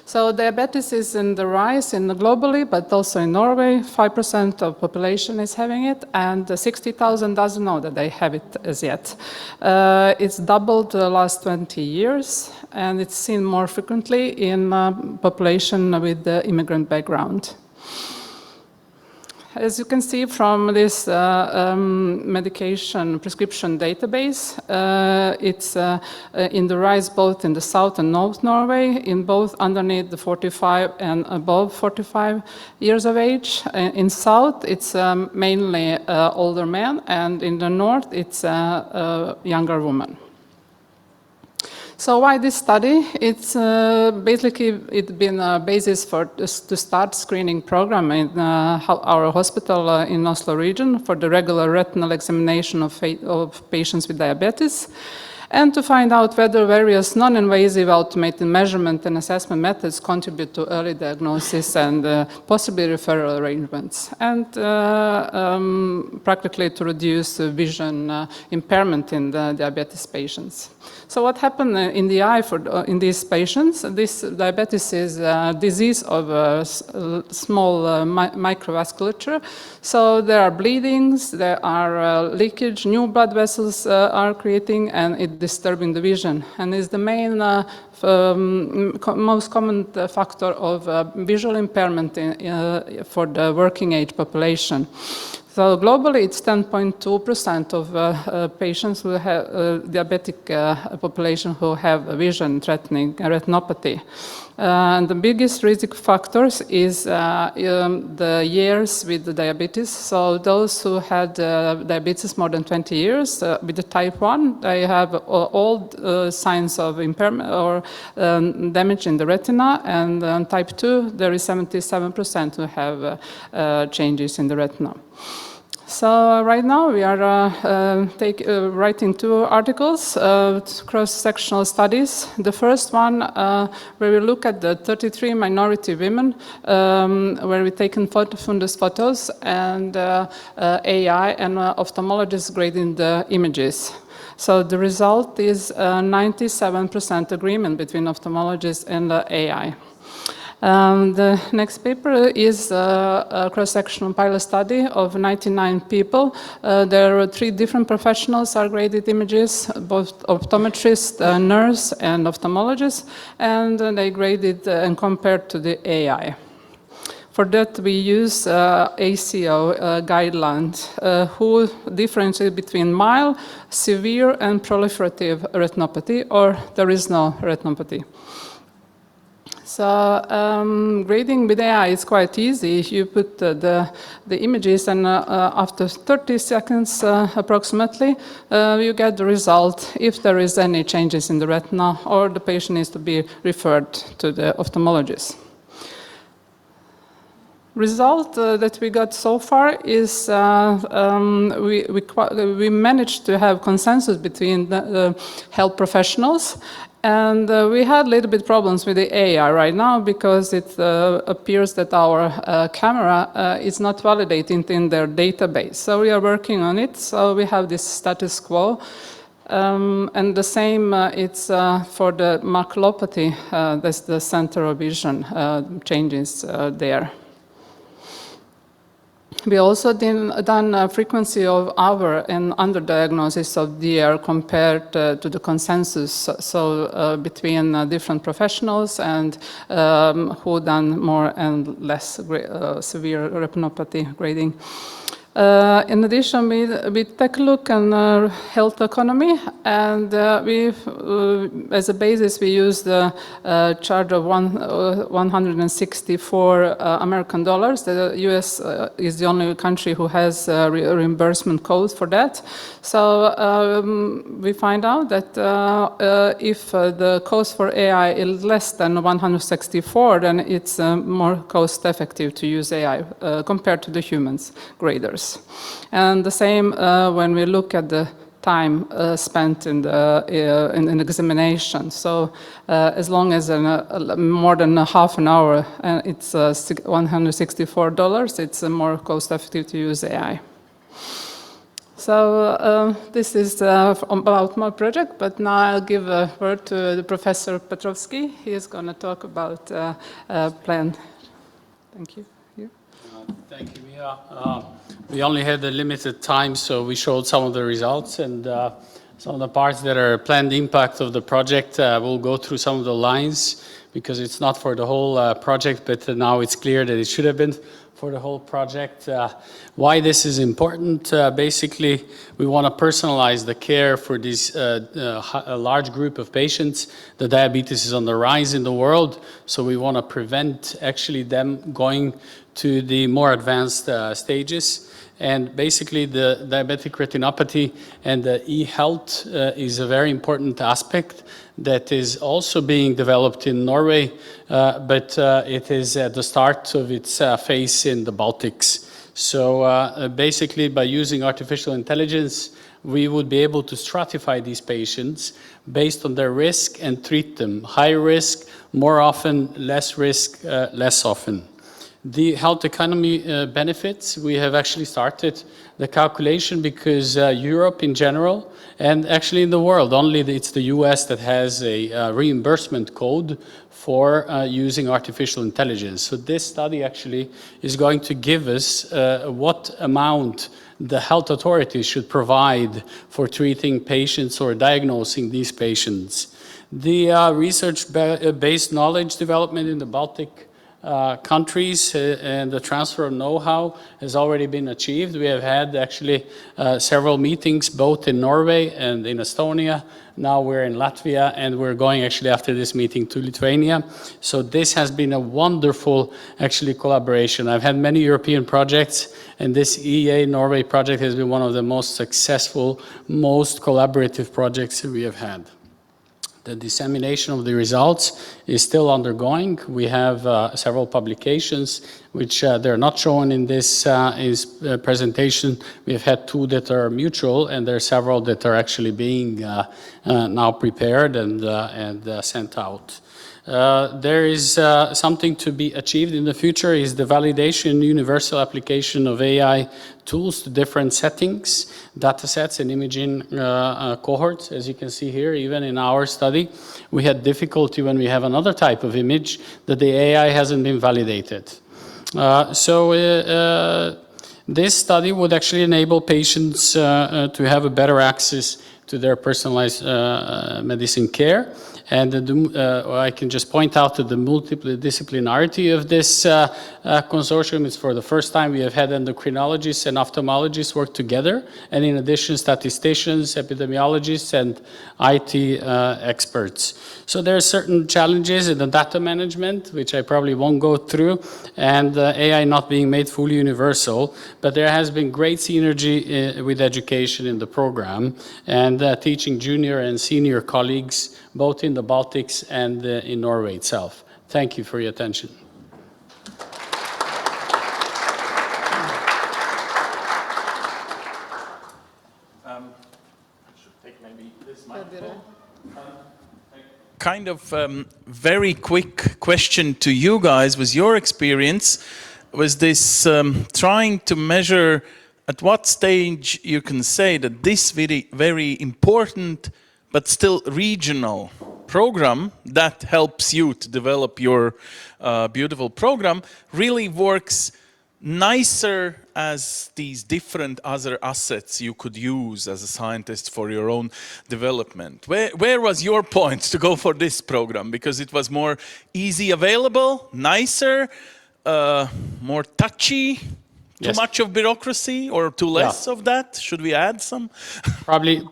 So diabetes is in the rise globally, but also in Norway. 5% of population is having it, and 60,000 doesn't know that they have it as yet. It's doubled the last 20 years, and it's seen more frequently in population with the immigrant background. As you can see from this medication prescription database, it's in the rise both in the South and North Norway, in both underneath the 45 and above 45 years of age. In South, it's mainly older men, and in the North, it's younger women. So why this study? It's basically been a basis to start screening program in our hospital in Oslo region for the regular retinal examination of patients with diabetes, and to find out whether various non-invasive automated measurement and assessment methods contribute to early diagnosis and possibly referral arrangements, and practically to reduce vision impairment in the diabetes patients. So what happened in the eye in these patients? This diabetes is a disease of small microvasculature. So there are bleedings, there are leakage, new blood vessels are creating, and it disturbing the vision. And is the main most common factor of visual impairment for the working age population. So globally, it's 10.2% of patients who have diabetic population who have vision-threatening retinopathy. And the biggest risk factors is the years with the diabetes. So those who had diabetes more than 20 years with the type 1, they have all signs of impairment or damage in the retina. And on type 2, there is 77% who have changes in the retina. So right now we are writing 2 articles, cross-sectional studies. The first one where we look at the 33 minority women, where we've taken fundus photos and AI and ophthalmologists grading the images. So the result is 97% agreement between ophthalmologists and the AI. The next paper is a cross-sectional pilot study of 99 people. There are 3 different professionals are graded images, both optometrists, nurse, and ophthalmologists, and they graded and compared to the AI. For that, we use ACO guidelines, who differentiate between mild, severe, and proliferative retinopathy, or there is no retinopathy. So grading with AI is quite easy. You put the images, and after 30 seconds approximately, you get the result if there is any changes in the retina or the patient needs to be referred to the ophthalmologist. result that we got so far is we managed to have consensus between the health professionals, and we had a little bit problems with the AI right now because it appears that our camera is not validated in their database. So we are working on it. So we have this status quo. And the same, it's for the maculopathy, that's the center of vision changes there. We also done a frequency of over and underdiagnosis of DR compared to the consensus, so between different professionals and who done more and less severe retinopathy grading. In addition, we take a look on health economy, and as a basis, we use the charge of $164 American dollars. The US is the only country who has a reimbursement code for that. So we find out that if the cost for AI is less than 164, then it's more cost effective to use AI compared to the humans graders. And the same when we look at the time spent in the examination. So as long as more than a half an hour, it's $164, it's more cost effective to use AI. So this is about my project, but now I'll give a word to the Professor Petrovsky. He is going to talk about plan. Thank you. Thank you, Mia. We only had a limited time, so we showed some of the results, and some of the parts that are planned impact of the project. We'll go through some of the lines because it's not for the whole project, but now it's clear that it should have been for the whole project. Why this is important, basically, we want to personalize the care for this a large group of patients. The diabetes is on the rise in the world, so we want to prevent actually them going to the more advanced stages. And basically, the diabetic retinopathy and the e-health is a very important aspect that is also being developed in Norway, but it is at the start of its phase in the Baltics. So basically, by using artificial intelligence, we would be able to stratify these patients based on their risk and treat them. High risk, more often, less risk, less often. The health economy benefits, we have actually started the calculation because Europe in general, and actually in the world, only it's the US that has a reimbursement code for using artificial intelligence. So this study actually is going to give us what amount the health authorities should provide for treating patients or diagnosing these patients. The research-based knowledge development in the Baltic countries and the transfer of know-how has already been achieved. We have had actually several meetings both in Norway and in Estonia. Now we're in Latvia, and we're going actually after this meeting to Lithuania. So this has been a wonderful actually collaboration. I've had many European projects, and this EA Norway project has been one of the most successful, most collaborative projects we have had. The dissemination of the results is still undergoing. We have several publications, which they're not shown in this presentation. We have had 2 that are mutual, and there are several that are actually being now prepared and sent out. There is something to be achieved in the future is the validation, universal application of AI tools to different settings, data sets and imaging cohorts. As you can see here, even in our study, we had difficulty when we have another type of image that the AI hasn't been validated. This study would actually enable patients to have a better access to their personalized medicine care. And I can just point out to the multidisciplinarity of this consortium. It's for the first time we have had endocrinologists and ophthalmologists work together, and in addition, statisticians, epidemiologists, and IT experts. So there are certain challenges in the data management, which I probably won't go through, and AI not being made fully universal, but there has been great synergy with education in the program, and teaching junior and senior colleagues both in the Baltics and in Norway itself. Thank you for your attention. take maybe this microphone. Kind of very quick question to you guys. Was your experience, was this trying to measure at what stage you can say that this very important but still regional program that helps you to develop your beautiful program really works nicer as these different other assets you could use as a scientist for your own development? Where was your point to go for this program? Because it was more easy available, nicer, more touchy, too much of bureaucracy, or too less of that? Should we add some? Probably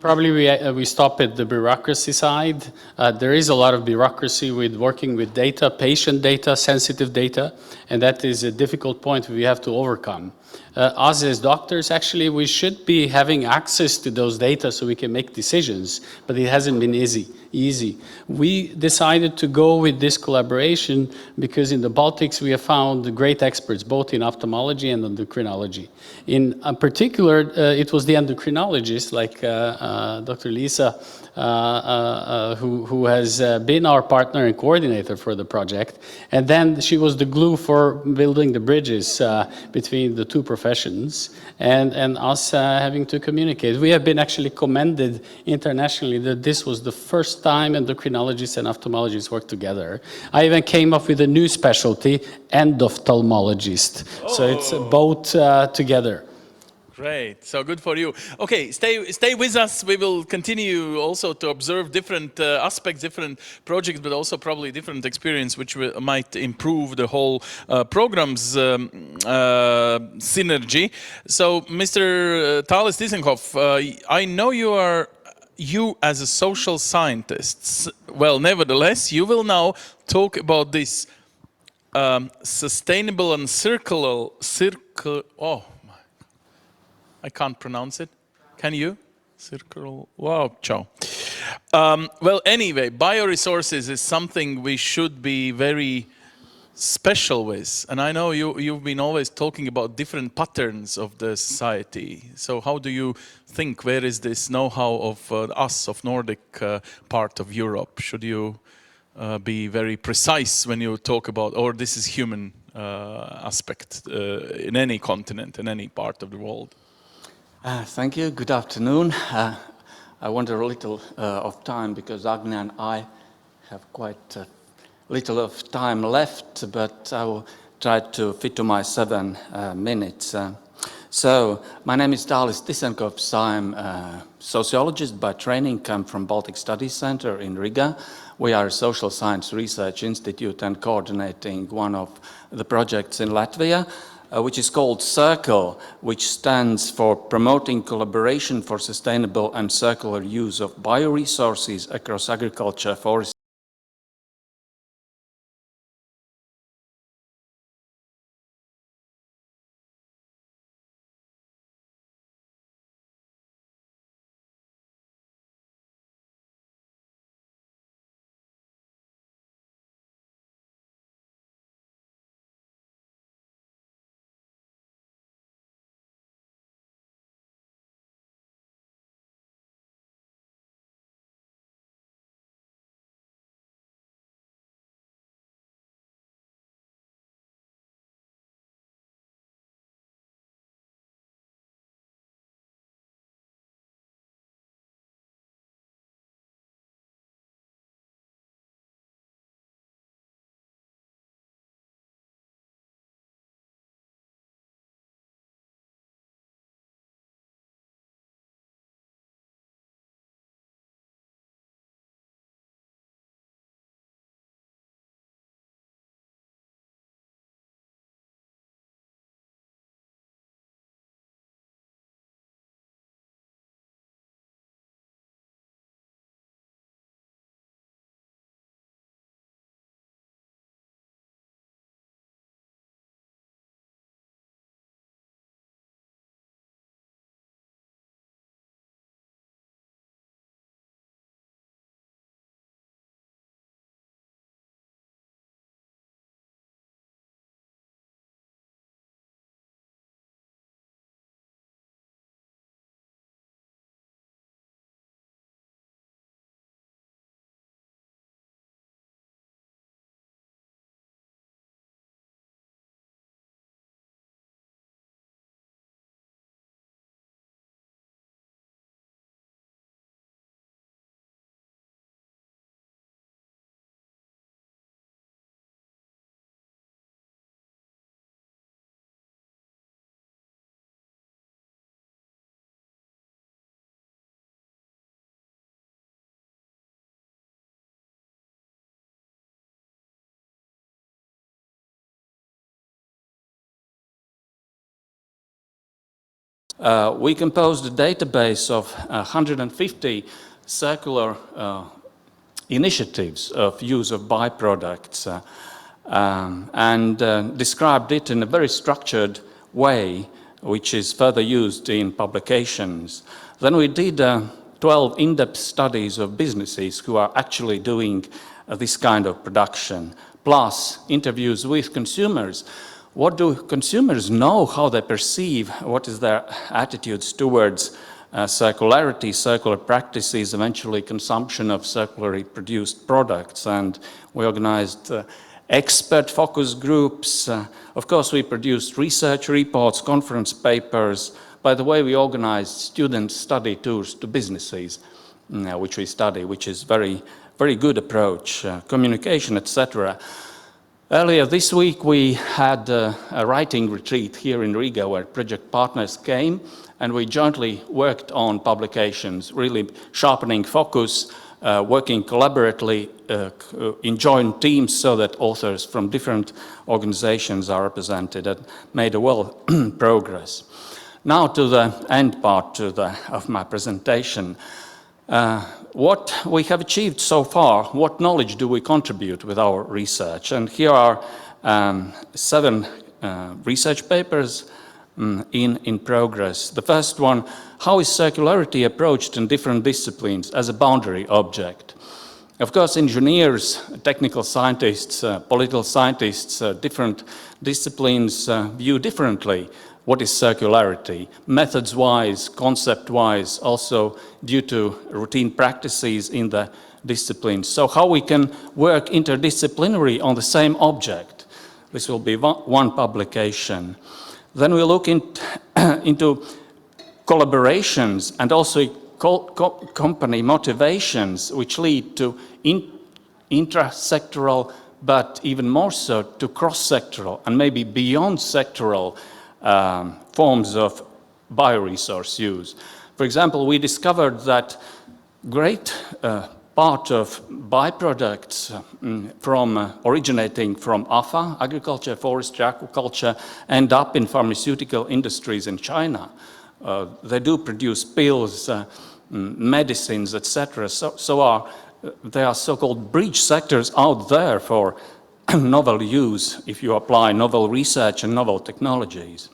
we stop at the bureaucracy side. There is a lot of bureaucracy with working with data, patient data, sensitive data, and that is a difficult point we have to overcome. Us as doctors, actually, we should be having access to those data so we can make decisions, but it hasn't been easy. We decided to go with this collaboration because in the Baltics we have found great experts both in ophthalmology and endocrinology. In particular, it was the endocrinologist like Dr. Lisa who has been our partner and coordinator for the project, and then she was the glue for building the bridges between the two professions and us having to communicate. We have been actually commended internationally that this was the first time endocrinologists and ophthalmologists worked together. I even came up with a new specialty, endophthalmologist. So it's both together. Great, so good for you. Okay, stay with us. We will continue also to observe different aspects, different projects, but also probably different experience, which might improve the whole program's synergy. So, Mr. Thales Disenkopf, I know you as a social scientist. Well, nevertheless, you will now talk about this sustainable and I can't pronounce it. Can you? Circle. Wow, ciao. Well, anyway, bioresources is something we should be very special with. And I know you've been always talking about different patterns of the society. So how do you think, where is this know-how of us, of Nordic part of Europe? Should you be very precise when you talk about, or this is human aspect in any continent, in any part of the world? Thank you. Good afternoon. I want a little of time because Agni and I have quite little of time left, but I will try to fit to my 7 minutes. So, my name is Thales Disenkopf. I'm a sociologist by training, come from Baltic Studies Center in Riga. We are a social science research institute and coordinating one of the projects in Latvia, which is called CIRCLE, which stands for Promoting Collaboration for Sustainable and Circular Use of Bioresources across Agriculture, Forestry, We composed a database of 150 circular initiatives of use of byproducts and described it in a very structured way, which is further used in publications. Then we did 12 in-depth studies of businesses who are actually doing this kind of production, plus interviews with consumers. What do consumers know, how they perceive, what is their attitudes towards circularity, circular practices, eventually consumption of circularly produced products. And we organized expert focus groups. Of course, we produced research reports, conference papers. By the way, we organized student study tours to businesses, which we study, which is very good approach, communication, etc. Earlier this week, we had a writing retreat here in Riga where project partners came, and we jointly worked on publications, really sharpening focus, working collaboratively in joint teams so that authors from different organizations are represented and made a well progress. Now to the end part of my presentation. What we have achieved so far, what knowledge do we contribute with our research? And here are 7 research papers in progress. The first one, how is circularity approached in different disciplines as a boundary object? Of course, engineers, technical scientists, political scientists, different disciplines view differently what is circularity, methods-wise, concept-wise, also due to routine practices in the disciplines. So how we can work interdisciplinary on the same object? This will be one publication. Then we look into collaborations and also company motivations which lead to intra-sectoral, but even more so to cross-sectoral and maybe beyond sectoral forms of bioresource use. For example, we discovered that great part of byproducts originating from AFA, agriculture, forestry, aquaculture, end up in pharmaceutical industries in China. They do produce pills, medicines, etc. There are so-called bridge sectors out there for novel use if you apply novel research and novel technologies.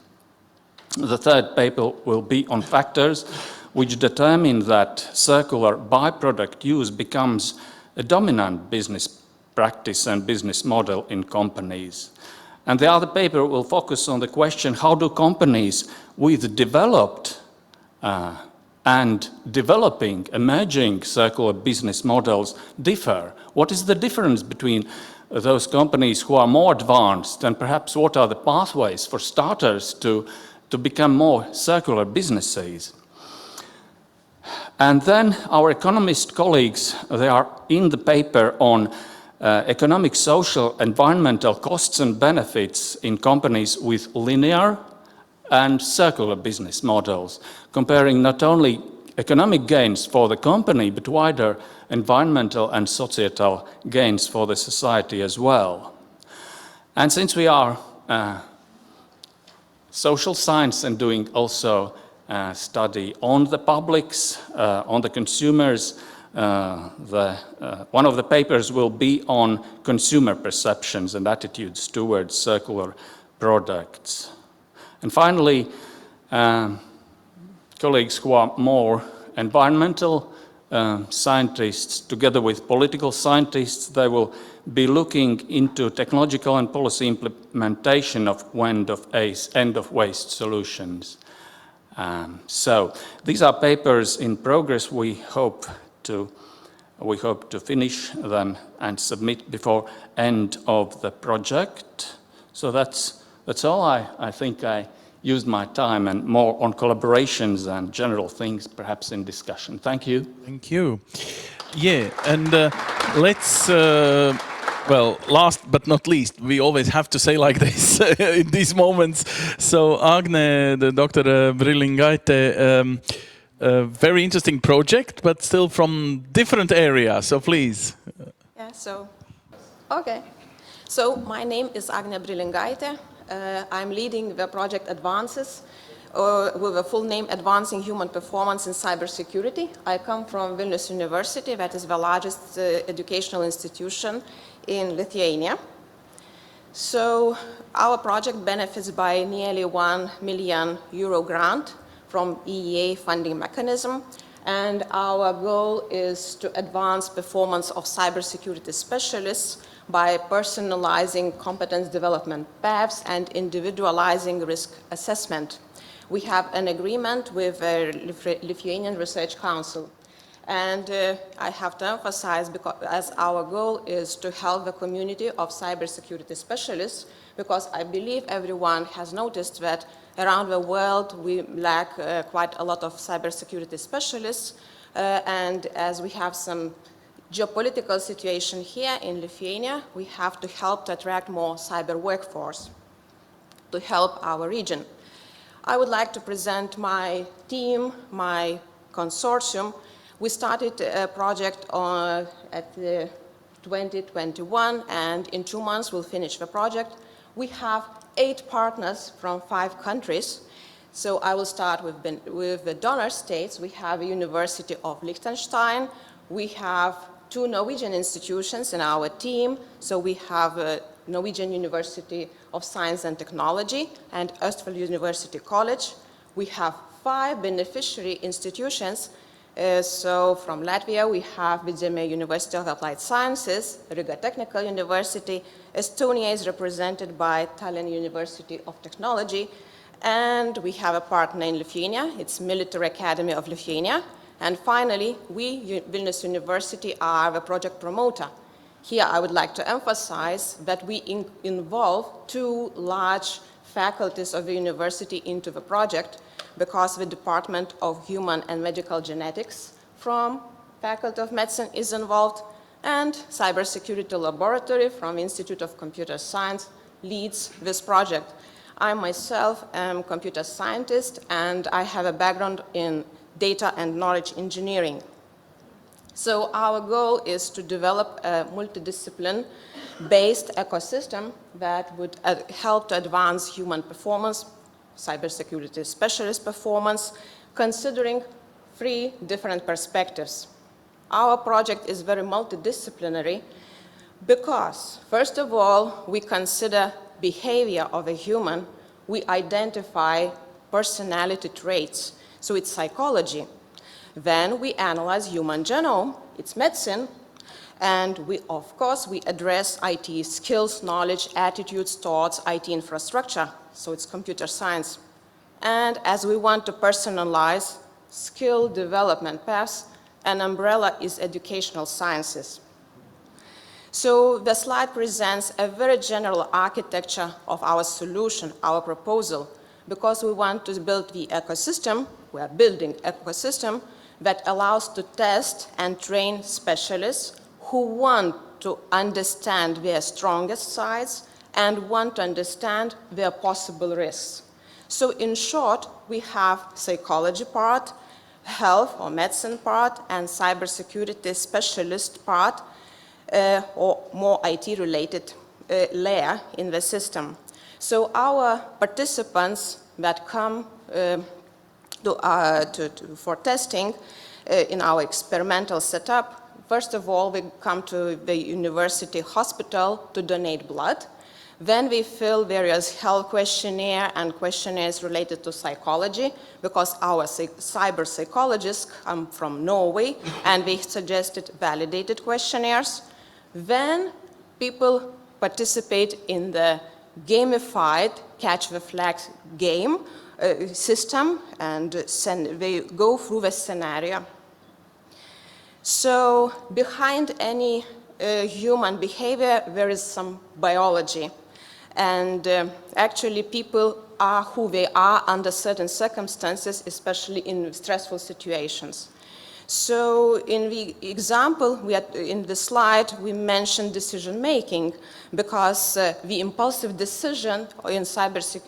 The third paper will be on factors which determine that circular byproduct use becomes a dominant business practice and business model in companies. And the other paper will focus on the question, how do companies with developed and developing, emerging circular business models differ? What is the difference between those companies who are more advanced, and perhaps what are the pathways for starters to become more circular businesses? And then our economist colleagues, they are in the paper on economic, social, environmental costs and benefits in companies with linear and circular business models, comparing not only economic gains for the company, but wider environmental and societal gains for the society as well. And since we are social science and doing also study on the publics, on the consumers, one of the papers will be on consumer perceptions and attitudes towards circular products. And finally, colleagues who are more environmental scientists, together with political scientists, they will be looking into technological and policy implementation of end-of-waste solutions. So these are papers in progress. We hope to finish them and submit before end of the project. So that's all. I think I used my time and more on collaborations and general things, perhaps in discussion. Thank you. Thank you. Yeah, and let's. Well, last but not least, we always have to say like this in these moments. So, Agne, the Dr. Brillingaite, very interesting project, but still from different area. So, please. Yeah. Okay. So, my name is Agne Brillingaite. I'm leading the project Advances, with a full name Advancing Human Performance in Cybersecurity. I come from Vilnius University, that is the largest educational institution in Lithuania. So our project benefits by nearly €1 million grant from EEA funding mechanism, and our goal is to advance performance of cybersecurity specialists by personalizing competence development paths and individualizing risk assessment. We have an agreement with the Lithuanian Research Council. And I have to emphasize, because as our goal is to help the community of cybersecurity specialists, because I believe everyone has noticed that around the world we lack quite a lot of cybersecurity specialists, and as we have some geopolitical situation here in Lithuania, we have to help to attract more cyber workforce to help our region. I would like to present my team, my consortium. We started a project at 2021, and in 2 months we'll finish the project. We have 8 partners from 5 countries. So I will start with the donor states. We have the University of Liechtenstein. We have 2 Norwegian institutions in our team. So we have Norwegian University of Science and Technology and Østfold University College. We have 5 beneficiary institutions. So from Latvia, we have RÍGA University of Applied Sciences, RÍGA Technical University. Estonia is represented by Tallinn University of Technology. And we have a partner in Lithuania. It's Military Academy of Lithuania. And finally, we, Vilnius University, are the project promoter. Here I would like to emphasize that we involve 2 large faculties of the university into the project, because the Department of Human and Medical Genetics from Faculty of Medicine is involved, and Cybersecurity Laboratory from Institute of Computer Science leads this project. I myself am a computer scientist, and I have a background in data and knowledge engineering. So our goal is to develop a multidiscipline-based ecosystem that would help to advance human performance, cybersecurity specialist performance, considering 3 different perspectives. Our project is very multidisciplinary because, first of all, we consider behavior of a human. We identify personality traits, so it's psychology. Then we analyze human genome, it's medicine, and of course, we address IT skills, knowledge, attitudes, thoughts, IT infrastructure, so it's computer science. And as we want to personalize skill development paths, an umbrella is educational sciences. So the slide presents a very general architecture of our solution, our proposal, because we want to build the ecosystem, we are building an ecosystem that allows to test and train specialists who want to understand their strongest sides and want to understand their possible risks. So in short, we have psychology part, health or medicine part, and cybersecurity specialist part, or more IT-related layer in the system. So our participants that come for testing in our experimental setup, first of all, we come to the university hospital to donate blood. Then we fill various health questionnaires and questionnaires related to psychology, because our cyber psychologists come from Norway, and they suggested validated questionnaires. Then people participate in the gamified catch the flag game system, and they go through the scenario. So behind any human behavior, there is some biology. And actually, people are who they are under certain circumstances, especially in stressful situations. So in the example, in the slide, we mentioned decision-making, because the impulsive decision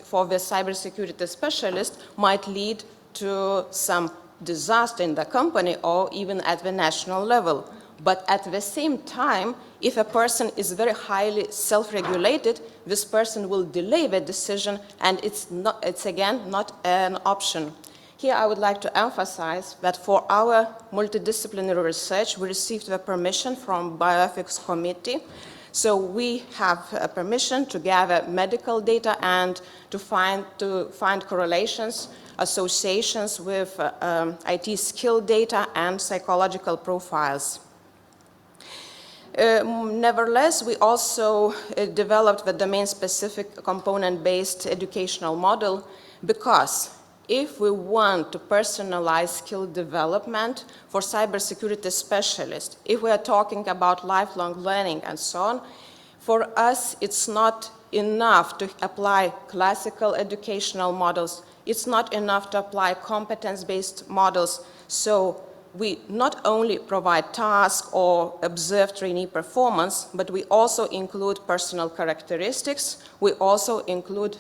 for the cybersecurity specialist might lead to some disaster in the company or even at the national level. But at the same time, if a person is very highly self-regulated, this person will delay the decision, and it's again not an option. Here I would like to emphasize that for our multidisciplinary research, we received the permission from Bioethics Committee. So we have permission to gather medical data and to find correlations, associations with IT skill data and psychological profiles. Nevertheless, we also developed the domain-specific component-based educational model, because if we want to personalize skill development for cybersecurity specialists, if we are talking about lifelong learning and so on, for us it's not enough to apply classical educational models. It's not enough to apply competence-based models. So we not only provide tasks or observe trainee performance, but we also include personal characteristics. We also include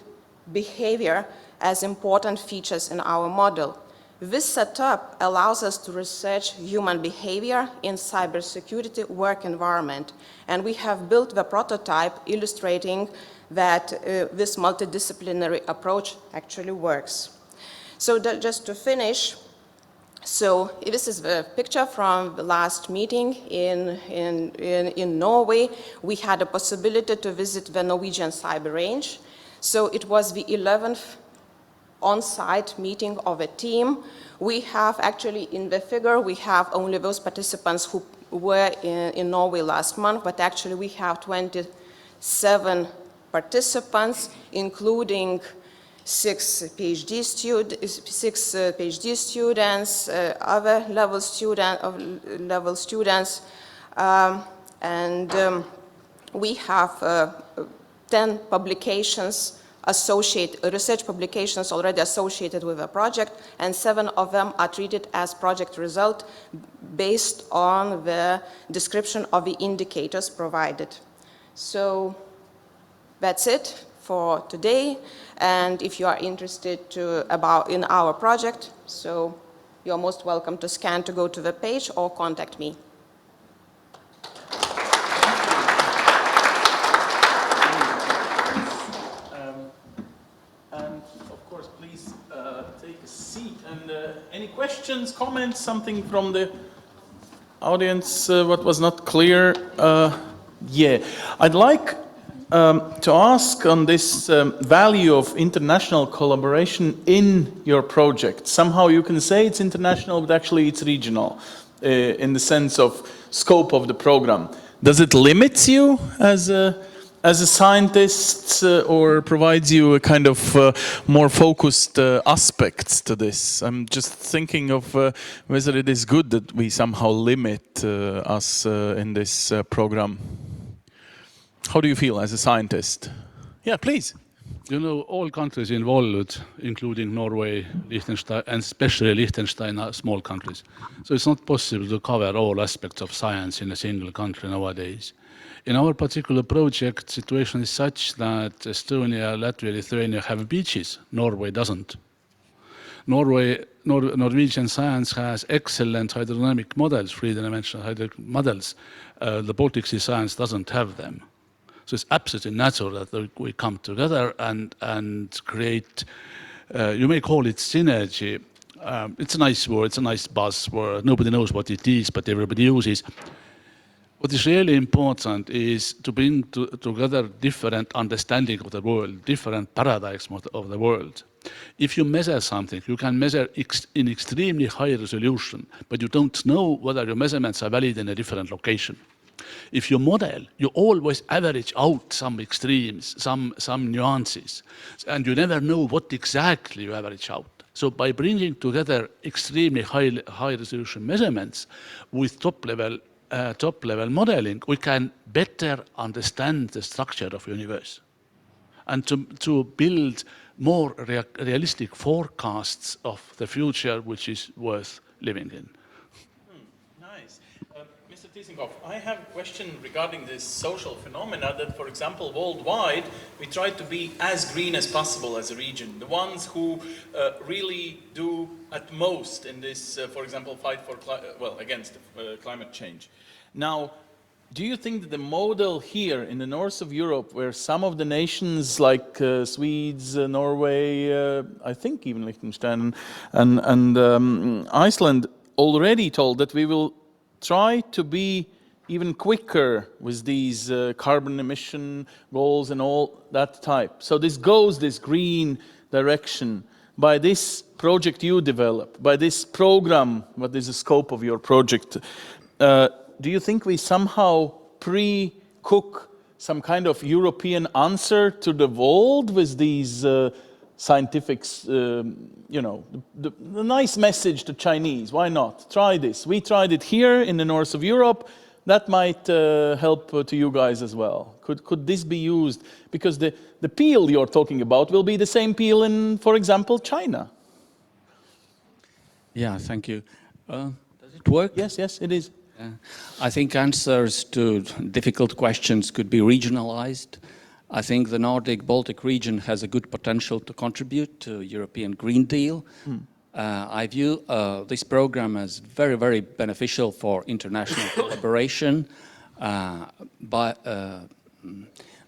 behavior as important features in our model. This setup allows us to research human behavior in cybersecurity work environment. And we have built the prototype illustrating that this multidisciplinary approach actually works. So just to finish, so this is the picture from the last meeting in Norway. We had a possibility to visit the Norwegian cyber range. So it was the 11th on-site meeting of a team. We have actually, in the figure, we have only those participants who were in Norway last month, but actually we have 27 participants, including six PhD students, other level students, and we have 10 publications research publications already associated with the project, and 7 of them are treated as project result based on the description of the indicators provided. So that's it for today. And if you are interested in our project, so you're most welcome to scan to go to the page or contact me. And of course, please take a seat. And any questions, comments, something from the audience, what was not clear? Yeah, I'd like to ask on this value of international collaboration in your project. Somehow you can say it's international, but actually it's regional in the sense of scope of the program. Does it limit you as a scientist or provides you a kind of more focused aspects to this? I'm just thinking of whether it is good that we somehow limit us in this program. How do you feel as a scientist? Yeah, please. You know, all countries involved, including Norway, Liechtenstein, and especially Liechtenstein, are small countries. So it's not possible to cover all aspects of science in a single country nowadays. In our particular project, the situation is such that Estonia, Latvia, Lithuania have beaches. Norway doesn't. Norwegian science has excellent hydrodynamic models, three-dimensional hydrodynamic models. The Baltic Sea science doesn't have them. So it's absolutely natural that we come together and create, you may call it synergy. It's a nice word, it's a nice buzzword. Nobody knows what it is, but everybody uses. What is really important is to bring together different understanding of the world, different paradigms of the world. If you measure something, you can measure in extremely high resolution, but you don't know whether your measurements are valid in a different location. If you model, you always average out some extremes, some nuances, and you never know what exactly you average out. So by bringing together extremely high resolution measurements with top-level modeling, we can better understand the structure of the universe and to build more realistic forecasts of the future, which is worth living in. Nice. Mr. Tiesinkov, I have a question regarding this social phenomena that, for example, worldwide, we try to be as green as possible as a region. The ones who really do at most in this, for example, fight for, against climate change. Now, do you think that the model here in the north of Europe, where some of the nations like Swedes, Norway, I think even Liechtenstein and Iceland already told that we will try to be even quicker with these carbon emission goals and all that type. So this goes this green direction by this project you develop, by this program, what is the scope of your project. Do you think we somehow pre-cook some kind of European answer to the world with these scientific, you know, the nice message to Chinese? Why not? Try this. We tried it here in the north of Europe. That might help to you guys as well. Could this be used? Because the peel you're talking about will be the same peel in, for example, China. Yeah, thank you. Does it work? Yes, it is. I think answers to difficult questions could be regionalized. I think the Nordic-Baltic region has a good potential to contribute to European Green Deal. I view this program as very, very beneficial for international collaboration. But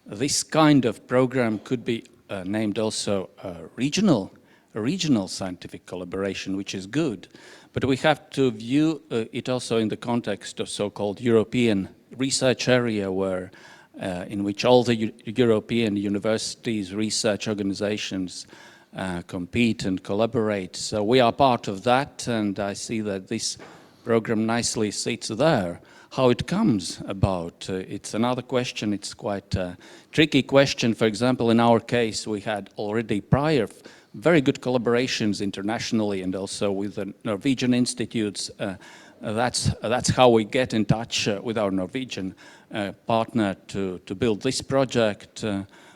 this kind of program could be named also regional scientific collaboration, which is good. But we have to view it also in the context of so-called European research area, where in which all the European universities, research organizations compete and collaborate. So we are part of that, and I see that this program nicely sits there. How it comes about, it's another question. It's quite a tricky question. For example, in our case, we had already prior very good collaborations internationally and also with the Norwegian institutes. That's how we get in touch with our Norwegian partner to build this project.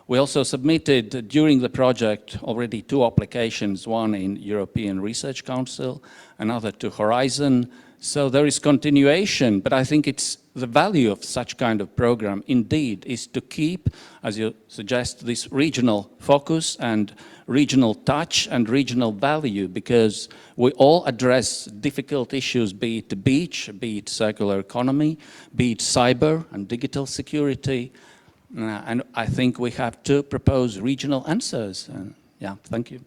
We also submitted during the project already 2 applications, one in European Research Council, another to Horizon. So there is continuation, but I think it's the value of such kind of program indeed is to keep, as you suggest, this regional focus and regional touch and regional value, because we all address difficult issues, be it the beach, be it circular economy, be it cyber and digital security. And I think we have to propose regional answers. Yeah, thank you.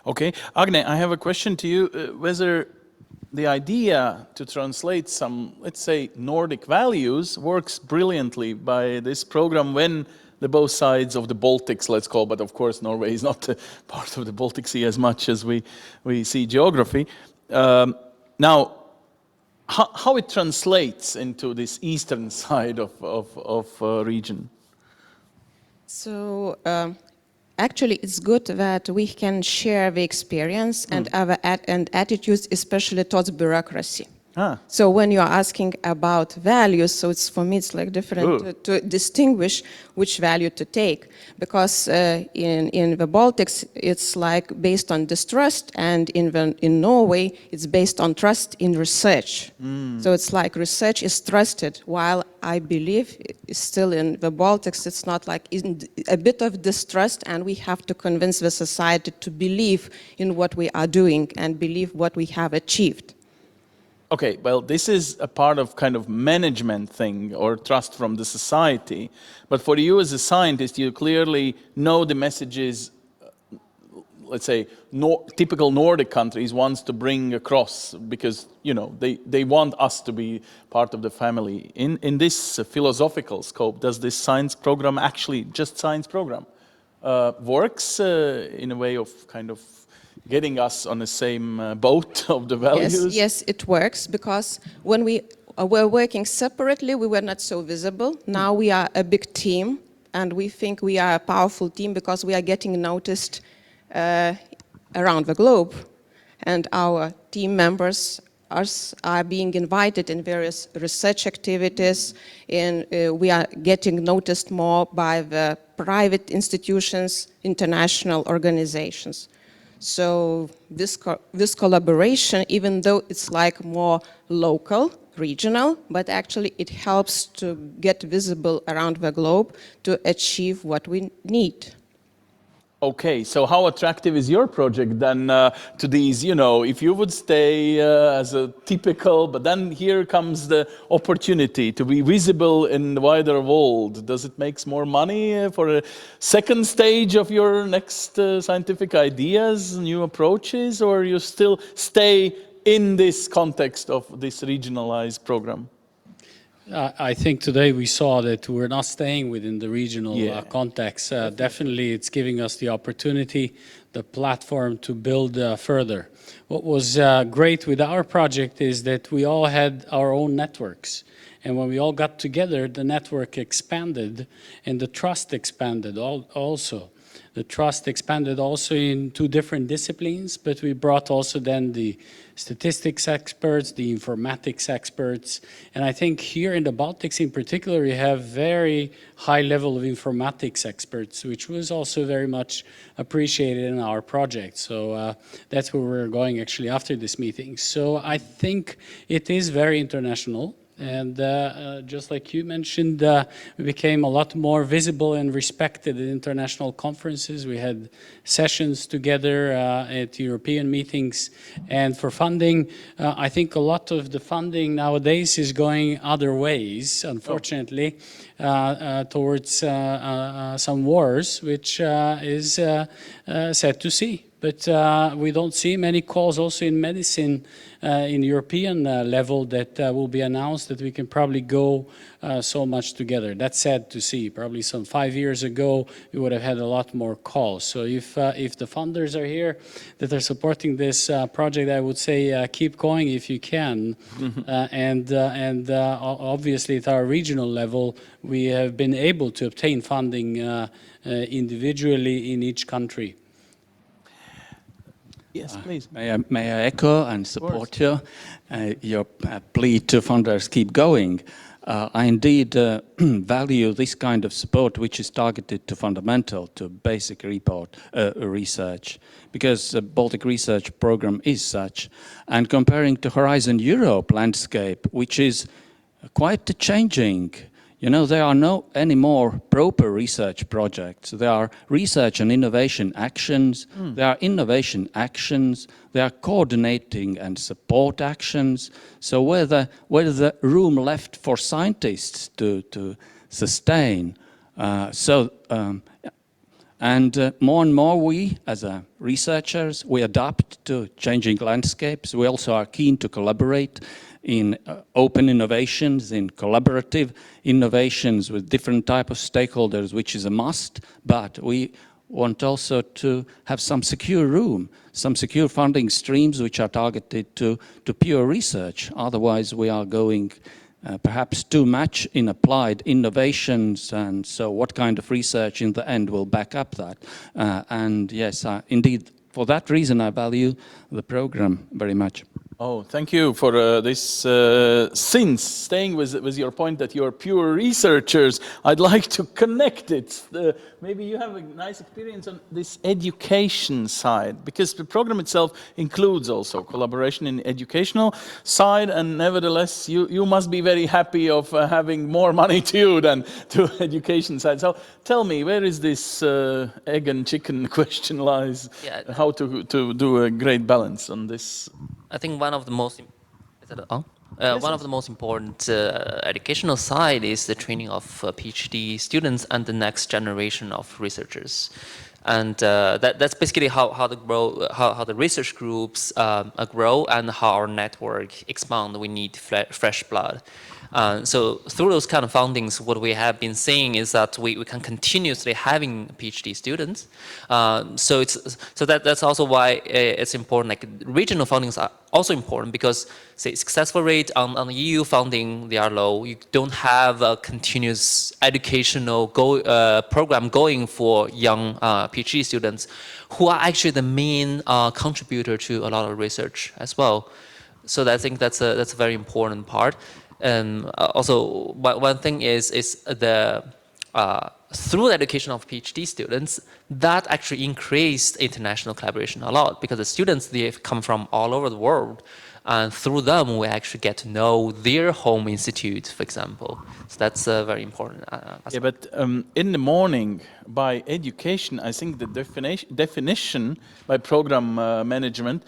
Okay, Agne, I have a question to you. Whether the idea to translate some, let's say, Nordic values works brilliantly by this program when the both sides of the Baltics, let's call, but of course Norway is not part of the Baltic Sea as much as we see geography. Now, how it translates into this eastern side of region? So actually, it's good that we can share the experience and our attitudes, especially towards bureaucracy. So when you're asking about values, so it's for me it's like different to distinguish which value to take, because in the Baltics it's like based on distrust, and in Norway it's based on trust in research. So it's like research is trusted, while I believe still in the Baltics it's not like a bit of distrust, and we have to convince the society to believe in what we are doing and believe what we have achieved. Okay, well, this is a part of kind of management thing or trust from the society. But for you as a scientist, you clearly know the messages, let's say, typical Nordic countries wants to bring across, because, you know, they want us to be part of the family. In this philosophical scope, does this science program actually, just science program, works in a way of kind of getting us on the same boat of the values? Yes, it works, because when we were working separately, we were not so visible. Now we are a big team, and we think we are a powerful team because we are getting noticed around the globe. And our team members are being invited in various research activities, and we are getting noticed more by the private institutions, international organizations. So this collaboration, even though it's like more local regional, but actually it helps to get visible around the globe to achieve what we need. Okay, so how attractive is your project then to these, if you would stay as a typical, but then here comes the opportunity to be visible in the wider world. Does it make more money for a second stage of your next scientific ideas, new approaches, or you still stay in this context of this regionalized program? I think today we saw that we're not staying within the regional context. Definitely it's giving us the opportunity, the platform to build further. What was great with our project is that we all had our own networks. And when we all got together, the network expanded and the trust expanded also. The trust expanded also in two different disciplines, but we brought also then the statistics experts, the informatics experts. And I think here in the Baltics in particular, we have very high level of informatics experts, which was also very much appreciated in our project. So that's where we're going actually after this meeting. So I think it is very international. And just like you mentioned, we became a lot more visible and respected at international conferences. We had sessions together at European meetings. And for funding, I think a lot of the funding nowadays is going other ways, unfortunately, towards some wars, which is sad to see. But we don't see many calls also in medicine in European level that will be announced that we can probably go so much together. That's sad to see. Probably some 5 years ago, we would have had a lot more calls. So if the funders are here that are supporting this project, I would say keep going if you can. And obviously at our regional level, we have been able to obtain funding individually in each country. Yes, please. May I echo and support your plea to funders keep going. I indeed value this kind of support which is targeted to fundamental, to basic research, because the Baltic Research Program is such. And comparing to Horizon Europe landscape, which is quite changing, there are no any more proper research projects. There are research and innovation actions. There are innovation actions. There are coordinating and support actions. So where the room left for scientists to sustain. And more and more we, as researchers, we adapt to changing landscapes. We also are keen to collaborate in open innovations, in collaborative innovations with different type of stakeholders, which is a must, but we want also to have some secure room, some secure funding streams which are targeted to pure research. Otherwise, we are going perhaps too much in applied innovations, and so what kind of research in the end will back up that? And yes, indeed, for that reason, I value the program very much. Oh, thank you for this. Since staying with your point that you're pure researchers, I'd like to connect it. Maybe you have a nice experience on this education side, because the program itself includes also collaboration in educational side, and nevertheless, you must be very happy of having more money to you than to education side. So tell me, where is this egg and chicken question lies? Yeah. How to do a great balance on this? I think one of the most important educational side is the training of PhD students and the next generation of researchers, and that's basically how the research groups grow and how our network expand. We need fresh blood. So through those kind of fundings, what we have been seeing is that we can continuously having PhD students. So that's also why it's important. Like regional fundings are also important because, say, successful rate on the EU funding, they are low. You don't have a continuous educational program going for young PhD students who are actually the main contributor to a lot of research as well. So I think that's a very important part. And also, one thing is the through the education of PhD students, that actually increased international collaboration a lot, because the students, they come from all over the world, And through them, we actually get to know their home institute, for example. So that's a very important aspect. Yeah, but in the morning, by education, I think the definition by program management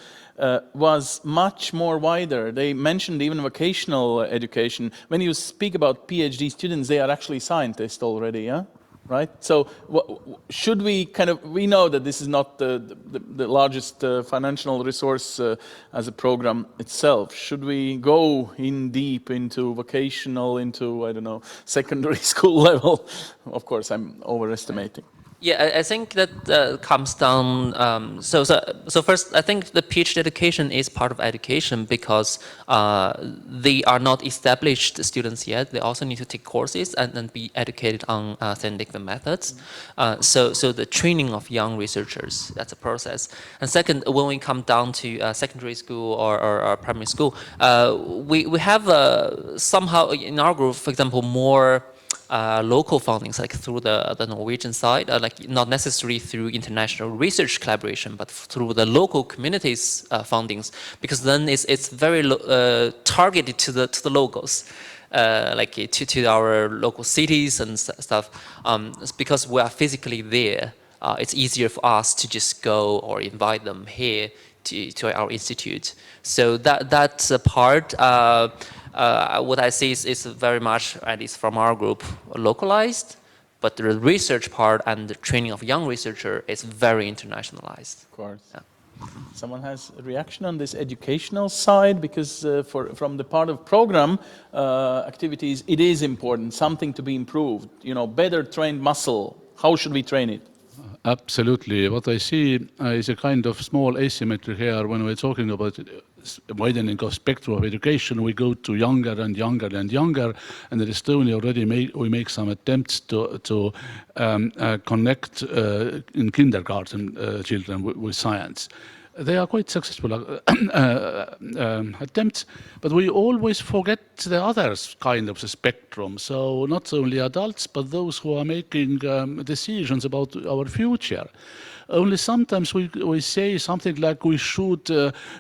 was much more wider. They mentioned even vocational education. When you speak about PhD students, they are actually scientists already, yeah? Right? So should we we know that this is not the largest financial resource as a program itself. Should we go in deep into vocational, into, I don't know, secondary school level? Of course, I'm overestimating. Yeah, I think that comes down. So first, I think the PhD education is part of education because they are not established students yet. They also need to take courses and then be educated on scientific methods. So the training of young researchers, that's a process. And second, when we come down to secondary school or primary school, we have somehow in our group, for example, more local fundings, like through the Norwegian side, like not necessarily through international research collaboration, but through the local communities fundings, because then it's very targeted to the locals, like to our local cities and stuff. It's because we are physically there. It's easier for us to just go or invite them here to our institute. So that's a part. What I see is very much, at least from our group, localized, but the research part and the training of young researcher is very internationalized. Of course. Yeah. Someone has a reaction on this educational side? Because from the part of program activities, it is important, something to be improved. You know, better trained muscle. How should we train it? Absolutely. What I see is a kind of small asymmetry here when we're talking about widening of spectrum of education. We go to younger and younger and younger, and in Estonia already we make some attempts to connect in kindergarten children with science. They are quite successful attempts, but we always forget the other kind of the spectrum. So not only adults, but those who are making decisions about our future. Only sometimes we say something like we should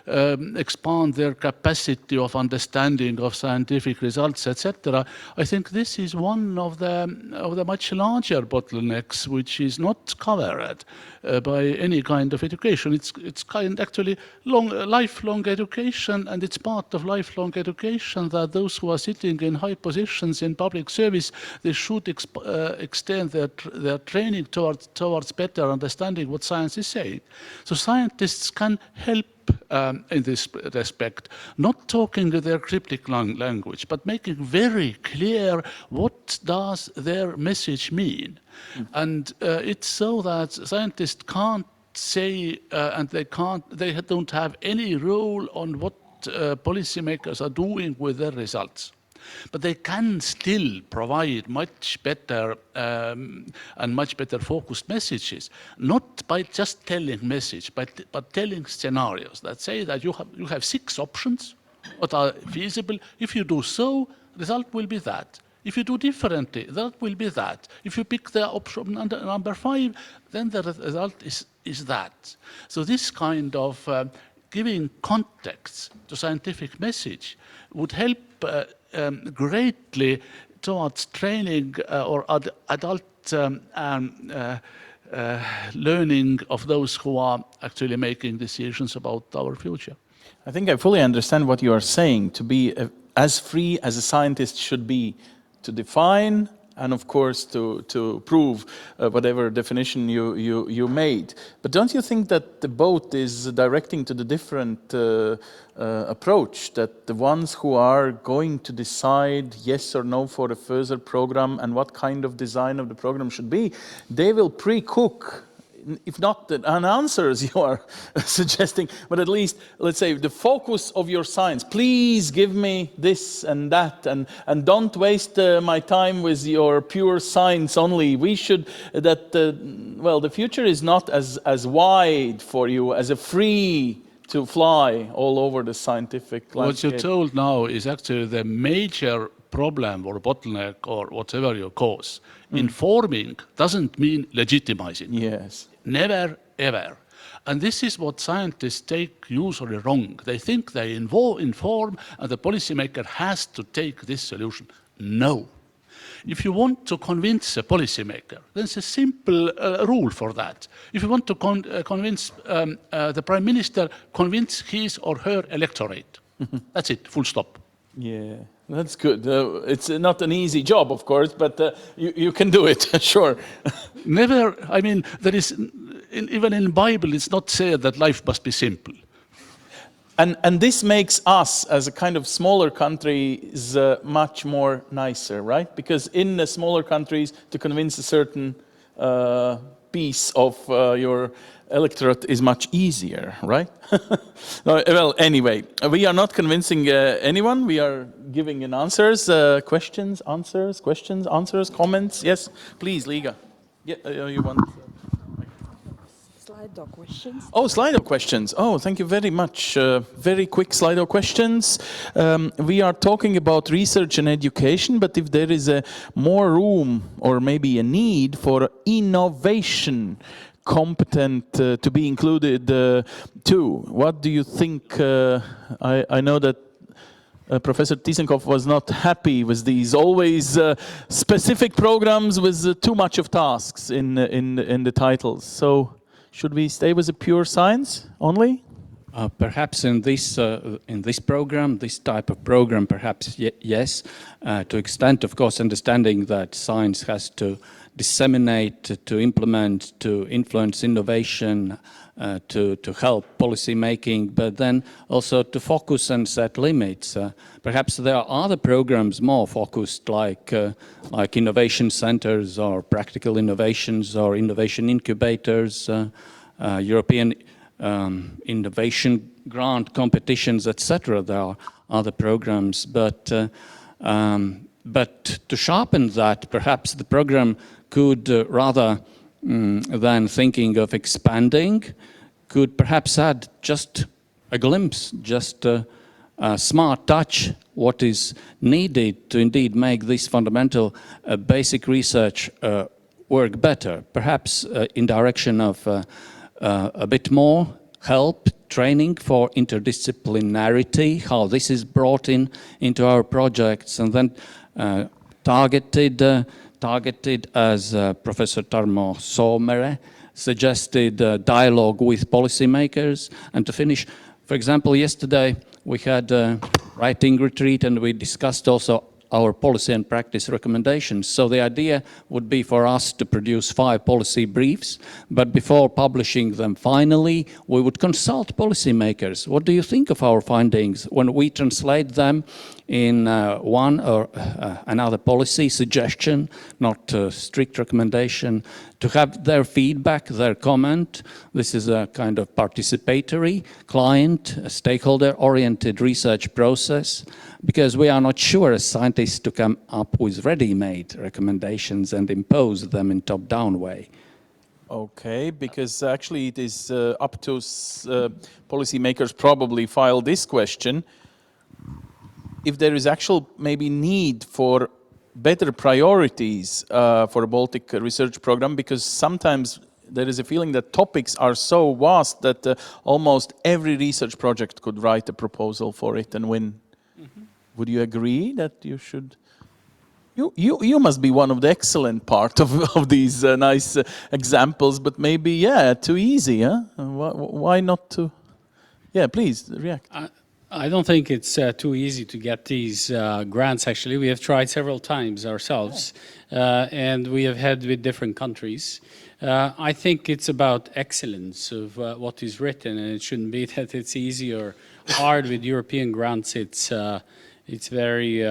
expand their capacity of understanding of scientific results, etc. I think this is one of the much larger bottlenecks which is not covered by any kind of education. It's actually lifelong education, and it's part of lifelong education that those who are sitting in high positions in public service, they should extend their training towards better understanding what science is saying. So scientists can help in this respect, not talking their cryptic language, but making very clear what does their message mean. And it's so that scientists can't say, and they don't have any role on what policymakers are doing with their results. But they can still provide much better and much better focused messages, not by just telling message, but telling scenarios that say that you have 6 options that are feasible. If you do so, the result will be that. If you do differently, that will be that. If you pick the option number 5, then the result is that. So this kind of giving context to scientific message would help greatly towards training or adult learning of those who are actually making decisions about our future. I think I fully understand what you are saying, to be as free as a scientist should be, to define and of course to prove whatever definition you made. But don't you think that the boat is directing to the different approach, that the ones who are going to decide yes or no for a further program and what kind of design of the program should be, they will pre-cook, if not the answers you are suggesting, but at least, let's say, the focus of your science. Please give me this and that, and don't waste my time with your pure science only. We should, well, the future is not as wide for you as a free to fly all over the scientific landscape. What you told now is actually the major problem or bottleneck or whatever you cause. Informing doesn't mean legitimizing. Yes. Never, ever. And this is what scientists take usually wrong. They think they inform and the policymaker has to take this solution. No. If you want to convince a policymaker, there's a simple rule for that. If you want to convince the Prime Minister, convince his or her electorate. That's it, full stop. Yeah, that's good. It's not an easy job, of course, but you can do it, sure. Never, I mean, there is, even in the Bible, it's not said that life must be simple. And this makes us, as a kind of smaller country, much more nicer, right? Because in the smaller countries, to convince a certain piece of your electorate is much easier, right? Well, anyway, we are not convincing anyone. We are giving in answers, questions, answers, comments. Yes, please, Liga. Yeah, you want... Slido questions. Oh, Slido questions. Oh, thank you very much. Very quick Slido questions. We are talking about research and education, but if there is more room or maybe a need for innovation competent to be included too, what do you think? I know that Professor Tysenkov was not happy with these always specific programs with too much of tasks in the titles. So should we stay with the pure science only? Perhaps in this program, this type of program, perhaps yes, to extent, of course, understanding that science has to disseminate, to implement, to influence innovation, to help policy making, but then also to focus and set limits. Perhaps there are other programs more focused, like innovation centers or practical innovations or innovation incubators, European innovation grant competitions, etc. There are other programs, but to sharpen that, perhaps the program could rather than thinking of expanding, could perhaps add just a glimpse, just a smart touch, what is needed to indeed make this fundamental basic research work better, perhaps in direction of a bit more help, training for interdisciplinarity, how this is brought into our projects, and then targeted as Professor Tarmo Soomere suggested, dialogue with policymakers. And to finish, for example, yesterday we had a writing retreat and we discussed also our policy and practice recommendations. So the idea would be for us to produce 5 policy briefs, but before publishing them finally, we would consult policymakers. What do you think of our findings when we translate them in one or another policy suggestion, not a strict recommendation, to have their feedback, their comment? This is a kind of participatory, client, stakeholder-oriented research process, because we are not sure as scientists to come up with ready-made recommendations and impose them in top-down way. Okay, because actually it is up to policymakers probably file this question. If there is actual maybe need for better priorities for a Baltic research program, because sometimes there is a feeling that topics are so vast that almost every research project could write a proposal for it and win. Mm-hmm. Would you agree that you should? You must be one of the excellent part of these nice examples, but maybe, yeah, too easy, huh? Why not to? Yeah, please react. I don't think it's too easy to get these grants, actually. We have tried several times ourselves, and we have had with different countries. I think it's about excellence of what is written, and it shouldn't be that it's easy or hard with European grants. It's very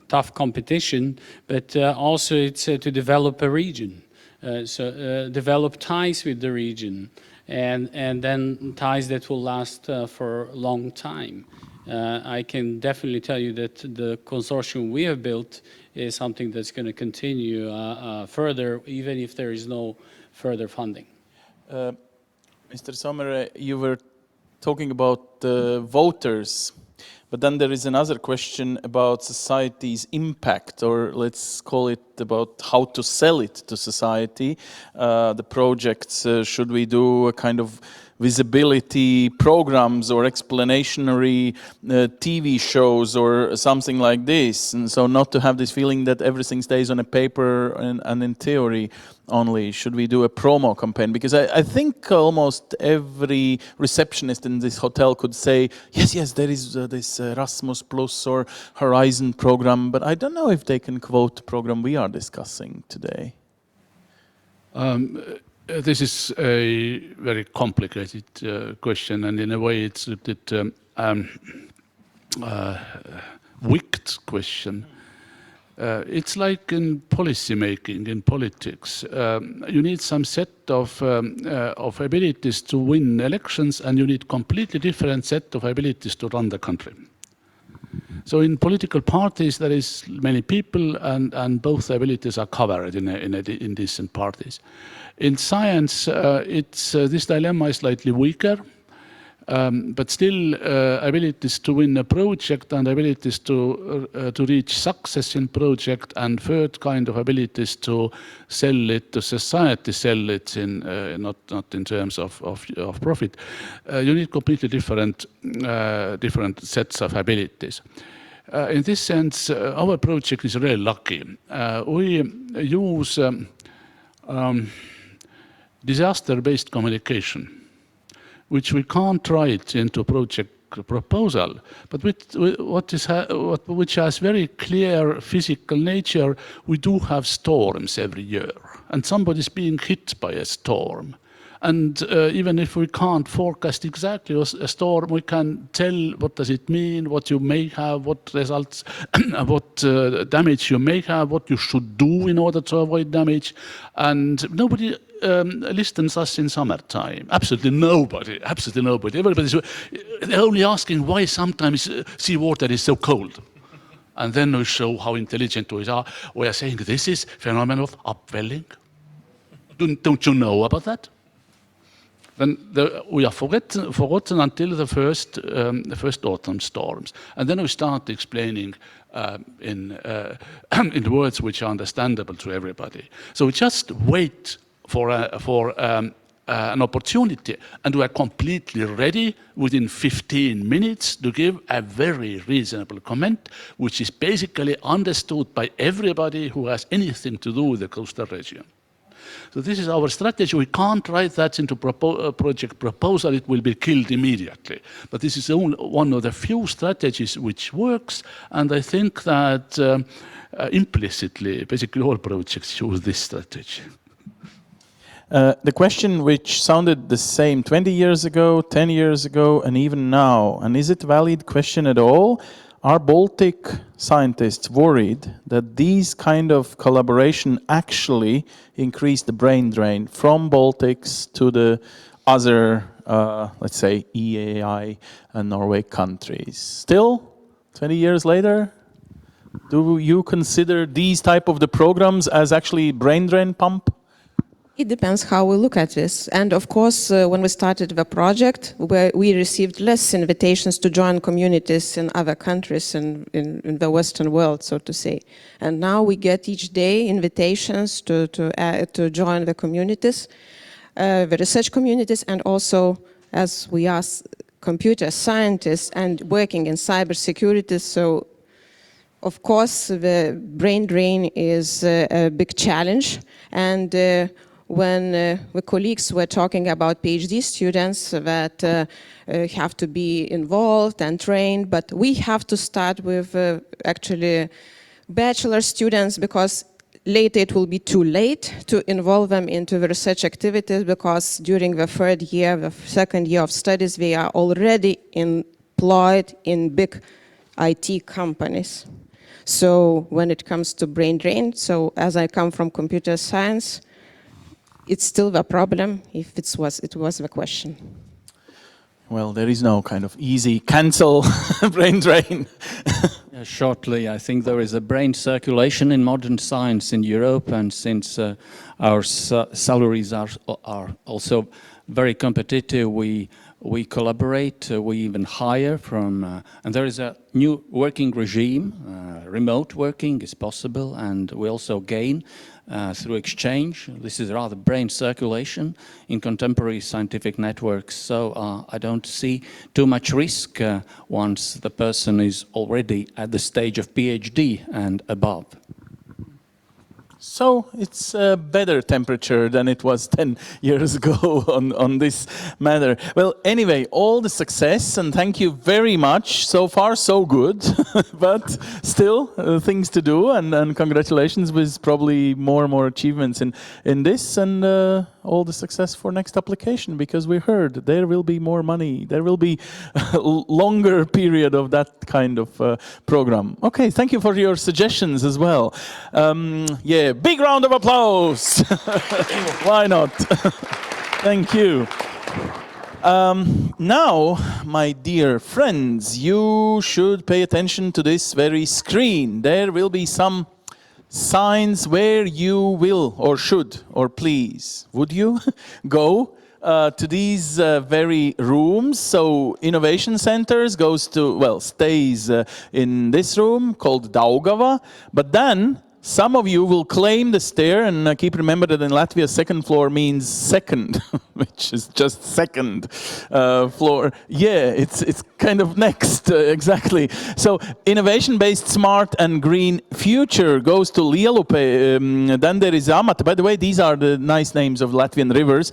tough competition, but also it's to develop a region, so develop ties with the region, and then ties that will last for a long time. I can definitely tell you that the consortium we have built is something that's going to continue further, even if there is no further funding. Mr. Soomere, you were talking about voters. But then there is another question about society's impact, or let's call it about how to sell it to society. The projects, should we do a kind of visibility programs or explanatory TV shows or something like this, and so not to have this feeling that everything stays on a paper and in theory only. Should we do a promo campaign? Because I think almost every receptionist in this hotel could say, yes, there is this Erasmus Plus or Horizon program, but I don't know if they can quote the program we are discussing today. This is a very complicated question, and in a way it's a bit wicked question. It's like in policy making, in politics. You need some set of abilities to win elections, and you need completely different set of abilities to run the country. So in political parties, there is many people, and both abilities are covered in decent parties. In science, this dilemma is slightly weaker, but still abilities to win a project and abilities to reach success in project, and third kind of abilities to sell it to society, sell it in not in terms of profit. You need completely different sets of abilities. In this sense, our project is really lucky. We use disaster-based communication, which we can't write into project proposal, but which has very clear physical nature. We do have storms every year, and somebody's being hit by a storm. And even if we can't forecast exactly a storm, we can tell what does it mean, what you may have, what results, what damage you may have, what you should do in order to avoid damage. And nobody listens us in summertime. Absolutely nobody. Everybody's only asking why sometimes seawater is so cold. And then we show how intelligent we are. We are saying this is phenomenon of upwelling. Don't you know about that? Then we are forgotten until the first autumn storms, and then we start explaining in words which are understandable to everybody. So we just wait for an opportunity, and we are completely ready within 15 minutes to give a very reasonable comment, which is basically understood by everybody who has anything to do with the coastal region. So this is our strategy. We can't write that into project proposal. It will be killed immediately. But this is only one of the few strategies which works. And I think that implicitly, basically all projects use this strategy. The question which sounded the same 20 years ago, 10 years ago, and even now, and is it a valid question at all? Are Baltic scientists worried that these kind of collaboration actually increase the brain drain from Baltics to the other, let's say, EAI and Norway countries? Still, 20 years later, do you consider these type of the programs as actually brain drain pump? It depends how we look at this. And of course, when we started the project, we received less invitations to join communities in other countries in the Western world, so to say. And now we get each day invitations to join the communities, the research communities, and also as we are computer scientists and working in cybersecurity. So of course, the brain drain is a big challenge. And when the colleagues were talking about PhD students that have to be involved and trained, but we have to start with actually bachelor students, because later it will be too late to involve them into the research activities, because during the third year, the second year of studies, they are already employed in big IT companies. So when it comes to brain drain, so as I come from computer science, it's still the problem if it was the question. Well, there is no kind of easy cancel brain drain. Shortly, I think there is a brain circulation in modern science in Europe, and since our salaries are also very competitive, we we collaborate, we even hire from, and there is a new working regime. Remote working is possible, and we also gain through exchange. This is rather brain circulation in contemporary scientific networks. So I don't see too much risk once the person is already at the stage of PhD and above. So it's a better temperature than it was 10 years ago on this matter. Well, anyway, all the success and thank you very much. So far, so good, but still things to do and congratulations with probably more and more achievements in this and all the success for next application because we heard there will be more money. There will be a longer period of that kind of program. Okay, thank you for your suggestions as well. Yeah. Big round of applause. Why not? Thank you. Now, my dear friends, you should pay attention to this very screen. There will be some signs where you will or should or please, would you go to these very rooms. So innovation centers goes to, well, stays in this room called Daugava, but then some of you will claim the stair, and keep remember that in Latvia, second floor means second, which is just second floor. Yeah, it's kind of next, exactly. So innovation-based smart and green future goes to Lielupe. Then there is Amata. By the way, these are the nice names of Latvian rivers.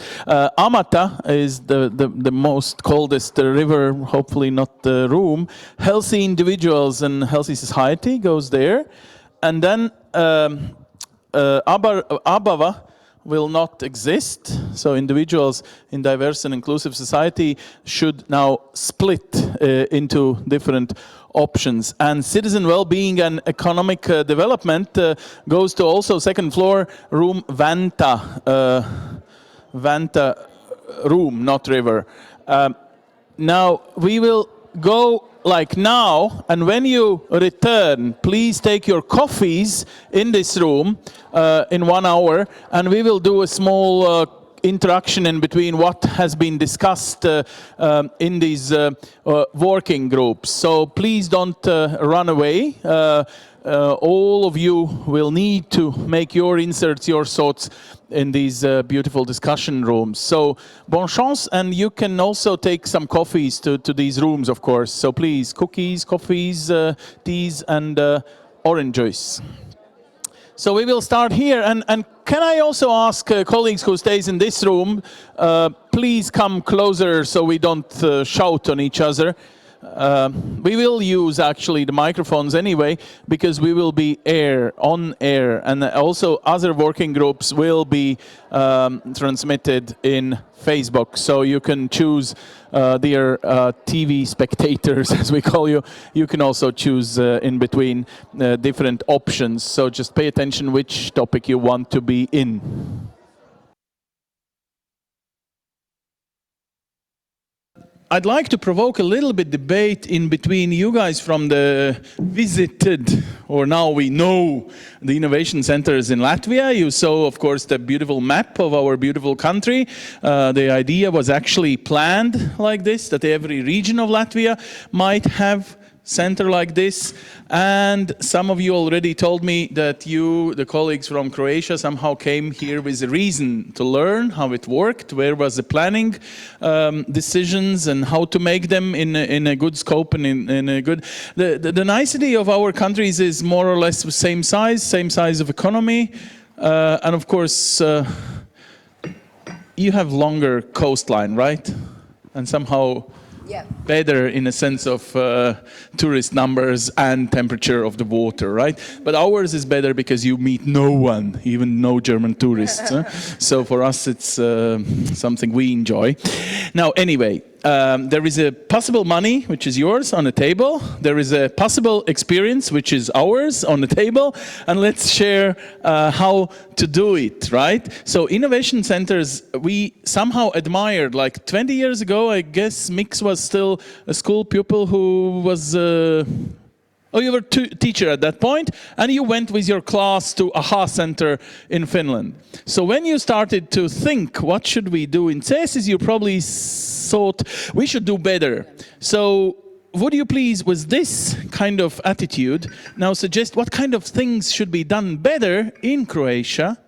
Amata is the most coldest river, hopefully not the room. Healthy individuals and healthy society goes there. And then Abava will not exist. So individuals in diverse and inclusive society should now split into different options. And citizen well-being and economic development goes to also second floor room Vanta. Vanta room, not river. Now we will go like now, and when you return, please take your coffees in this room in 1 hour, and we will do a small interaction in between what has been discussed in these working groups. So please don't run away. All of you will need to make your inserts, your thoughts in these beautiful discussion rooms. So, bon chance, and you can also take some coffees to these rooms, of course. So please, cookies, coffees, teas, and orange juice. So we will start here, and can I also ask colleagues who stays in this room, please come closer so we don't shout on each other. We will use actually the microphones anyway, because we will be on air, and also other working groups will be transmitted in Facebook. So you can choose, dear TV spectators, as we call you, you can also choose in between different options. So just pay attention which topic you want to be in. I'd like to provoke a little bit debate in between you guys from the visited, or now we know, the innovation centers in Latvia. You saw, of course, the beautiful map of our beautiful country. The idea was actually planned like this, that every region of Latvia might have center like this. And some of you already told me that you, the colleagues from Croatia, somehow came here with a reason to learn how it worked, where was the planning decisions and how to make them in a good scope and in a good... The nicety of our countries is more or less the same size of economy, and of course you have longer coastline, right? And somehow better in a sense of tourist numbers and temperature of the water, right? But ours is better because you meet no one, even no German tourists. So for us, it's something we enjoy. Now, anyway, there is a possible money, which is yours, on the table. There is a possible experience, which is ours, on the table. And let's share how to do it, right? So innovation centers, we somehow admired. Like 20 years ago, I guess Mix was still a school pupil who was Oh, you were teacher at that point, and you went with your class to AHA Center in Finland. So when you started to think, what should we do in thesis, you probably thought we should do better. So would you please, with this kind of attitude, now suggest what kind of things should be done better in Croatia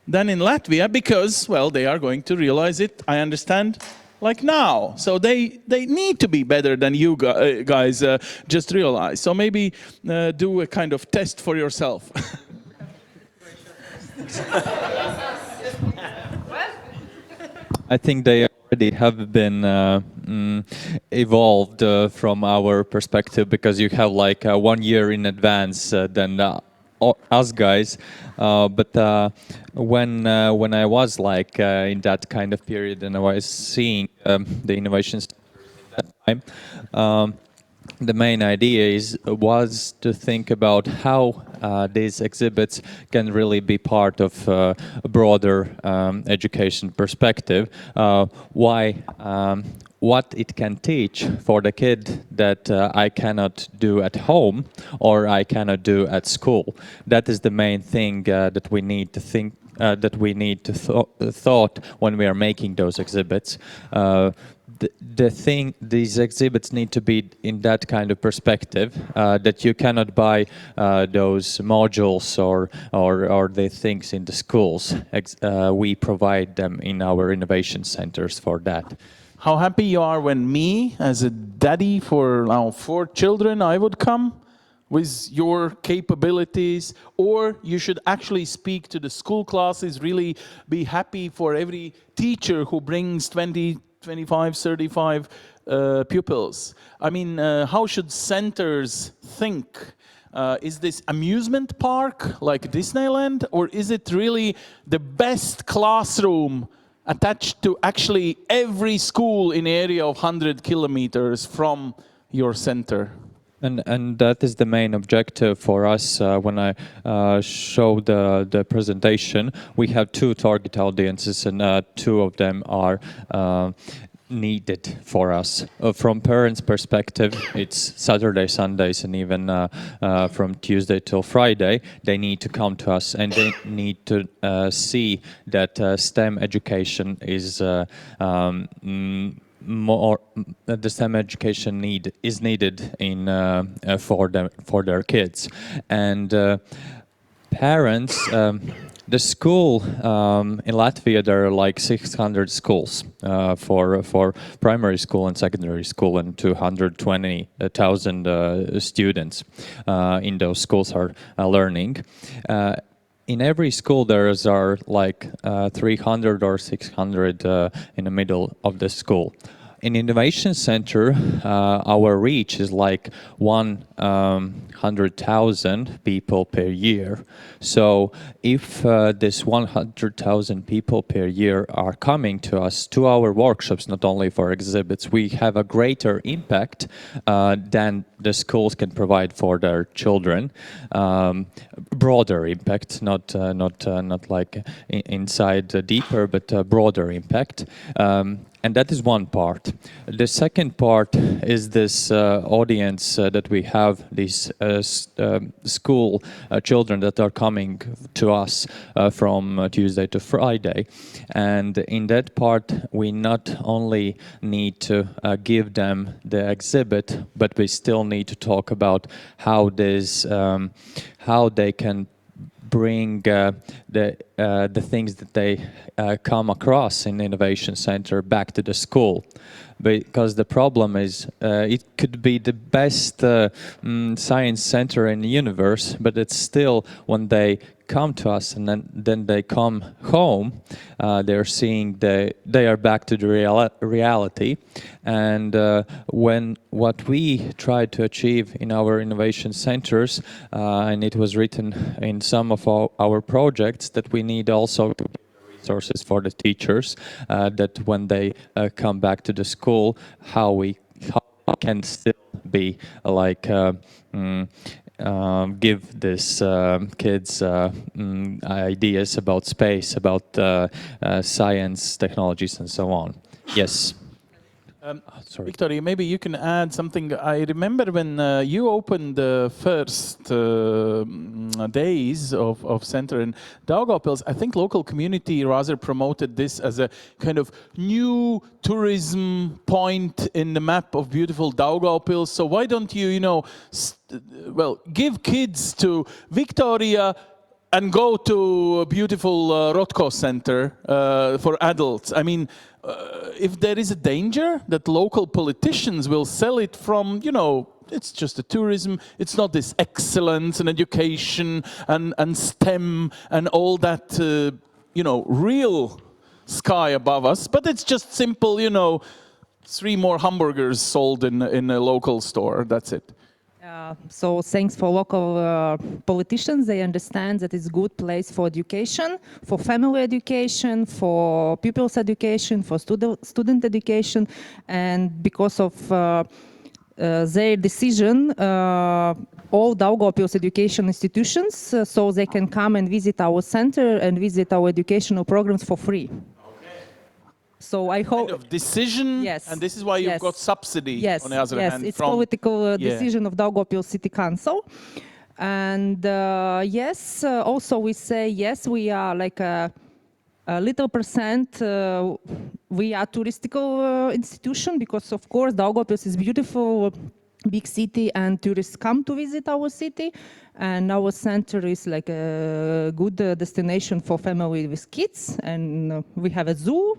than in Latvia? Because, well, they are going to realize it, I understand, like now. So they need to be better than you guys just realize. So maybe do a kind of test for yourself. I think they already have been evolved from our perspective, because you have like 1 year in advance than us guys. But when I was like in that kind of period and I was seeing the innovations at that time, the main idea was to think about how these exhibits can really be part of a broader education perspective. What it can teach for the kid that I cannot do at home or I cannot do at school. That is the main thing that we need to think. That we need to thought when we are making those exhibits. These exhibits need to be in that kind of perspective, that you cannot buy those modules or the things in the schools. We provide them in our innovation centers for that. How happy you are when me, as a daddy for now 4 children, I would come with your capabilities, or you should actually speak to the school classes, really be happy for every teacher who brings 20, 25, 35 pupils. I mean, how should centers think? Is this amusement park like Disneyland, or is it really the best classroom attached to actually every school in an area of 100 kilometers from your center? And that is the main objective for us. When I show the presentation, we have 2 target audiences, and 2 of them are needed for us. From parents' perspective, it's Saturday, Sundays, and even from Tuesday till Friday, they need to come to us and they need to see that STEM education is the STEM education is needed in for their kids. And parents, the school in Latvia, there are like 600 schools for primary school and secondary school, and 220,000 students in those schools are learning. In every school, there are like 300 or 600 in the middle of the school. In Innovation Center, our reach is like 100,000 people per year. So if this 100,000 people per year are coming to us, to our workshops, not only for exhibits, we have a greater impact than the schools can provide for their children. Broader impact, not like inside deeper, but broader impact. And that is one part. The second part is this audience that we have, these school children that are coming to us from Tuesday to Friday. And in that part, we not only need to give them the exhibit, but we still need to talk about how they can bring the things that they come across in the Innovation Center back to the school. Because the problem is, it could be the best science center in the universe, but it's still, when they come to us and then they come home, they're seeing they are back to the reality. And when what we try to achieve in our innovation centers, and it was written in some of our projects, that we need also resources for the teachers, that when they come back to the school, how we can still be like give these kids ideas about space, about science, technologies, and so on. Yes. Sorry. Victoria, maybe you can add something. I remember when you opened the first days of center in Daugavpils, I think local community rather promoted this as a kind of new tourism point in the map of beautiful Daugavpils. So why don't you, give kids to Victoria and go to a beautiful Rotko center for adults? I mean, if there is a danger that local politicians will sell it from, it's just a tourism, it's not this excellence and education and STEM and all that, real sky above us, but it's just simple, 3 more hamburgers sold in a local store, that's it. So thanks for local politicians. They understand that it's a good place for education, for family education, for pupils' education, for student education. And because of their decision, all Daugavpils education institutions, so they can come and visit our center and visit our educational programs for free. So I hope kind of decision, yes, and this is why you've got subsidy yes, on the other hand. Yes, it's political decision of Daugavpils City Council. And yes, also we say, yes, we are like a little percent, we are touristical institution because of course Daugavpils is beautiful, big city and tourists come to visit our city. And our center is like a good destination for family with kids. And we have a zoo,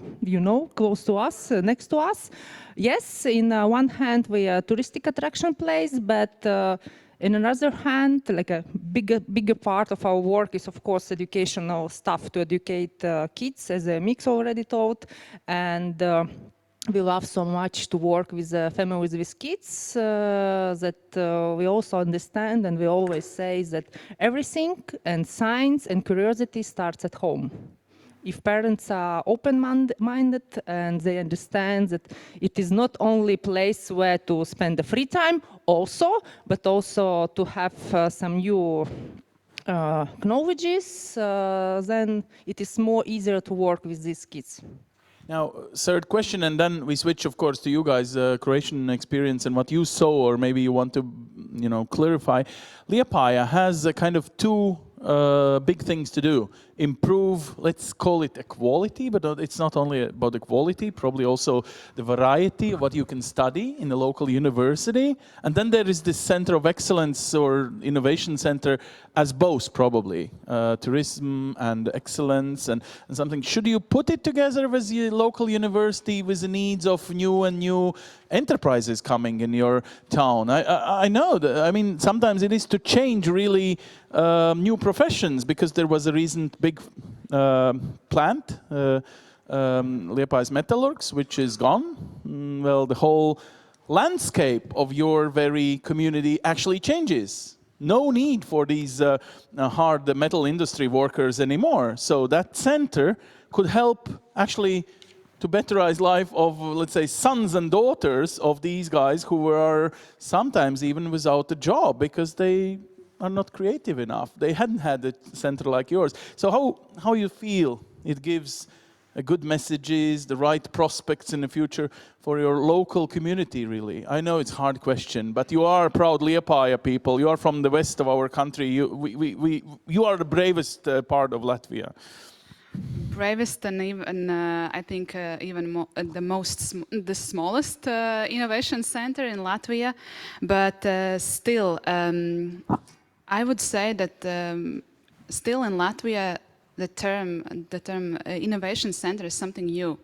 close to us, next to us. Yes, in one hand, we are a touristic attraction place, but in another hand, like a bigger part of our work is, of course, educational stuff to educate kids, as Mix already taught. And we love so much to work with families with kids that we also understand, and we always say that everything and science and curiosity starts at home. If parents are open-minded and they understand that it is not only a place where to spend the free time also, but also to have some new knowledges, then it is more easier to work with these kids. Now, third question, and then we switch, of course, to you guys, Croatian experience and what you saw, or maybe you want to, clarify. Liepāja has a kind of 2 big things to do. Improve, let's call it equality, but it's not only about equality, probably also the variety of what you can study in the local university. And then there is this center of excellence or innovation center as both, probably, tourism and excellence and something. Should you put it together with the local university with the needs of new enterprises coming in your town? I know that, I mean, sometimes it is to change really new professions, because there was a recent big plant, Liepājas Metallurgs, which is gone. Well, the whole landscape of your very community actually changes. No need for these hard metal industry workers anymore. So that center could help actually to betterize life of, let's say, sons and daughters of these guys who are sometimes even without a job because they are not creative enough. They hadn't had a center like yours. So how you feel it gives a good messages, the right prospects in the future for your local community, really? I know it's a hard question, but you are proud Liepāja people. You are from the west of our country. You are the bravest part of Latvia. Bravest and even, I think, even the smallest innovation center in Latvia. But still, I would say that still in Latvia, the term innovation center is something new,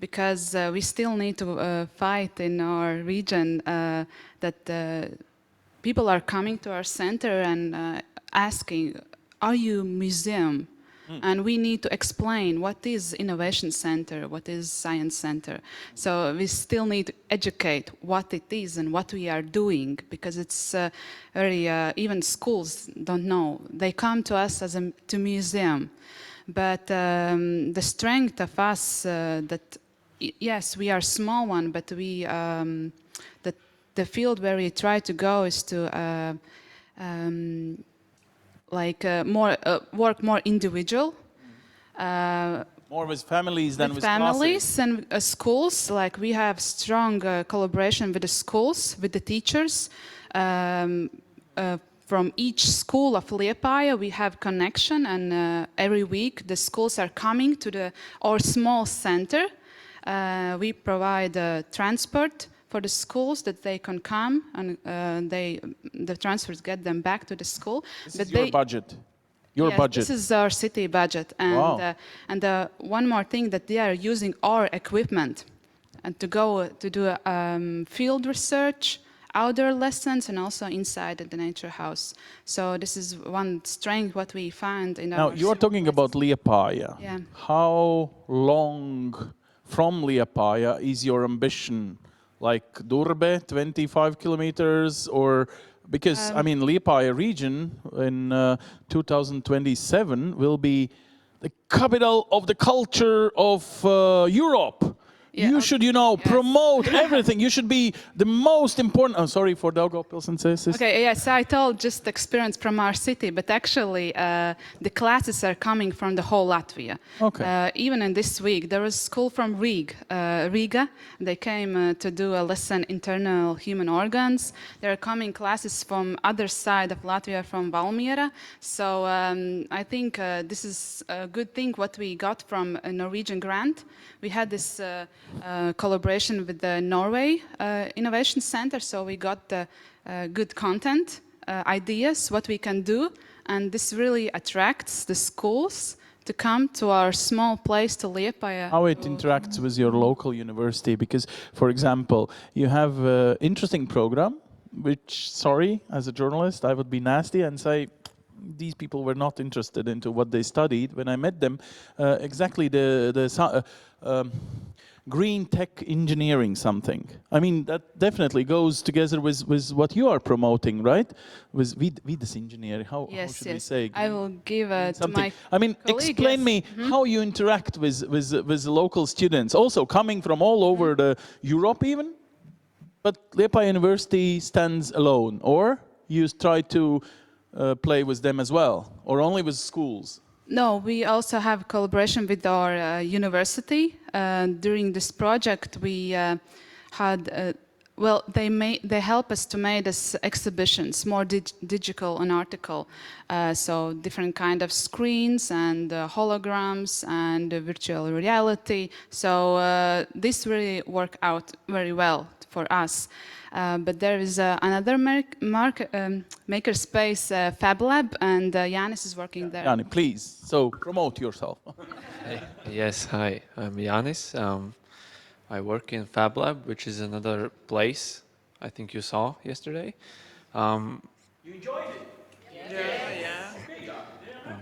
because we still need to fight in our region that people are coming to our center and asking, are you museum? And we need to explain what is innovation center, what is science center. So we still need to educate what it is and what we are doing, because it's very, even schools don't know. They come to us as to museum. But the strength of us, that yes, we are a small one, but we, the field where we try to go is to work more individual, More with families than with families classes. and schools. Like we have strong collaboration with the schools, with the teachers. From each school of Liepāja, we have connection, and every week the schools are coming to our small center. We provide transport for the schools that they can come, and the transfers get them back to the school. This is your budget. Your Yes, budget. this is our city budget, and Wow. one more thing, that they are using our equipment and to go to do field research, outdoor lessons, and also inside at the nature house. So this is one strength what we find in Now, our. you're talking about Liepāja. Yeah. How long from Liepāja is your ambition? Like Durbe, 25 kilometers, or because I mean Liepāja region in 2027 will be the capital of the culture of Europe. Yeah, you should, promote everything. You should be the most important. I'm sorry for Daugava synthesis. Okay, yes, I told just experience from our city, but actually the classes are coming from the whole Latvia. Okay. Even in this week, there was a school from RÍGA. They came to do a lesson internal human organs. There are coming classes from other side of Latvia, from Valmiera. So I think this is a good thing what we got from a Norwegian grant. We had this collaboration with the Norway Innovation Center, so we got the good content, ideas, what we can do, and this really attracts the schools to come to our small place to Liepāja. How it interacts with your local university, because, for example, you have an interesting program, which, sorry, as a journalist, I would be nasty and say, these people were not interested into what they studied when I met them. Exactly green tech engineering something. I mean, that definitely goes together with what you are promoting, right? With this engineering, how should we say? I will give to my I mean, colleague, explain me how you interact with the local students, also coming from all over the Europe even, but Liepāja University stands alone, or you try to play with them as well, or only with schools? No, we also have collaboration with our university. During this project, we had, they help us to make this exhibitions, more digital and article. So different kind of screens and holograms and virtual reality. So this really worked out very well for us. But there is another makerspace Fab Lab, and Jānis is working there. Jānis, please, so promote yourself. Yes, hi, I'm Jānis. I work in Fab Lab, which is another place I think you saw yesterday. You enjoyed it? Yeah.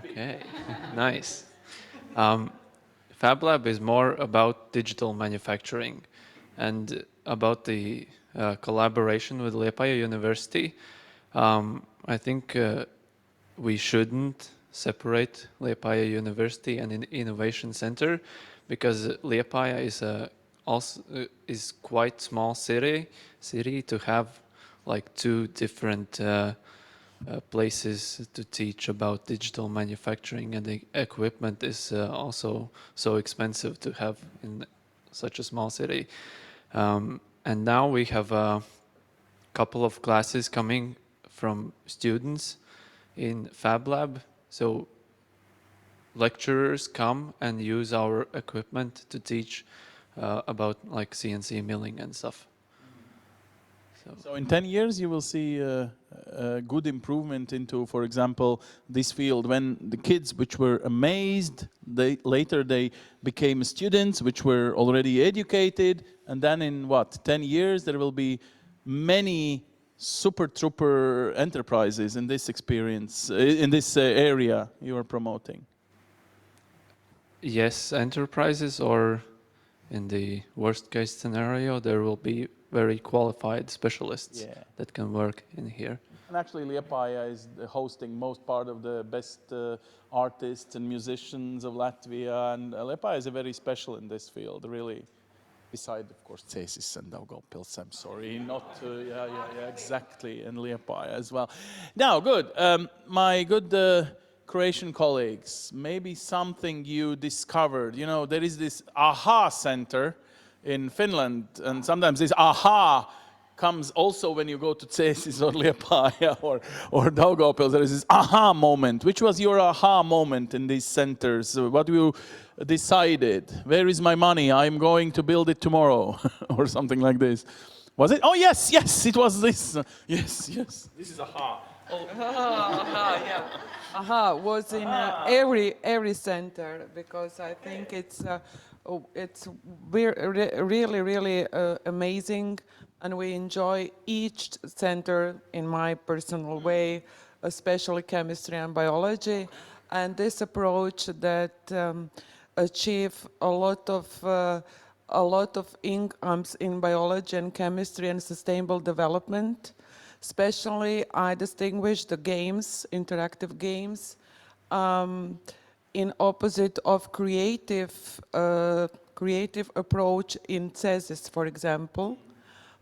Okay, nice. Fab Lab is more about digital manufacturing and about the collaboration with Liepāja University. I think we shouldn't separate Liepāja University and an innovation center, because Liepāja is quite small city to have like two different places to teach about digital manufacturing, and the equipment is also so expensive to have in such a small city. And now we have a couple of classes coming from students in Fab Lab. So lecturers come and use our equipment to teach about like CNC milling and stuff. So in 10 years you will see a good improvement into, for example, this field, when the kids which were amazed, later they became students which were already educated, and then in 10 years there will be many super trooper enterprises in this experience, in this area you are promoting. Yes, enterprises, or in the worst case scenario, there will be very qualified specialists that can work in here. And actually Liepāja is hosting most part of the best artists and musicians of Latvia, and Liepāja is very special in this field, really. Beside, of course, Cēsis and Daugavpils, I'm sorry, not, exactly, and Liepāja as well. Now, good, my good Croatian colleagues, maybe something you discovered. You know, there is this aha center in Finland, and sometimes this aha comes also when you go to Cēsis or Liepāja or Daugava. There is this aha moment. Which was your aha moment in these centers? What you decided? Where is my money? I'm going to build it tomorrow, or something like this. Was it? Oh yes, yes, it was this. Yes, yes. This is aha. Oh. Yeah. Aha was in every center, because I think it's really amazing, and we enjoy each center in my personal way, especially chemistry and biology, and this approach that achieve a lot of incomes in biology and chemistry and sustainable development. Especially, I distinguish the games, interactive games, in opposite of creative approach in thesis, for example.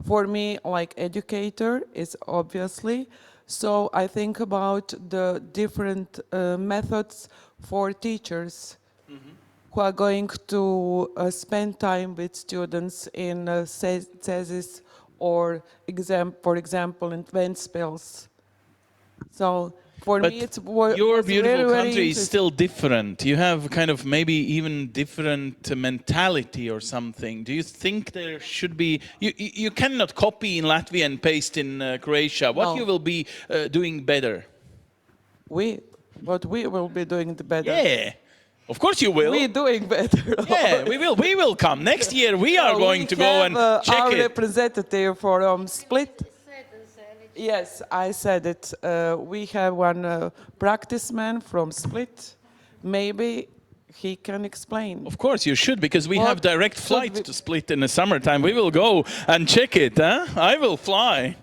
For me, like educator is obviously, so I think about the different methods for teachers who are going to spend time with students in thesis or for example in Ventspils. So for me it's your beautiful very country is still different. You have kind of maybe even different mentality or something. Do you think there should be, you cannot copy in Latvia and paste in Croatia. What you will be doing better? What we will be doing better. Yeah. Of course you will. We're doing better. Yeah, we will come. Next year we are going to go and check our it. Representative from Split. Yes, I said it. We have one practice man from Split. Maybe he can explain. Of course you should, because we have direct flight to Split in the summertime. We will go and check it. Huh? I will fly.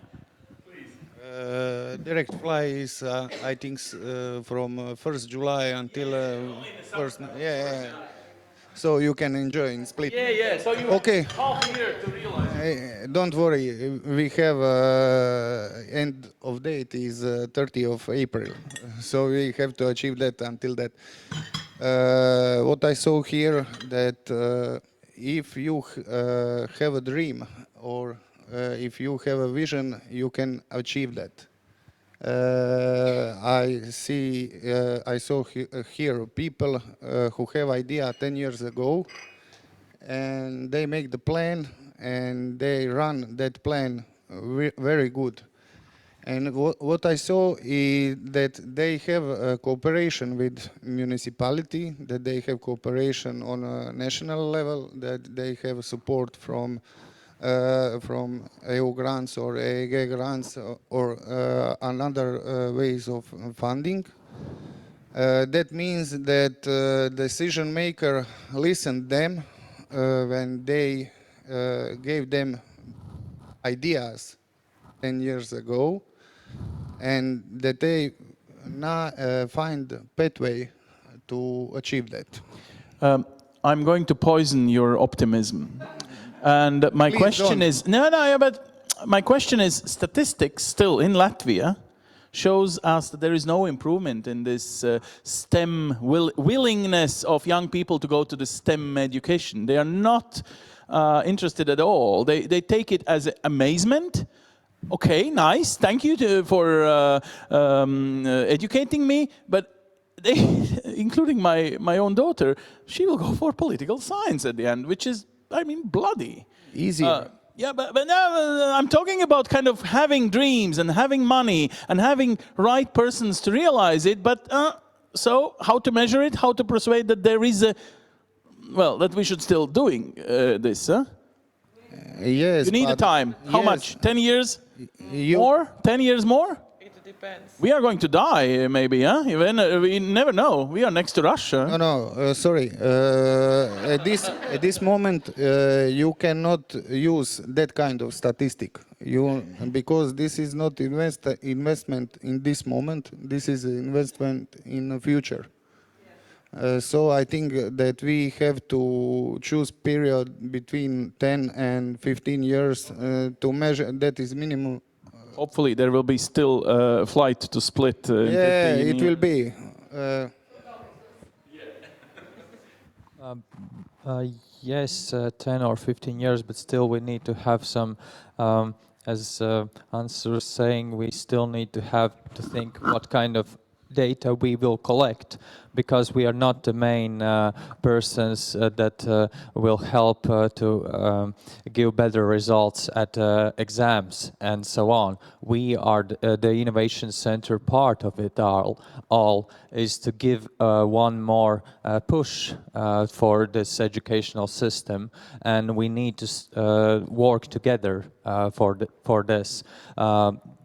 Direct fly is, I think, from 1st July until 1st. Yeah. So you can enjoy in Split. Yeah. So you okay. have half year to realize. Don't worry. We have end of date is 30th of April. So we have to achieve that until that. What I saw here that if you have a dream or if you have a vision, you can achieve that. I saw here people who have idea 10 years ago, and they make the plan and they run that plan very good. And what I saw is that they have a cooperation with municipality, that they have cooperation on a national level, that they have support from EU grants or EEG grants or another ways of funding. That means that decision maker listened them when they gave them ideas 10 years ago, and that they now find a pathway to achieve that. I'm going to poison your optimism. And my Please question don't. is, but my question is, statistics still in Latvia shows us that there is no improvement in this STEM willingness of young people to go to the STEM education. They are not interested at all. They take it as amazement. Okay, nice. Thank you for educating me. But they, including my own daughter, she will go for political science at the end, which is, I mean, bloody. Easier. Yeah, but now I'm talking about kind of having dreams and having money and having right persons to realize it. But so how to measure it? How to persuade that there is that we should still doing this? Huh? Yes. You need a time. How much? 10 years more? 10 years more? Depends. We are going to die, maybe, huh? We never know. We are next to Russia. No, sorry. At this moment, you cannot use that kind of statistic. Because this is not investment in this moment. This is investment in the future. So I think that we have to choose period between 10 and 15 years to measure. That is minimum. Hopefully there will be still a flight to Split. Yeah, it will be. Yes, 10 or 15 years, but still we need to have some, as Hans was saying, we still need to have to think what kind of data we will collect, because we are not the main persons that will help to give better results at exams and so on. We are the innovation center. Part of it all is to give one more push for this educational system, and we need to work together for this.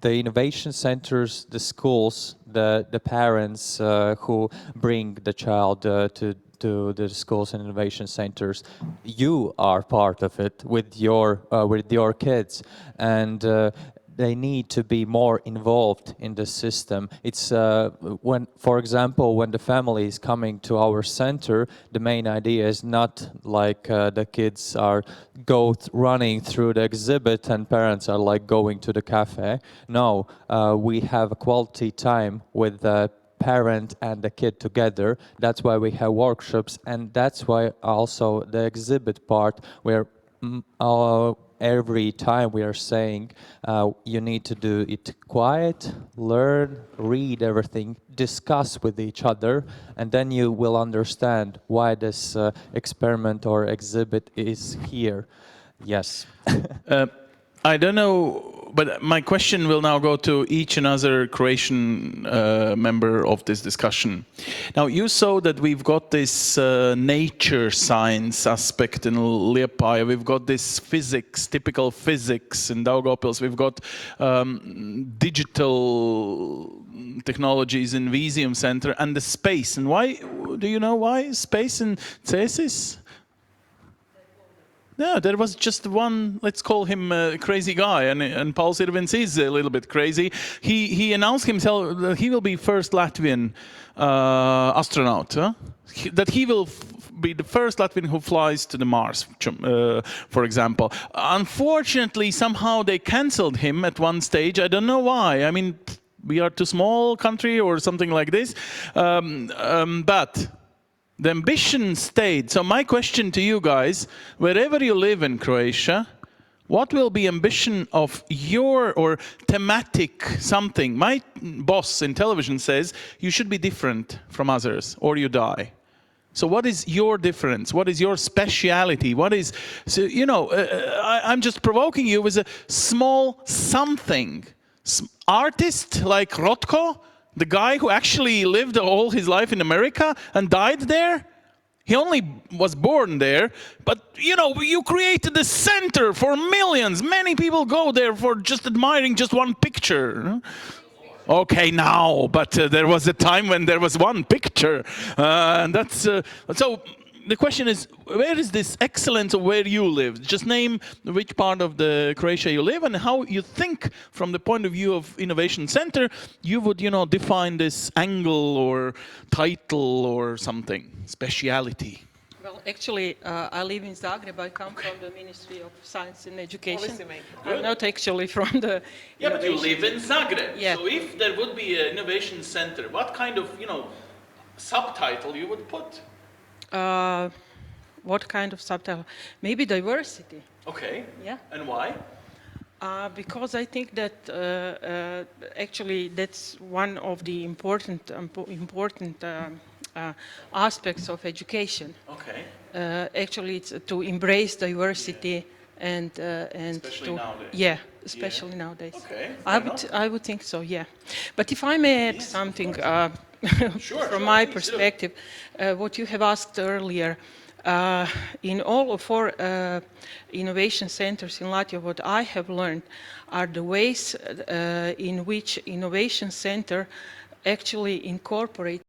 The innovation centers, the schools, the parents who bring the child to the schools and innovation centers, you are part of it with your kids, and they need to be more involved in the system. It's when, for example, when the family is coming to our center, the main idea is not like the kids are running through the exhibit and parents are like going to the cafe. No, we have a quality time with the parent and the kid together. That's why we have workshops, and that's why also the exhibit part where every time we are saying you need to do it quiet, learn, read everything, discuss with each other, and then you will understand why this experiment or exhibit is here. Yes. I don't know, but my question will now go to each and other Croatian member of this discussion. Now, you saw that we've got this nature science aspect in Liepāja, we've got this physics, typical physics in Daugavpils, we've got digital technologies in Museum Center, and the space. And why, do you know why space in Cēsis? No, there was just one, let's call him a crazy guy, and Pauls Irvins is a little bit crazy. He announced himself that he will be first Latvian astronaut, that he will be the first Latvian who flies to the Mars, for example. Unfortunately, somehow they cancelled him at one stage. I don't know why. I mean, we are too small country or something like this, but the ambition stayed. So my question to you guys, wherever you live in Croatia, what will be ambition of your, or thematic something? My boss in television says you should be different from others or you die. So what is your difference? What is your speciality? What is, so, you know, I'm just provoking you with a small something. Artist like Rotko, the guy who actually lived all his life in America and died there? He only was born there, but you know, you created a center for millions. Many people go there for just admiring just one picture. Okay, now, but there was a time when there was one picture. And that's, so the question is, where is this excellence of where you live? Just name which part of the Croatia you live and how you think from the point of view of Innovation Center, you would, you know, define this angle or title or something, speciality. Well, actually, I live in Zagreb. I come from the Ministry of Science and Education. I'm not actually from the... Yeah, but you live in Zagreb. Yeah. So if there would be an Innovation Center, what kind of, you know, subtitle you would put? What kind of subtitle? Maybe diversity. Okay. Yeah. And why? Because I think that actually that's one of the important aspects of education. Okay. Actually, it's to embrace diversity and especially nowadays. Yeah, especially nowadays. Okay. I would think so. Yeah. But if I may add something from my perspective, what you have asked earlier. In all of our innovation centers in Latvia, what I have learned are the ways in which innovation center actually incorporate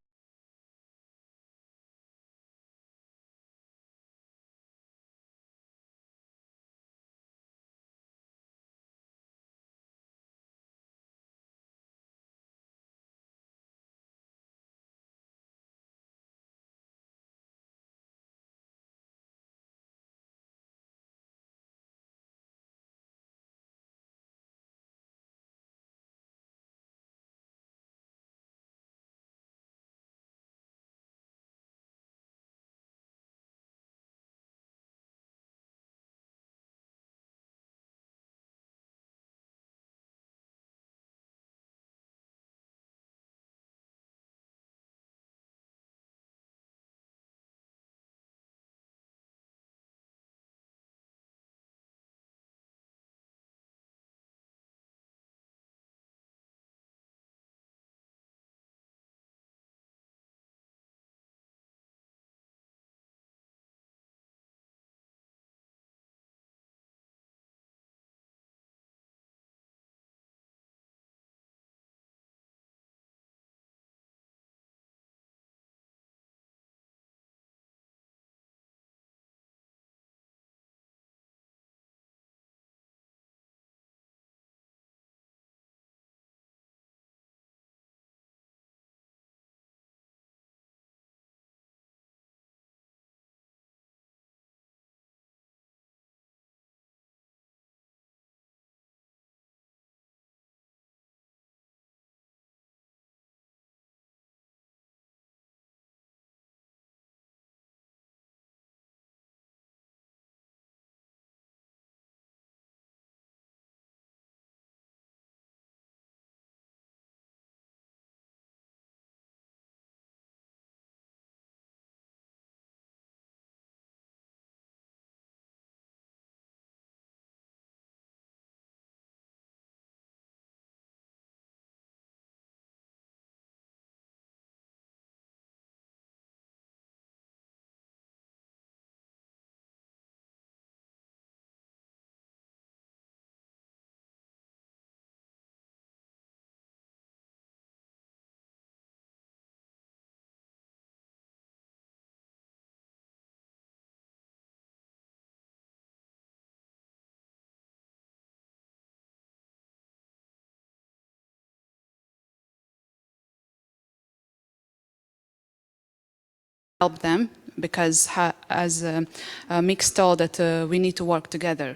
help them because, as Mix told, that we need to work together.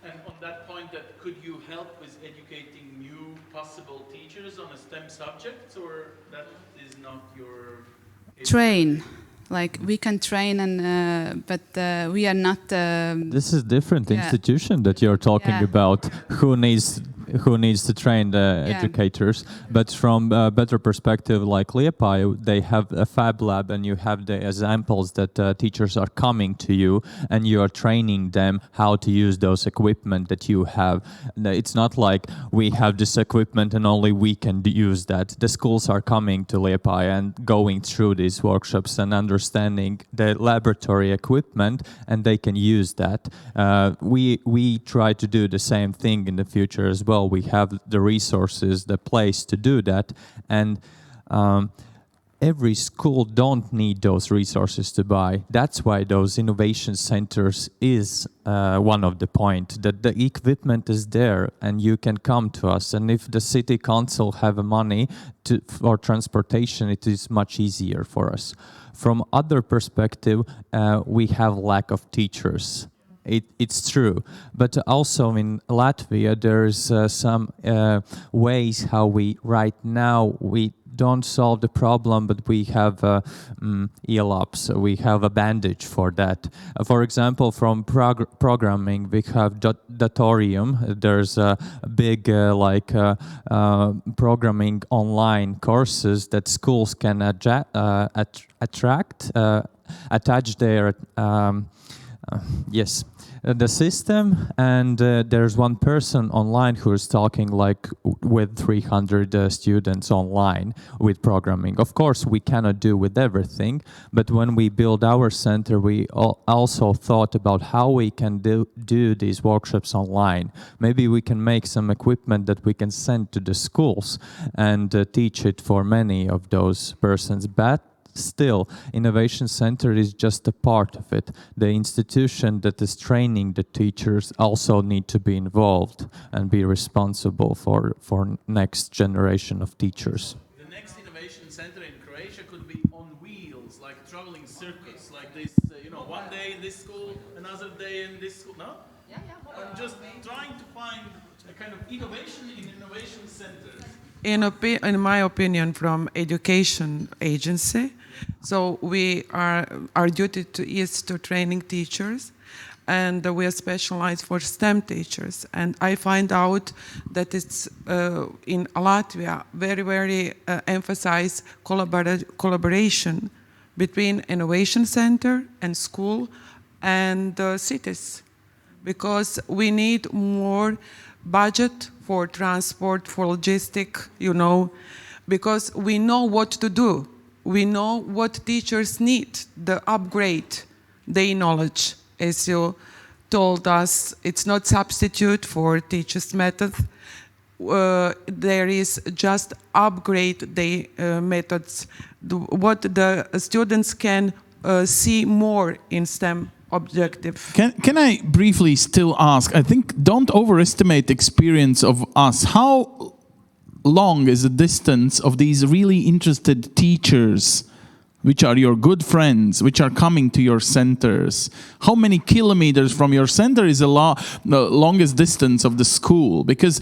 And on that point, that could you help with educating new possible teachers on a STEM subject, or that is not your... Train. Like we can train, and but we are not. This is different institution that you're talking about. Who needs to train the educators? But from a better perspective, like Liepāja, they have a fab lab, and you have the examples that teachers are coming to you, and you are training them how to use those equipment that you have. It's not like we have this equipment and only we can use that. The schools are coming to Liepāja and going through these workshops and understanding the laboratory equipment, and they can use that. We try to do the same thing in the future as well. We have the resources, the place to do that, and every school don't need those resources to buy. That's why those innovation centers is one of the point, that the equipment is there and you can come to us. And if the city council have money for transportation, it is much easier for us. From other perspective, we have lack of teachers. It's true, but also in Latvia there's some ways how we right now we don't solve the problem, but we have ELOPs, we have a bandage for that. For example, from programming, we have Datorium. There's a big programming online courses that schools can attach their the system, and there's one person online who is talking like with 300 students online with programming. Of course, we cannot do with everything, but when we build our center, we also thought about how we can do these workshops online. Maybe we can make some equipment that we can send to the schools and teach it for many of those persons. But still, Innovation Center is just a part of it. The institution that is training the teachers also need to be involved and be responsible for next generation of teachers. The next Innovation Center in Croatia could be on wheels, like traveling circus, like this, one day in this school, another day in this school, no? Yeah. I'm just trying to find a kind of innovation in innovation centers. In my opinion, from education agency, so our duty is to training teachers, and we are specialized for STEM teachers. And I find out that it's in Latvia very emphasize collaboration between Innovation Center and school and cities, because we need more budget for transport, for logistic, because we know what to do. We know what teachers need, the upgrade, their knowledge. As you told us, it's not substitute for teachers' method. There is just upgrade the methods, what the students can see more in STEM objective. Can I briefly still ask, I think don't overestimate the experience of us. How long is the distance of these really interested teachers, which are your good friends, which are coming to your centers? How many kilometers from your center is the longest distance of the school? Because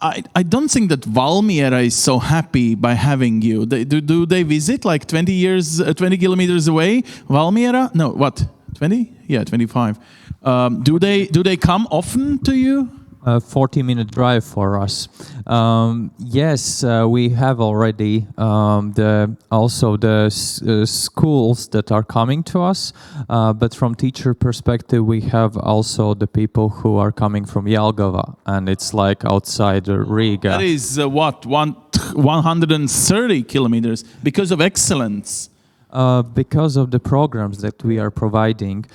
I don't think that Valmiera is so happy by having you. Do they visit like 20 kilometers away? Valmiera? No, what? 20? Yeah, 25. Do they come often to you? A 40-minute drive for us. Yes, we have already also the schools that are coming to us, but from teacher perspective, we have also the people who are coming from Daugava, and it's like outside RÍGA. That is 130 kilometers because of excellence. Because of the programs that we are providing.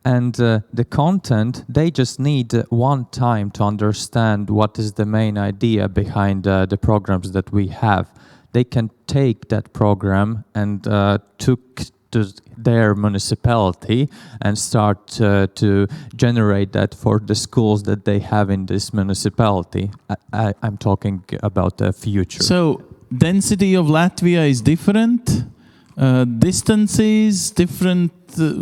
And the content, they just need one time to understand what is the main idea behind the programs that we have. They can take that program and took to their municipality and start to generate that for the schools that they have in this municipality. I'm talking about the future. So, density of Latvia is different? distances, different.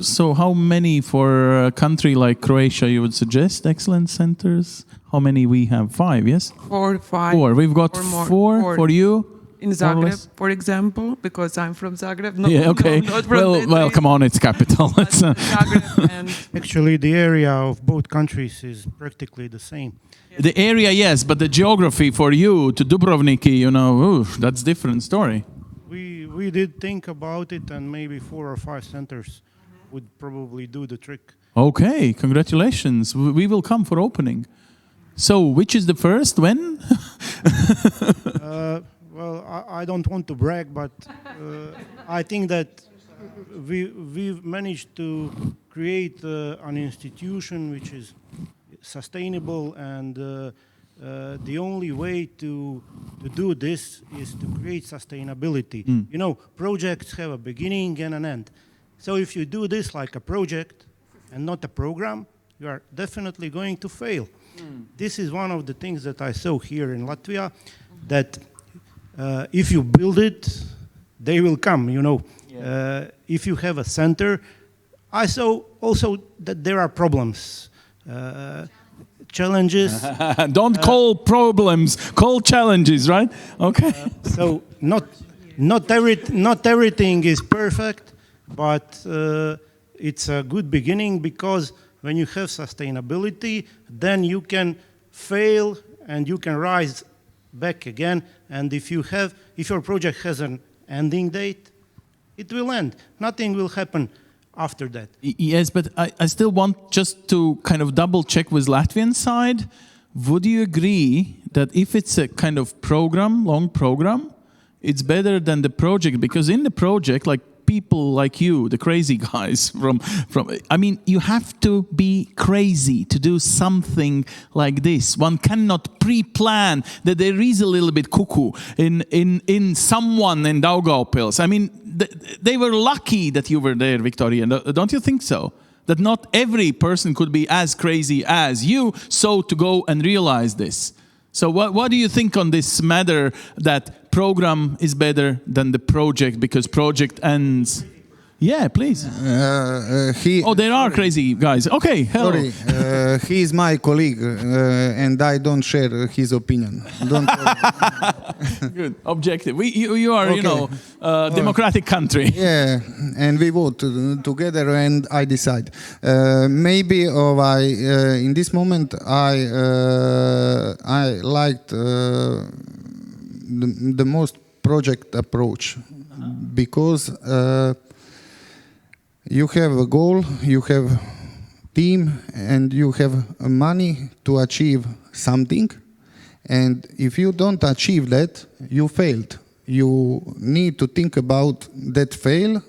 So how many for a country like Croatia you would suggest excellence centers? How many we have? 5, yes? 4, 5. 4. We've got or more. 4 for you. In Zagreb, for example, because I'm from Zagreb. No, yeah, okay. No, not from well, come on, it's capital. Zagreb and Actually, the area of both countries is practically the same. The area, yes, but the geography for you to Dubrovniki, you know, oof, that's different story. We did think about it, and maybe 4 or 5 centers would probably do the trick. Okay, congratulations. We will come for opening. So, which is the first? When? Well, I don't want to brag, but I think that we've managed to create an institution which is sustainable, and the only way to do this is to create sustainability. You know, projects have a beginning and an end. So if you do this like a project and not a program, you are definitely going to fail. This is one of the things that I saw here in Latvia, that if you build it, they will come, you know. If you have a center, I saw also that there are problems, challenges. Don't call problems, call challenges, right? Okay. So not everything is perfect, but it's a good beginning, because when you have sustainability, then you can fail and you can rise back again. And if your project has an ending date, it will end. Nothing will happen after that. Yes, but I still want just to kind of double check with Latvian side. Would you agree that if it's a kind of program, long program, it's better than the project? Because in the project, like people like you, the crazy guys from I mean, you have to be crazy to do something like this. One cannot pre-plan that there is a little bit cuckoo in someone in Daugava. I mean, they were lucky that you were there, Victoria. Don't you think so? That not every person could be as crazy as you, so to go and realize this. So what do you think on this matter, that program is better than the project because project ends? Yeah, please. There are crazy guys. Okay, hello. Sorry, he is my colleague, and I don't share his opinion. Don't Good, objective. You are, okay. You know, democratic country. Yeah, and we vote together, and I decide. Maybe in this moment I liked the most project approach, because you have a goal, you have team, and you have money to achieve something. And if you don't achieve that, you failed. You need to think about that fail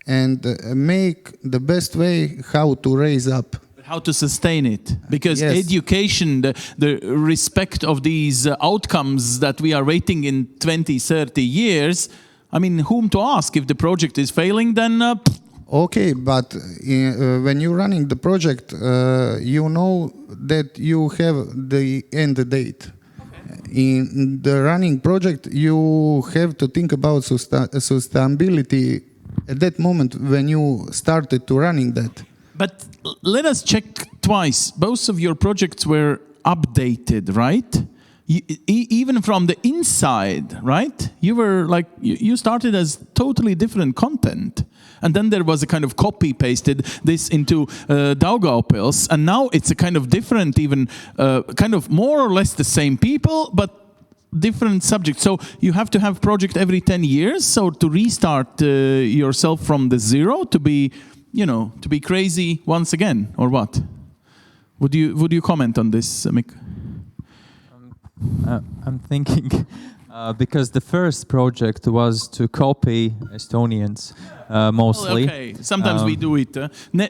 and make the best way how to raise up. How to sustain it, because education, the respect of these outcomes that we are waiting in 20, 30 years, I mean, whom to ask? If the project is failing, then... Okay, but when you're running the project, you know that you have the end date. In the running project, you have to think about sustainability at that moment when you started to running that. But let us check twice. Both of your projects were updated, right? Even from the inside, right? You were like, you started as totally different content. And then there was a kind of copy-pasted this into Daugavpils, and now it's a kind of different, even kind of more or less the same people, but different subjects. So you have to have project every 10 years, so to restart yourself from the zero, to be, you know, to be crazy once again, or what? Would you comment on this, Mick? I'm thinking because the first project was to copy Estonians mostly. Okay, sometimes we do it.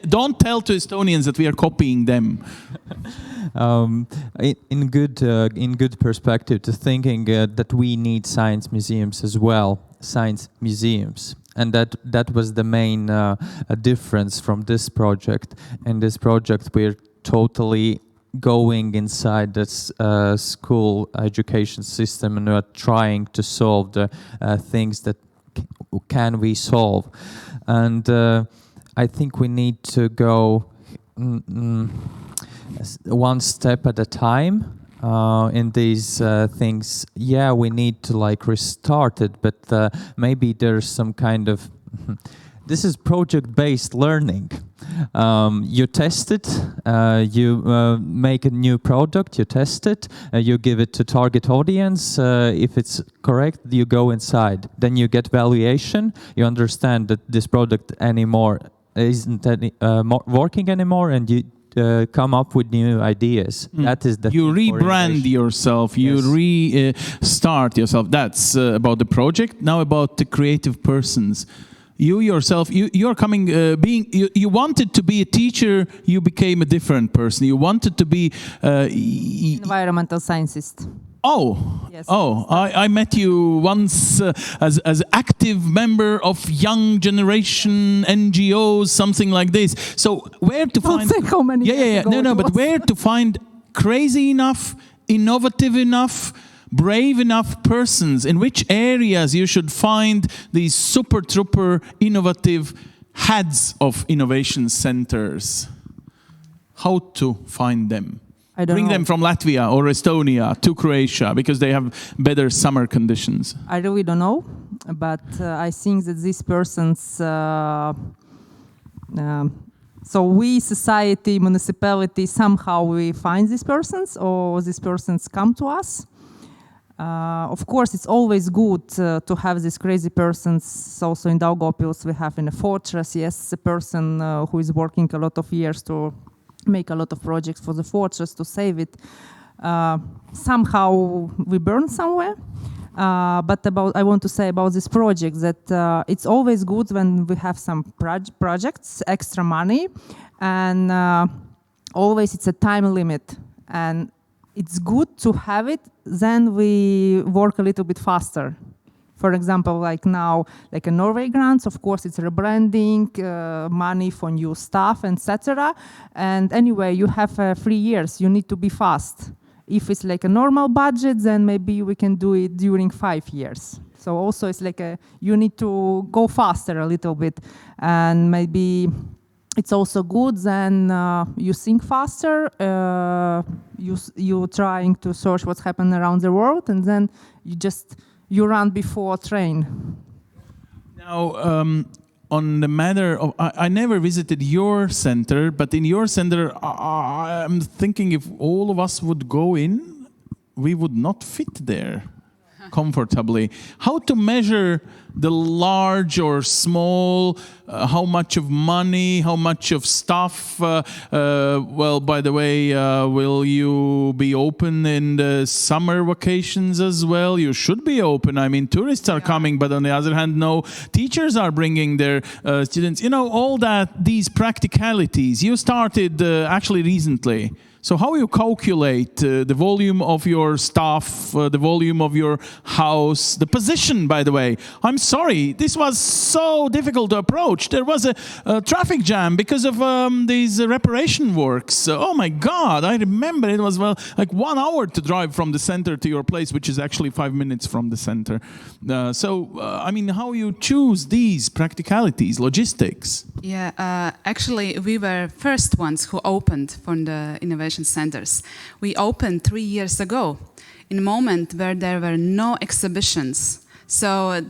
Don't tell to Estonians that we are copying them. In good perspective, to thinking that we need science museums as well, science museums. And that was the main difference from this project. In this project, we're totally going inside this school education system, and we're trying to solve the things that can we solve? And I think we need to go one step at a time in these things. Yeah, we need to like restart it, but maybe there's some kind of this is project-based learning. You test it, you make a new product, you test it, you give it to target audience. If it's correct, you go inside. Then you get valuation. You understand that this product anymore isn't working anymore, and you come up with new ideas. That is the you rebrand yourself. You restart yourself. That's about the project. Now about the creative persons. You yourself, you're coming, you wanted to be a teacher, you became a different person. You wanted to be... environmental scientist. Oh, yes. Oh! I met you once as active member of young generation NGOs, something like this. So where to find... Don't say how many years ago No, but where to find crazy enough, innovative enough, brave enough persons, in which areas you should find these super trooper innovative heads of innovation centers? How to find them? Bring them from Latvia or Estonia to Croatia because they have better summer conditions. I really don't know, but I think that these persons so we, society, municipality, somehow we find these persons or these persons come to us. Of course, it's always good to have these crazy persons. Also in Daugavpils, we have in a fortress, yes, a person who is working a lot of years to make a lot of projects for the fortress to save it. Somehow we burn somewhere. But I want to say about this project that it's always good when we have some projects, extra money, and always it's a time limit. And it's good to have it, then we work a little bit faster. For example, like now, like a Norway grants, of course, it's rebranding, money for new staff, etc. And anyway, you have 3 years, you need to be fast. If it's like a normal budget, then maybe we can do it during 5 years. So also it's like you need to go faster a little bit. And maybe it's also good then you think faster, you trying to search what's happening around the world, and then you run before train. Now, on the matter of, I never visited your center, but in your center, I'm thinking if all of us would go in, we would not fit there comfortably. How to measure the large or small, how much of money, how much of stuff? Well, by the way, will you be open in the summer vacations as well? You should be open. I mean, tourists are coming, but on the other hand, no, teachers are bringing their students. You know, all that, these practicalities. You started actually recently. So how you calculate the volume of your staff, the volume of your house, the position, by the way. I'm sorry, this was so difficult to approach. There was a traffic jam because of these reparation works. Oh my God, I remember it was like 1 hour to drive from the center to your place, which is actually 5 minutes from the center. I mean, how you choose these practicalities, logistics? Yeah, actually, we were first ones who opened from the innovation centers. We opened 3 years ago, in a moment where there were no exhibitions. So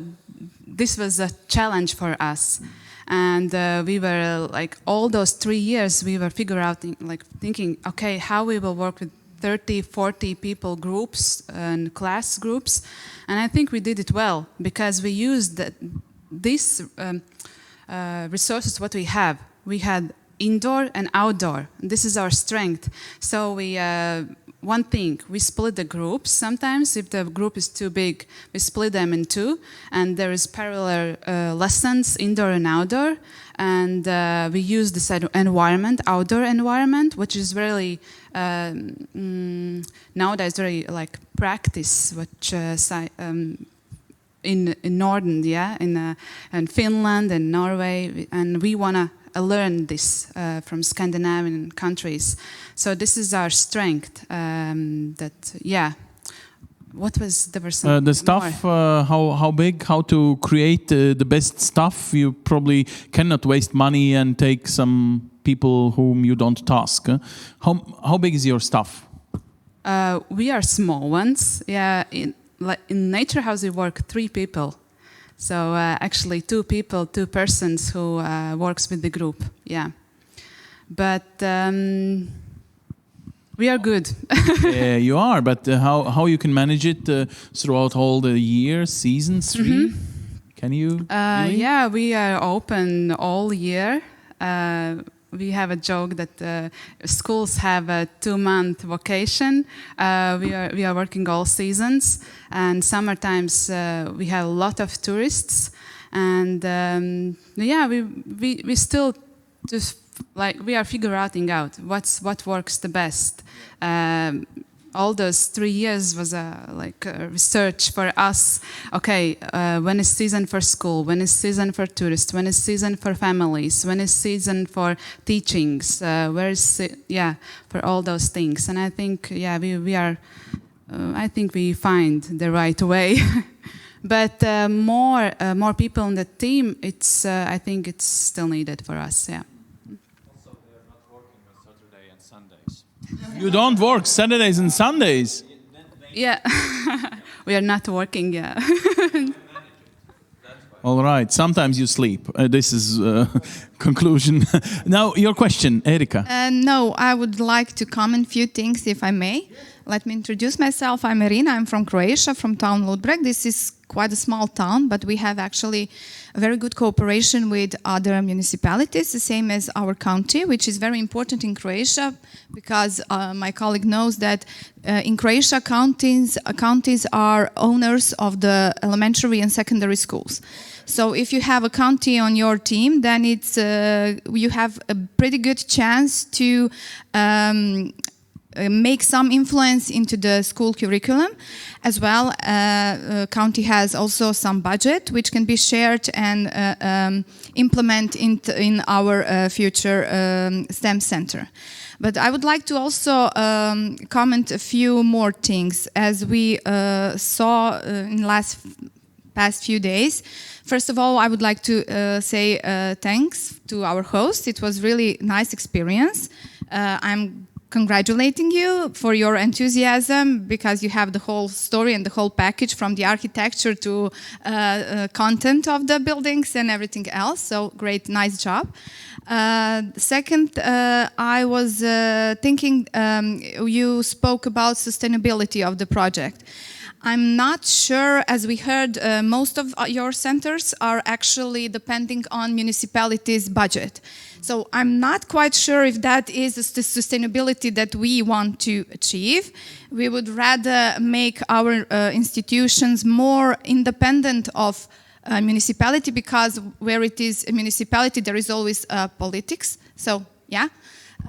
this was a challenge for us. And we were like, all those 3 years, we were thinking, okay, how we will work with 30, 40 people groups and class groups. And I think we did it well because we used these resources, what we have. We had indoor and outdoor. This is our strength. So one thing, we split the groups. Sometimes if the group is too big, we split them in two, and there is parallel lessons, indoor and outdoor. And we use this environment, outdoor environment, which is really nowadays very like practice, which in Northern, in Finland and Norway, and we want to learn this from Scandinavian countries. So this is our strength. what was the percent? The stuff, how big, how to create the best stuff. You probably cannot waste money and take some people whom you don't task. How big is your stuff? We are small ones. Yeah, in Nature House we work 3 people. So actually 2 people, 2 persons who works with the group. Yeah, but we are good. Yeah, you are. But how you can manage it throughout all the years, seasons, 3? Can you? Really? Yeah, we are open all year. We have a joke that schools have a 2-month vacation. We are working all seasons, and summer times we have a lot of tourists, and yeah, we still just we are figuring out what works the best. All those 3 years was a research for us. Okay, when is season for school? When is season for tourists? When is season for families? When is season for teachings? Where is for all those things? And I think we are. I think we find the right way. But more people on the team. I think it's still needed for us. Yeah. You don't work Saturdays and Sundays? Yeah, we are not working, yeah. All right, sometimes you sleep. This is conclusion. Now, your question, Erika. No, I would like to comment a few things, if I may. Let me introduce myself. I'm Irina. I'm from Croatia, from town Ludbreg. This is quite a small town, but we have actually a very good cooperation with other municipalities, the same as our county, which is very important in Croatia, because my colleague knows that in Croatia, counties are owners of the elementary and secondary schools. So if you have a county on your team, then you have a pretty good chance to make some influence into the school curriculum. As well, county has also some budget which can be shared and implement in our future STEM center. But I would like to also comment a few more things as we saw in past few days. First of all, I would like to say thanks to our host. It was really nice experience. I'm congratulating you for your enthusiasm, because you have the whole story and the whole package, from the architecture to content of the buildings and everything else. So great, nice job. Second, I was thinking, you spoke about sustainability of the project. I'm not sure, as we heard, most of your centers are actually depending on municipalities' budget. So I'm not quite sure if that is the sustainability that we want to achieve. We would rather make our institutions more independent of municipality, because where it is a municipality, there is always politics. So yeah,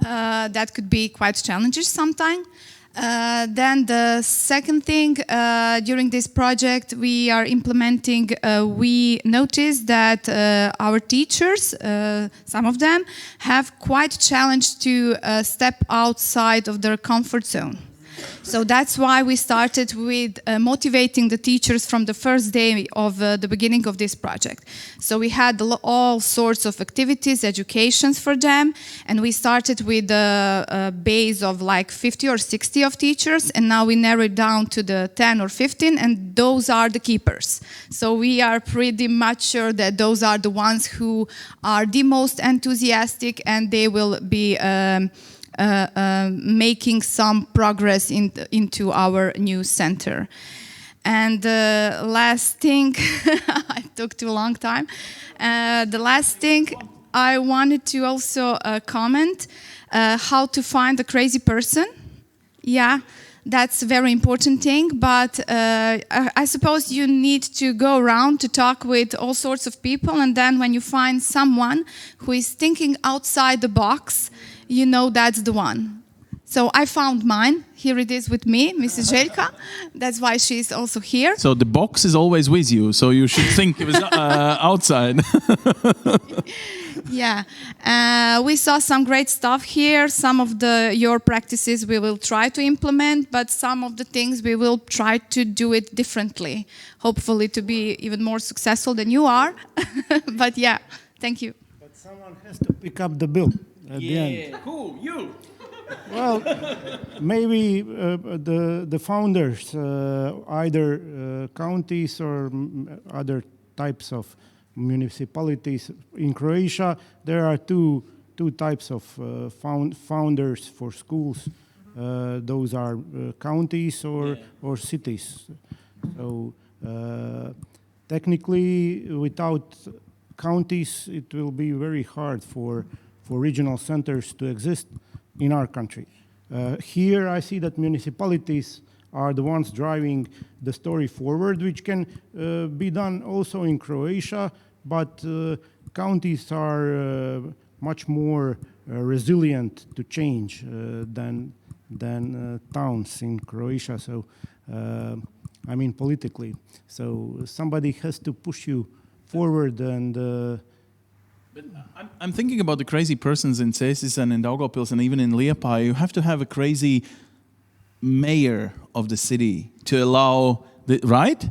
that could be quite challenging sometimes. Then the second thing, during this project we are implementing, we noticed that our teachers, some of them, have quite challenged to step outside of their comfort zone. So that's why we started with motivating the teachers from the first day of the beginning of this project. So we had all sorts of activities, educations for them, and we started with a base of like 50 or 60 of teachers, and now we narrowed down to the 10 or 15, and those are the keepers. So we are pretty much sure that those are the ones who are the most enthusiastic, and they will be making some progress into our new center. And the last thing, I took too long time. The last thing I wanted to also comment, how to find a crazy person. Yeah, that's a very important thing, but I suppose you need to go around to talk with all sorts of people, and then when you find someone who is thinking outside the box, you know that's the one. So I found mine. Here it is with me, Mrs. Željka. That's why she's also here. So the box is always with you, so you should think it was outside. Yeah, we saw some great stuff here. Some of your practices we will try to implement, but some of the things we will try to do it differently, hopefully to be even more successful than you are. But yeah, thank you. But someone has to pick up the bill at the end. Who? You? Well, maybe the founders, either counties or other types of municipalities. In Croatia, there are two types of founders for schools. Those are counties or cities. So technically, without counties, it will be very hard for regional centers to exist in our country. Here I see that municipalities are the ones driving the story forward, which can be done also in Croatia, but counties are much more resilient to change than towns in Croatia. So, I mean politically. So somebody has to push you forward and I'm thinking about the crazy persons in Cēsis and in Daugavpils and even in Liepāja. You have to have a crazy mayor of the city to allow the right.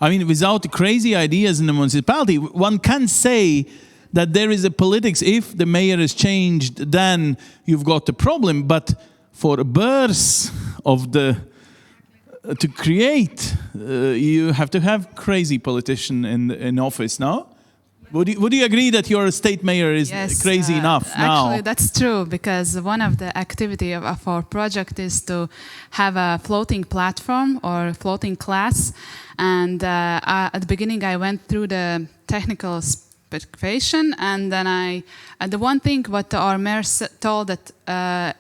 I mean, without the crazy ideas in the municipality, one can say that there is a politics. If the mayor is changed, then you've got the problem. But for a burst of to create, you have to have crazy politician in office now. Would you agree that your state mayor is crazy enough now? Actually, that's true, because one of the activity of our project is to have a floating platform or floating class. And at the beginning, I went through the technical specification, and then the one thing what our mayor told that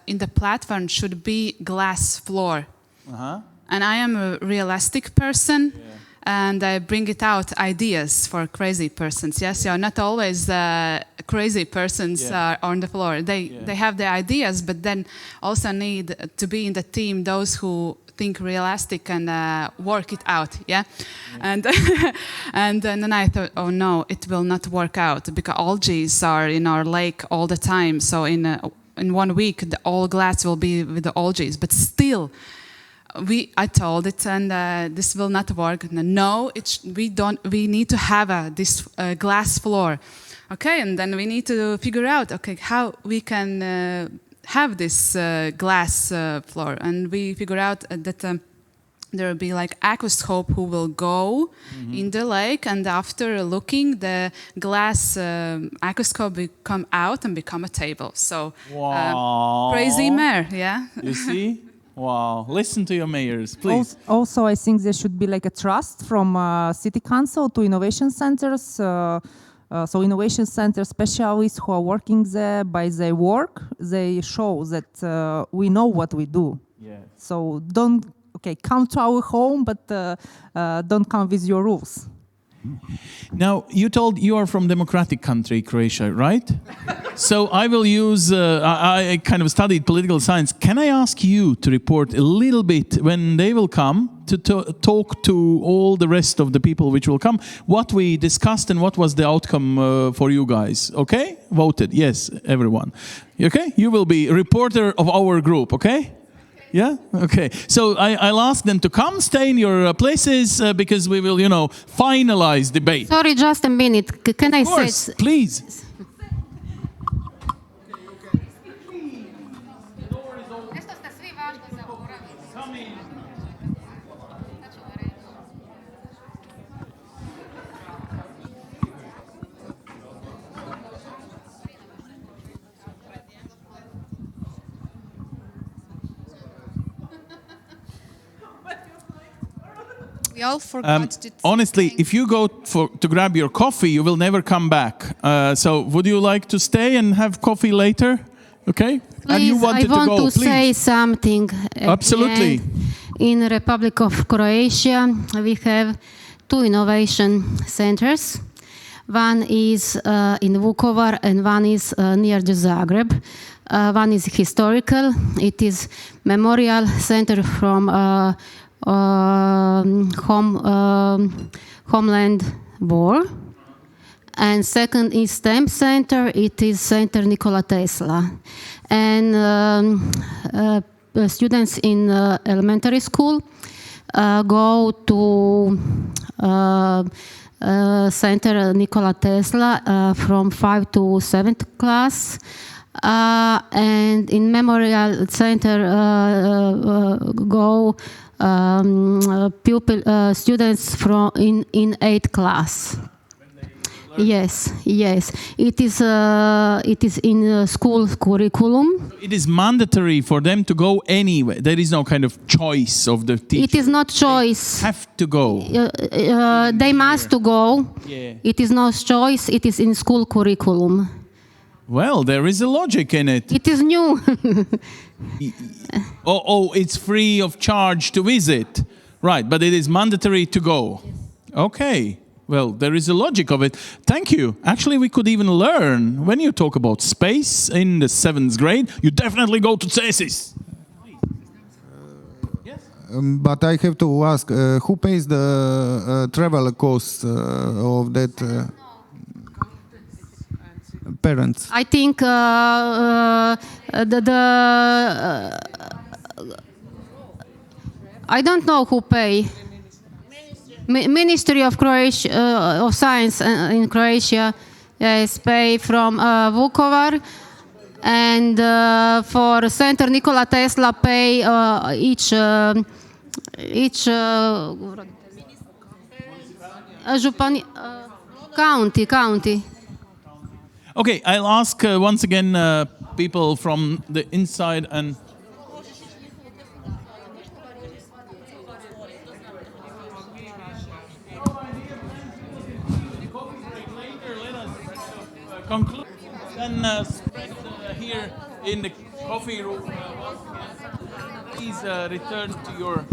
in the platform should be glass floor. And I am a realistic person. Yeah. And I bring it out ideas for crazy persons. Yes, you are not always crazy persons are on the floor. They have the ideas, but then also need to be in the team those who think realistic and work it out. Yeah, and and then I thought, oh no, it will not work out because algae are in our lake all the time. So in 1 week, all glass will be with the algae, but still. I told it, and this will not work. No, we need to have this glass floor, okay? And then we need to figure out, okay, how we can have this glass floor. And we figure out that there will be like aquascope who will go in the lake, and after looking, the glass aquascope will come out and become a table. So crazy mayor, yeah. You see. Wow, listen to your mayors, please. Also, I think there should be like a trust from city council to innovation centers. So innovation center specialists who are working there, by their work, they show that we know what we do. Yeah. So don't, come to our home, but don't come with your rules. Now, you told you are from democratic country, Croatia, right? So I will use, I kind of studied political science. Can I ask you to report a little bit when they will come to talk to all the rest of the people which will come, what we discussed and what was the outcome for you guys, okay? Voted, yes, everyone. Okay, you will be a reporter of our group, okay? Yeah? Okay. So I'll ask them to come, stay in your places, because we will, finalize debate. Sorry, just a minute. Can I say? Of course, please. We all forgot honestly, if you go to grab your coffee, you will never come back. So would you like to stay and have coffee later? Okay? Please, and you wanted I want to go, to say something. Absolutely. In the Republic of Croatia, we have 2 innovation centers. One is in Vukovar and one is near the Zagreb. One is historical. It is memorial center from homeland war. And second is STEM center. It is Center Nikola Tesla. And students in elementary school go to Center Nikola Tesla from 5th to 7th class. And in Memorial Center go students from in 8th class. Yes, yes. It is in school curriculum. It is mandatory for them to go anyway. There is no kind of choice of the teacher. It is not choice. They have to go. They must to go. Yeah. It is not choice. It is in school curriculum. Well, there is a logic in it. It is new. It's free of charge to visit. Right, but it is mandatory to go. Okay. Well, there is a logic of it. Thank you. Actually, we could even learn. When you talk about space in the 7th grade, you definitely go to CESIS. But I have to ask, who pays the travel costs of that parents? I think I don't know who pay. Ministry of Croatia of Science in Croatia, yes, pay from Vukovar, and for Center Nikola Tesla pay each county. Okay, I'll ask once again people from the inside and. Conclude and spread here in the coffee room. Please return to your.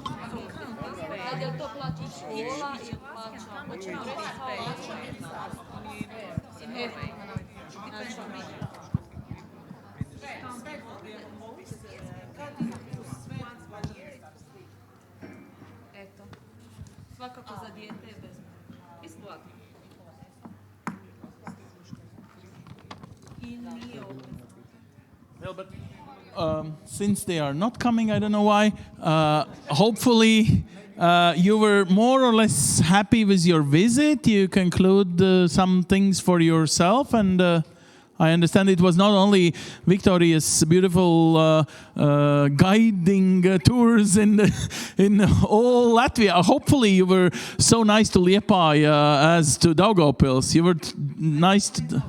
Well, but since they are not coming, I don't know why. Hopefully, you were more or less happy with your visit. You conclude some things for yourself, and I understand it was not only Victoria's beautiful guiding tours in all Latvia. Hopefully, you were so nice to Liepāja as to Daugavpils. You were nice to.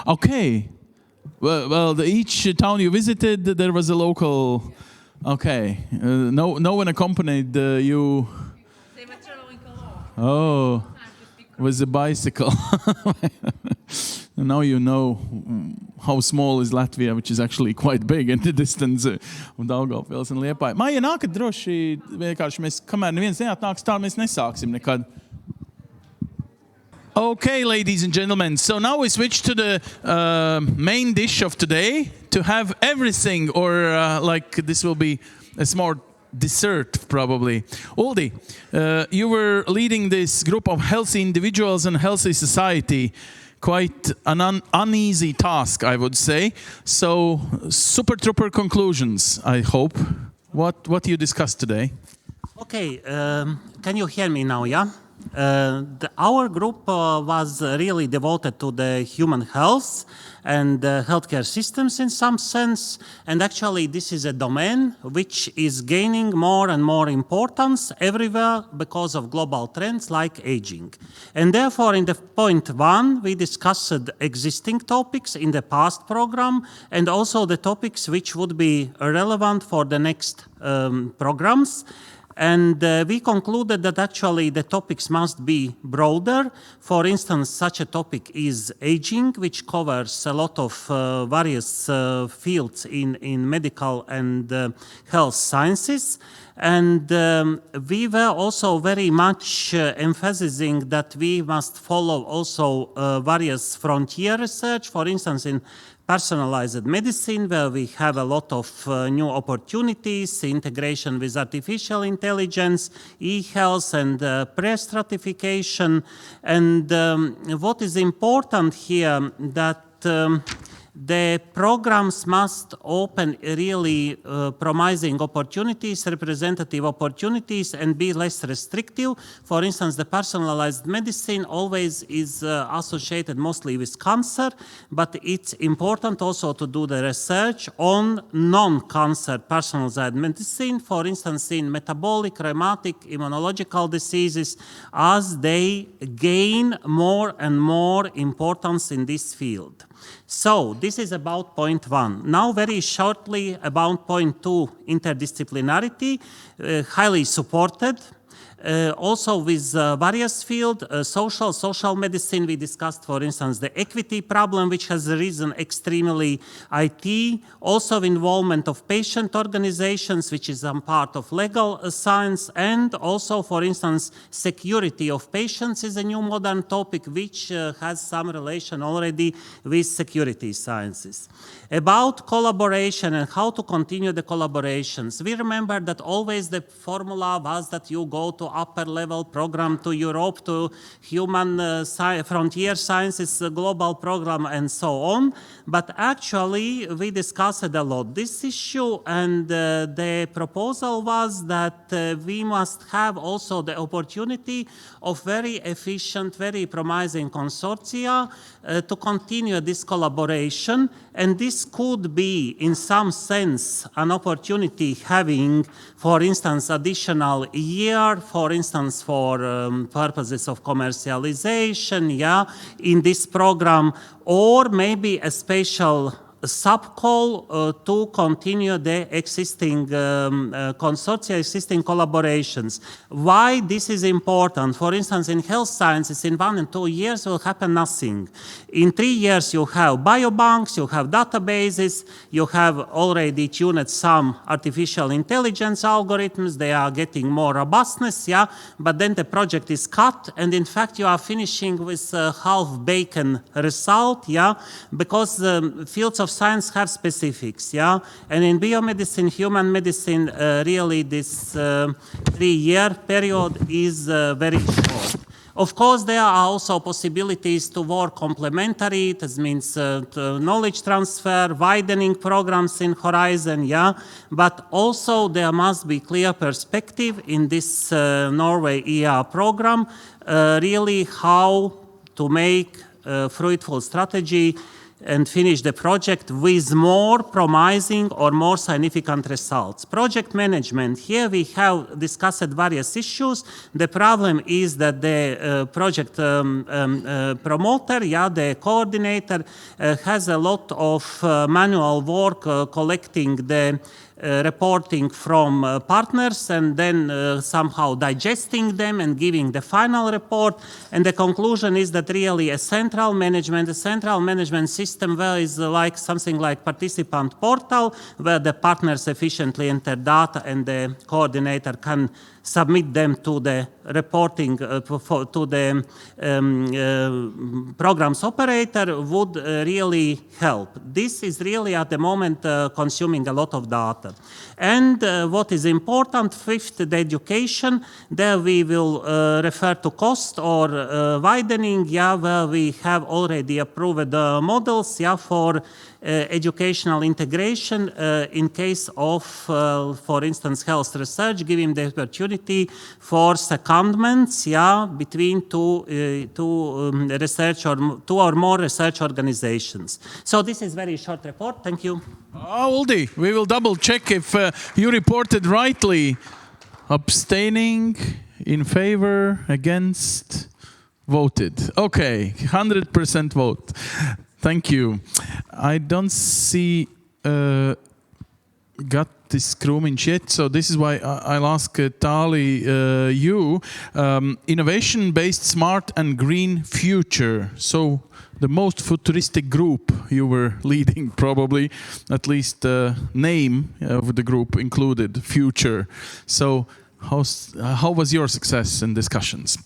Okay. Well, each town you visited, there was a local. Okay, no one accompanied you. Oh, with a bicycle. Now you know how small is Latvia, which is actually quite big in the distance of Daugavpils un Liepāja. Maija, nākat droši, vienkārši mēs, kamēr neviens neatnāks, tā mēs nesāksim nekad. Okay, ladies and gentlemen, so now we switch to the main dish of today to have everything, or like this will be a small dessert probably. Uldi, you were leading this group of healthy individuals and healthy society. Quite an uneasy task, I would say. So, super trooper conclusions, I hope. What you discussed today? Okay, can you hear me now, yeah? Our group was really devoted to the human health and healthcare systems in some sense. And actually, this is a domain which is gaining more and more importance everywhere because of global trends like aging. And therefore, in the point 1, we discussed existing topics in the past program and also the topics which would be relevant for the next programs. And we concluded that actually the topics must be broader. For instance, such a topic is aging, which covers a lot of various fields in medical and health sciences. And we were also very much emphasizing that we must follow also various frontier research, for instance, in personalized medicine, where we have a lot of new opportunities, integration with artificial intelligence, e-health and pre-stratification. And what is important here, that the programs must open really promising opportunities, representative opportunities, and be less restrictive. For instance, the personalized medicine always is associated mostly with cancer, but it's important also to do the research on non-cancer personalized medicine, for instance, in metabolic, rheumatic, immunological diseases, as they gain more and more importance in this field. So this is about point one. Now very shortly about point two, interdisciplinarity, highly supported. Also with various fields, social medicine, we discussed, for instance, the equity problem, which has risen extremely, IT, also involvement of patient organizations, which is a part of legal science, and also, for instance, security of patients is a new modern topic, which has some relation already with security sciences. About collaboration and how to continue the collaborations, we remember that always the formula was that you go to upper level program, to Europe, to human frontier sciences global program, and so on. But actually, we discussed a lot this issue, and the proposal was that we must have also the opportunity of very efficient, very promising consortia to continue this collaboration. And this could be, in some sense, an opportunity having, for instance, additional year, for instance, for purposes of commercialization, yeah, in this program, or maybe a special subcall to continue the existing consortia, existing collaborations. Why this is important? For instance, in health sciences, in 1 and 2 years will happen nothing. In 3 years, you have biobanks, you have databases, you have already tuned some artificial intelligence algorithms, they are getting more robustness, yeah, but then the project is cut, and in fact, you are finishing with a half-baked result, yeah, because fields of science have specifics, yeah, and in biomedicine, human medicine, really this 3-year period is very short. Of course, there are also possibilities to work complementary. This means knowledge transfer, widening programs in horizon, yeah. But also there must be clear perspective in this Norway ER program, really how to make a fruitful strategy and finish the project with more promising or more significant results. Project management, here we have discussed various issues. The problem is that the project promoter, yeah, the coordinator, has a lot of manual work collecting the reporting from partners and then somehow digesting them and giving the final report. And the conclusion is that really a central management system where is like something like participant portal where the partners efficiently enter data and the coordinator can submit them to the reporting to the program's operator would really help. This is really at the moment consuming a lot of data. And what is important, fifth, the education. There we will refer to cost or widening, yeah, where we have already approved models, yeah, for educational integration in case of, for instance, health research, giving the opportunity for secondments, yeah, between two or more research organizations. So this is very short report. Thank you. Uldi, we will double check if you reported rightly. Abstaining, in favor, against, voted. Okay, 100% vote. Thank you. I don't see Gattis Krūmiņš. So this is why I'll ask Tali, you, innovation-based smart and green future. So the most futuristic group you were leading, probably, at least name of the group included, future. So how was your success in discussions?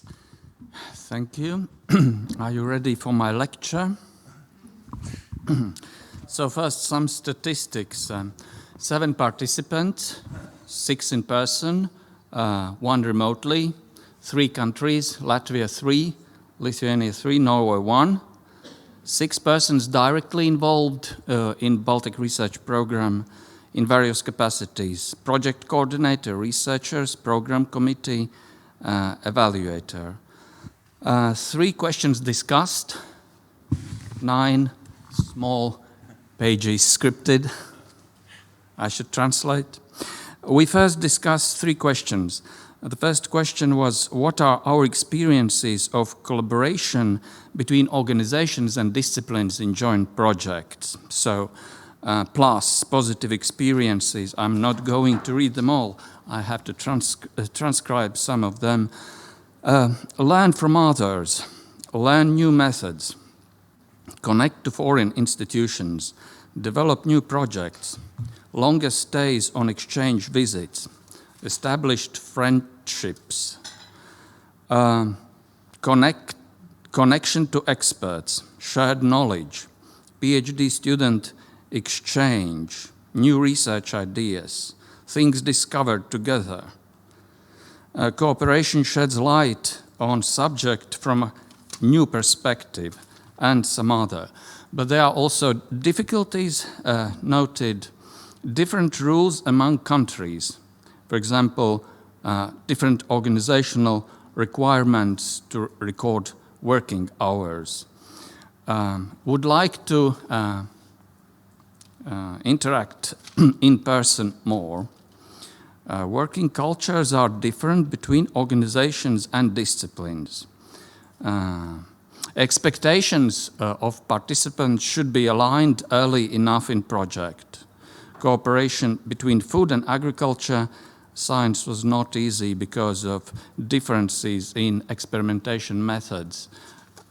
Thank you. Are you ready for my lecture? So first, some statistics. 7 participants, 6 in person, 1 remotely, 3 countries, Latvia 3, Lithuania 3, Norway 1. 6 persons directly involved in Baltic research program in various capacities: project coordinator, researchers, program committee, evaluator. 3 questions discussed, 9 small pages scripted. I should translate. We first discussed 3 questions. The first question was, what are our experiences of collaboration between organizations and disciplines in joint projects? So, plus positive experiences. I'm not going to read them all. I have to transcribe some of them. Learn from others. Learn new methods. Connect to foreign institutions. Develop new projects. Longer stays on exchange visits. Established friendships. Connection to experts. Shared knowledge. PhD student exchange. New research ideas. Things discovered together. Cooperation sheds light on subject from a new perspective, and some other. But there are also difficulties noted. Different rules among countries. For example, different organizational requirements to record working hours. Would like to interact in person more. Working cultures are different between organizations and disciplines. Expectations of participants should be aligned early enough in project. Cooperation between food and agriculture science was not easy because of differences in experimentation methods.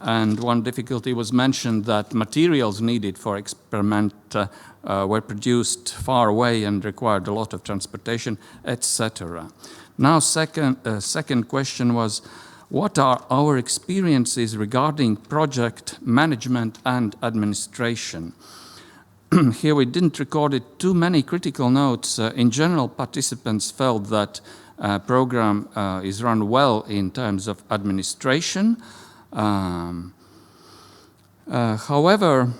And one difficulty was mentioned that materials needed for experiment were produced far away and required a lot of transportation, etc. Now, second question was, what are our experiences regarding project management and administration? Here we didn't record it too many critical notes. In general, participants felt that program is run well in terms of administration. However,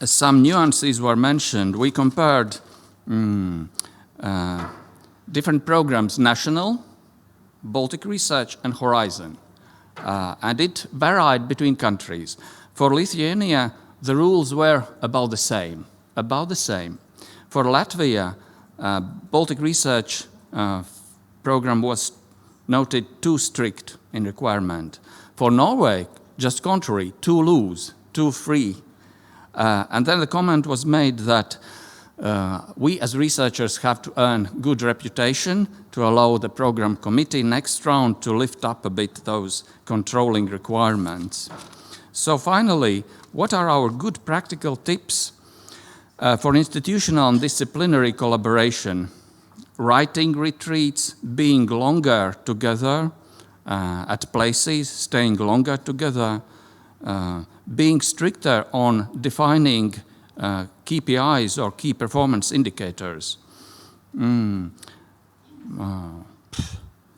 some nuances were mentioned. We compared different programs, national, Baltic Research and Horizon, and it varied between countries. For Lithuania, the rules were about the same. For Latvia, Baltic Research program was noted too strict in requirement. For Norway, just contrary, too loose, too free. And then the comment was made that we as researchers have to earn good reputation to allow the program committee next round to lift up a bit those controlling requirements. So finally, what are our good practical tips for institutional and disciplinary collaboration? Writing retreats, being longer together at places, staying longer together, being stricter on defining KPIs or key performance indicators.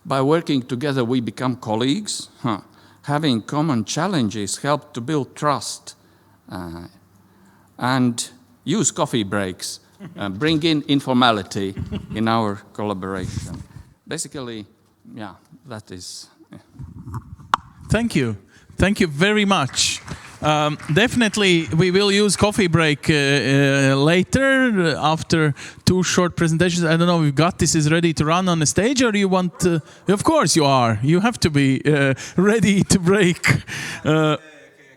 By working together, we become colleagues. Having common challenges help to build trust. And use coffee breaks. Bring in informality in our collaboration. Basically, yeah, that is. Yeah. Thank you. Thank you very much. Definitely, we will use coffee break later after 2 short presentations. I don't know if Gattis is ready to run on the stage, or you want to? Of course you are. You have to be ready to break.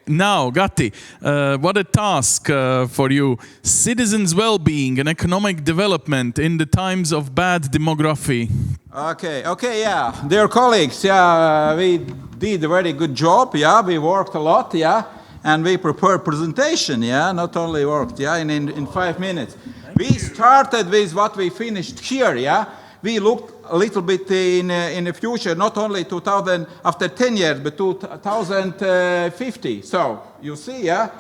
now, Gatti, what a task for you. Citizens' well-being and economic development in the times of bad demography. Okay, yeah. Dear colleagues, yeah, we did a very good job, yeah. We worked a lot, yeah. And we prepared presentation, yeah. Not only worked, yeah, in 5 minutes. We started with what we finished here, yeah. We looked a little bit in the future, not only 2000 after 10 years, but 2050. So you see, yeah,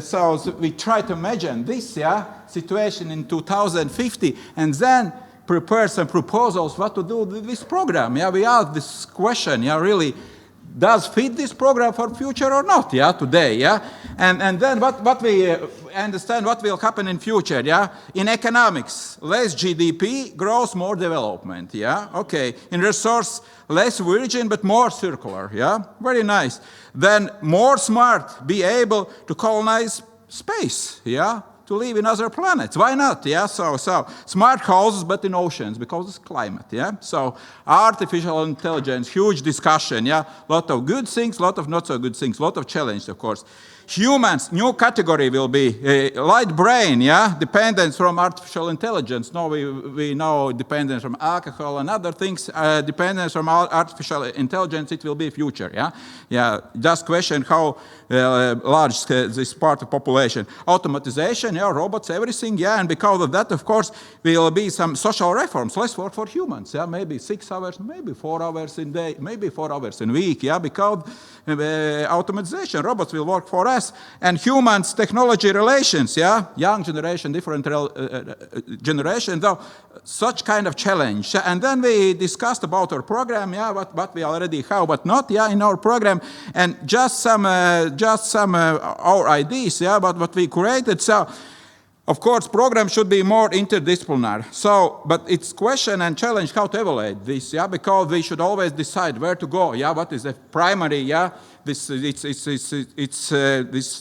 so we try to imagine this, yeah, situation in 2050, and then prepare some proposals what to do with this program. Yeah, we ask this question, yeah, really. Does fit this program for future or not? Yeah, today. Yeah, and then what we understand what will happen in future. Yeah, in economics, less GDP growth, more development. Yeah, okay. In resource, less virgin but more circular. Yeah, very nice. Then more smart, be able to colonize space. Yeah. To live in other planets. Why not? Yeah, so smart houses, but in oceans because it's climate. Yeah, so artificial intelligence, huge discussion. Yeah, lot of good things, lot of not so good things, lot of challenge, of course. Humans, new category will be light brain. Yeah, dependence from artificial intelligence. No, we know dependence from alcohol and other things. Dependence from artificial intelligence, it will be future. Yeah, yeah. Just question how large this part of population. Automatization, yeah, robots, everything, yeah, and because of that, of course, will be some social reforms, less work for humans, yeah, maybe 6 hours, maybe 4 hours in day, maybe 4 hours in a week, yeah, because automatization, robots will work for us, and humans, technology relations, yeah, young generation, different generation, though, such kind of challenge, and then we discussed about our program, yeah, what we already have, but not, yeah, in our program, and just some our ideas, yeah, but what we created. So, of course, program should be more interdisciplinary. So, but it's question and challenge how to evaluate this, yeah, because we should always decide where to go, yeah, what is the primary, yeah, this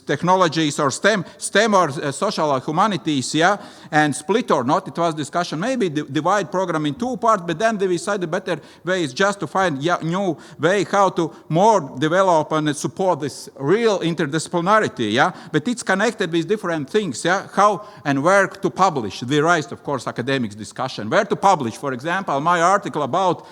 technologies or STEM or social or humanities, yeah, and split or not. It was discussion. Maybe divide program in 2 parts, but then they decided better way is just to find new way how to more develop and support this real interdisciplinarity, yeah. But it's connected with different things, yeah. How and where to publish. We raised, of course, academics discussion. Where to publish, for example, my article about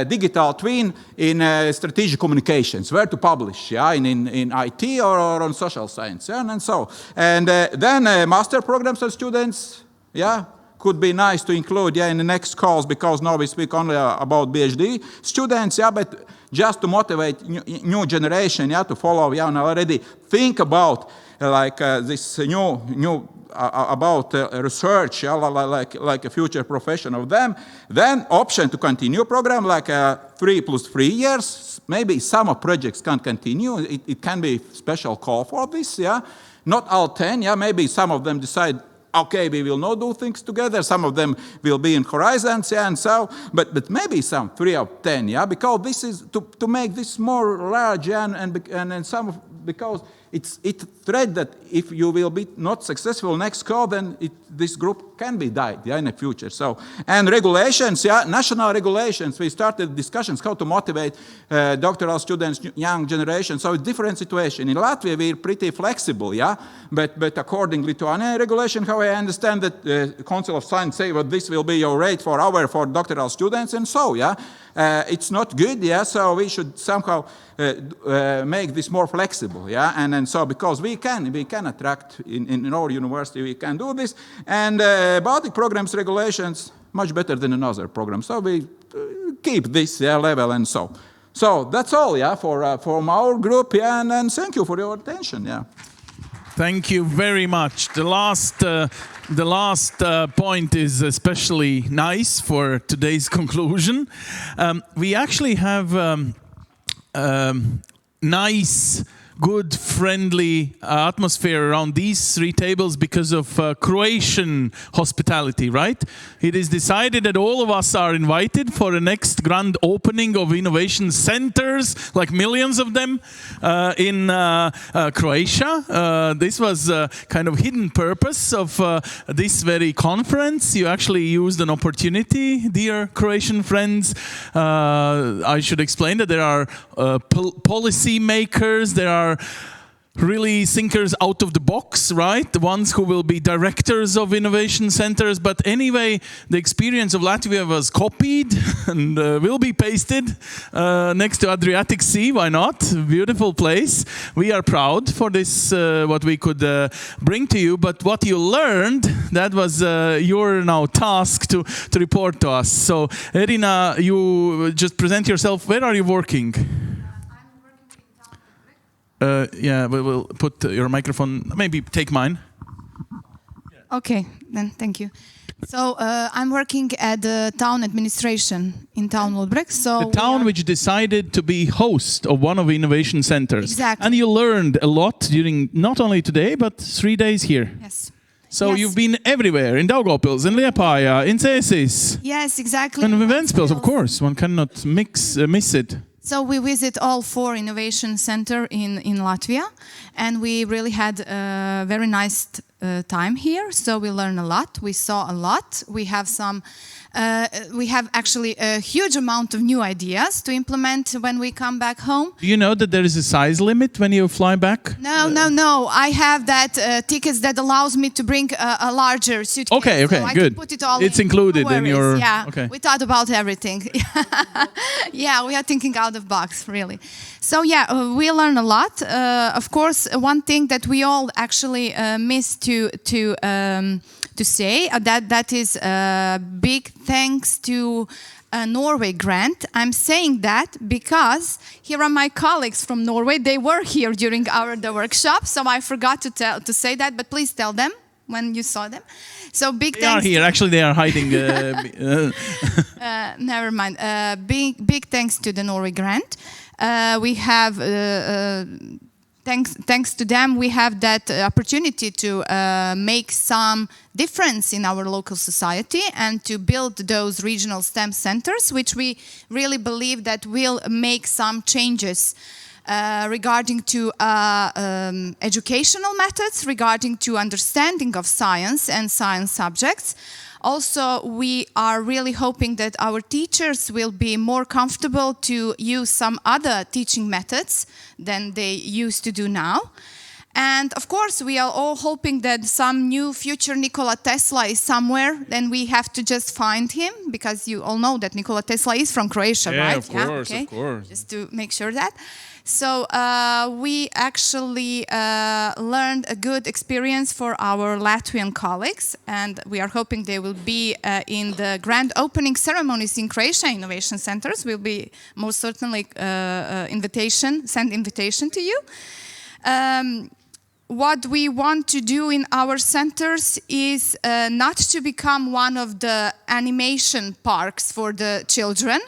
digital twin in strategic communications. Where to publish, yeah, in IT or on social science, yeah, and so. And then master programs for students, yeah, could be nice to include, yeah, in the next course, because now we speak only about PhD students, yeah, but just to motivate new generation, yeah, to follow, yeah, and already think about like this new about research, yeah, like a future profession of them. Then option to continue program like 3 + 3 years. Maybe some of projects can continue. It can be special call for this, yeah. Not all 10, yeah. Maybe some of them decide, okay, we will not do things together. Some of them will be in horizons, yeah, and so. But maybe some 3 of 10, yeah, because this is to make this more large, yeah, and some of, because it's threat that if you will be not successful next call, then this group can be died, yeah, in the future. So, and regulations, yeah, national regulations. We started discussions how to motivate doctoral students, young generation. So it's different situation. In Latvia, we're pretty flexible, yeah, but according to Lithuanian regulation, how I understand that Council of Science say, well, this will be your rate for doctoral students, and so, yeah. It's not good, yeah, so we should somehow make this more flexible, yeah, and so because we can attract in our university, we can do this, and Baltic programs regulations much better than another program, so we keep this, yeah, level, and so that's all, yeah, from our group, yeah, and thank you for your attention, yeah. Thank you very much. The last point is especially nice for today's conclusion. We actually have nice, good, friendly atmosphere around these 3 tables because of Croatian hospitality, right? It is decided that all of us are invited for the next grand opening of innovation centers, like millions of them, in Croatia. This was kind of hidden purpose of this very conference. You actually used an opportunity, dear Croatian friends. I should explain that there are policy makers, there are really thinkers out of the box, right? The ones who will be directors of innovation centers. But anyway, the experience of Latvia was copied and will be pasted next to Adriatic Sea. Why not? Beautiful place. We are proud for this, what we could bring to you. But what you learned, that was your now task to report to us. So, Irina, you just present yourself. Where are you working? Yeah, we'll put your microphone, maybe take mine. Okay, then thank you. So I'm working at the town administration in town Ludbreg. So the town which decided to be host of one of the innovation centers. Exactly. And you learned a lot during not only today, but 3 days here. Yes. So yes. you've been everywhere, in Daugavpils, in Liepāja, in Cēsis. Yes, exactly. And in Ventspils, of course, one cannot miss it. So we visit all 4 innovation centers in Latvia, and we really had a very nice time here. So we learned a lot, we saw a lot. We have actually a huge amount of new ideas to implement when we come back home. Do you know that there is a size limit when you fly back? No. I have that tickets that allows me to bring a larger suitcase. Okay, so I good. can put it all it's in. included No in your... Yeah, okay. we thought about everything. Yeah, we are thinking out of the box, really. So yeah, we learn a lot. Of course, one thing that we all actually miss to say that is big thanks to Norway grant. I'm saying that because here are my colleagues from Norway. They were here during the workshop, so I forgot to say that. But please tell them when you saw them. So big thanks. They are here. Actually, they are hiding. Never mind. Big thanks to the Norway grant. We have. Thanks to them, we have that opportunity to make some difference in our local society and to build those regional STEM centers, which we really believe that will make some changes regarding to educational methods, regarding to understanding of science and science subjects. Also, we are really hoping that our teachers will be more comfortable to use some other teaching methods than they used to do now. And of course, we are all hoping that some new future Nikola Tesla is somewhere. Then we have to just find him, because you all know that Nikola Tesla is from Croatia, right? Of course. Just to make sure that. So we actually learned a good experience for our Latvian colleagues, and we are hoping they will be in the grand opening ceremonies in Croatia innovation centers. Will be most certainly send invitation to you. What we want to do in our centers is not to become one of the animation parks for the children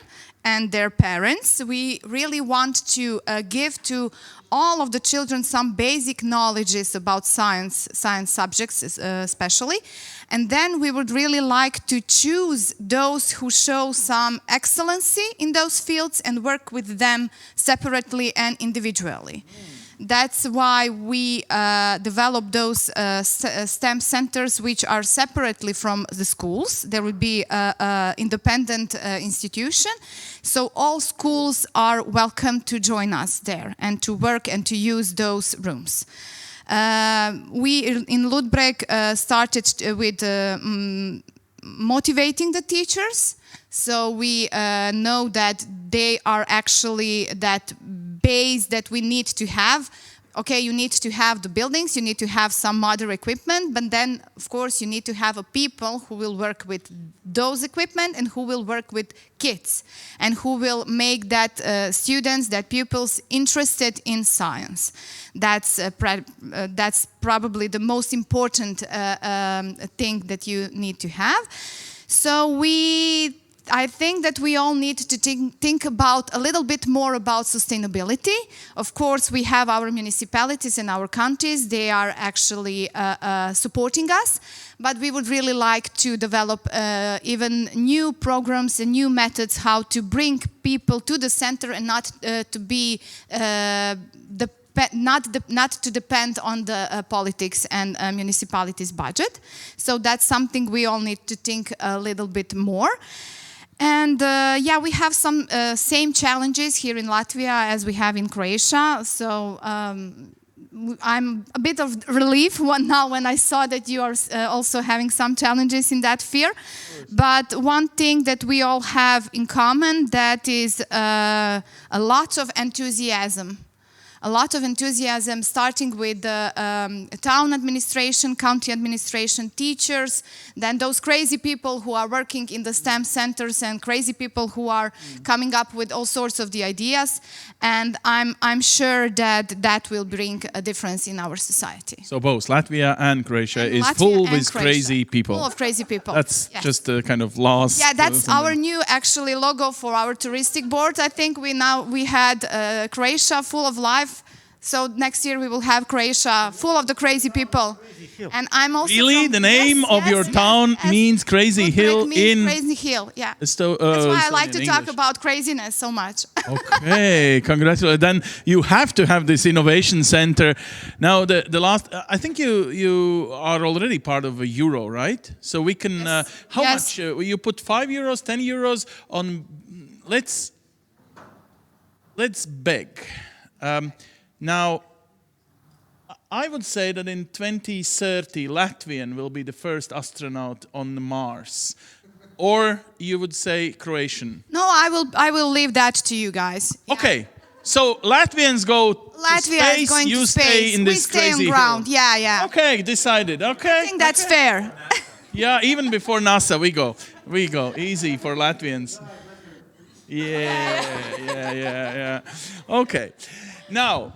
and their parents. We really want to give to all of the children some basic knowledges about science subjects especially. And then we would really like to choose those who show some excellency in those fields and work with them separately and individually. That's why we develop those STEM centers, which are separately from the schools. There will be an independent institution. So all schools are welcome to join us there and to work and to use those rooms. We in Ludbreg started with motivating the teachers. So we know that they are actually that base that we need to have. Okay, you need to have the buildings, you need to have some modern equipment, but then, of course, you need to have a people who will work with those equipment and who will work with kids and who will make that students, that pupils interested in science. That's probably the most important thing that you need to have. So I think that we all need to think about a little bit more about sustainability. Of course, we have our municipalities and our counties. They are actually supporting us. But we would really like to develop even new programs and new methods how to bring people to the center and not to be not to depend on the politics and municipalities' budget. So that's something we all need to think a little bit more. And yeah, we have some same challenges here in Latvia as we have in Croatia. So I'm a bit of relief now when I saw that you are also having some challenges in that sphere. But one thing that we all have in common, that is a lot of enthusiasm. A lot of enthusiasm, starting with the town administration, county administration, teachers, then those crazy people who are working in the STEM centers and crazy people who are coming up with all sorts of the ideas. And I'm sure that that will bring a difference in our society. So both Latvia and Croatia is Latvia full and with Croatia. crazy people. Full of crazy people. That's Yes. just a kind of last. Yeah, that's something. our new actually logo for our touristic board. I think we had Croatia full of life. So next year we will have Croatia full of the crazy people. And I'm also Really? The name of your town means Crazy Hill in Crazy Hill, yeah. That's why I Estonian like to talk English. about craziness so much. Okay, congratulations. Then you have to have this innovation center. Now, the last, I think you are already part of a euro, right? So we can, how much? You put 5 euros, 10 euros on, let's beg. Now, I would say that in 2030, Latvian will be the first astronaut on Mars. Or you would say Croatian. No, I will leave that to you guys. Okay, so Latvians go Latvia to space, is going you to space. stay in We this stay on crazy ground. hill. Yeah, yeah. Okay, decided. Okay. I think that's fair. Yeah, even before NASA, we go. Easy for Latvians. Yeah. Okay. Now,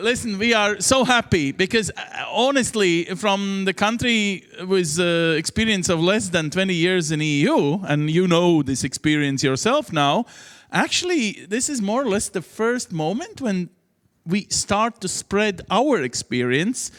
listen, we are so happy because honestly, from the country with experience of less than 20 years in EU, and you know this experience yourself now, actually, this is more or less the first moment when we start to spread our experience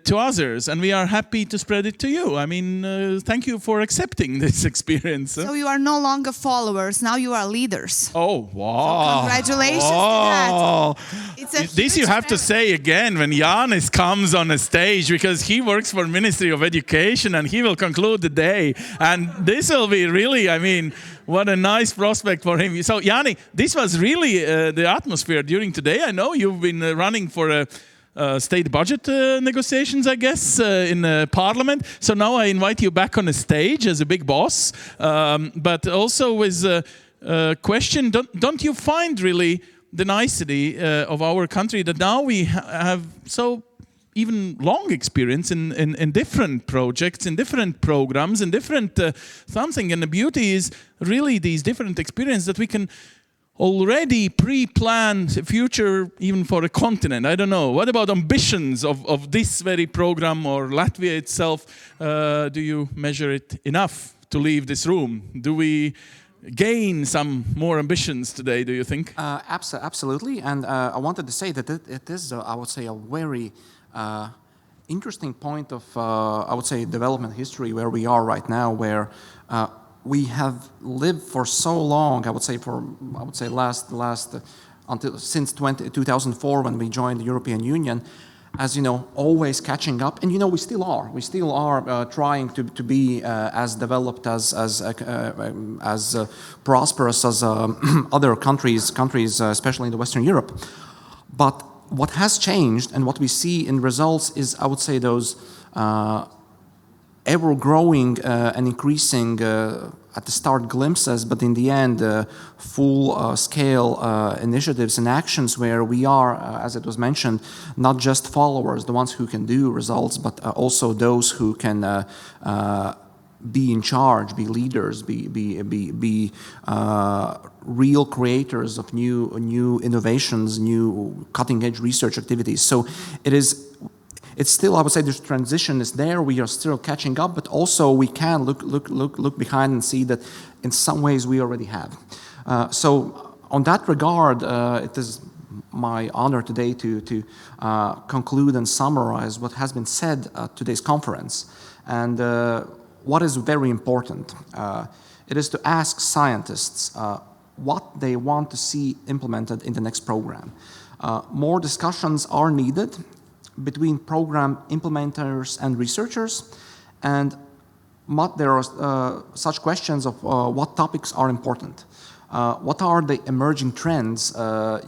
to others, and we are happy to spread it to you. I mean, thank you for accepting this experience. So you are no longer followers, now you are leaders. Oh, wow. So congratulations to that. It's This you have to say again when Jānis comes on a stage, because he works for Ministry of Education and he will conclude the day. And this will be really, I mean, what a nice prospect for him. So, Jāni, this was really the atmosphere during today. I know you've been running for state budget negotiations, I guess, in Parliament. So now I invite you back on the stage as a big boss, but also with a question. Don't you find really the nicety of our country that now we have so even long experience in different projects, in different programs, in different something. And the beauty is really these different experiences that we can already pre-planned future even for a continent. I don't know. What about ambitions of this very program or Latvia itself? Do you measure it enough to leave this room? Do we gain some more ambitions today, do you think? Absolutely. And I wanted to say that it is, I would say, a very interesting point of, I would say, development history where we are right now, where we have lived for so long, I would say since 2004 when we joined the European Union, as you know, always catching up, and you know we still are trying to be as developed as prosperous as other countries, especially in the Western Europe. But what has changed and what we see in results is, I would say, those ever-growing and increasing, at the start, glimpses, but in the end, full-scale initiatives and actions where we are, as it was mentioned, not just followers, the ones who can do results, but also those who can be in charge, be leaders, be real creators of new innovations, new cutting-edge research activities. So it's still, I would say, this transition is there. We are still catching up, but also we can look behind and see that in some ways we already have. So on that regard, it is my honor today to conclude and summarize what has been said at today's conference. And what is very important, it is to ask scientists what they want to see implemented in the next program. More discussions are needed between program implementers and researchers, and there are such questions of what topics are important. What are the emerging trends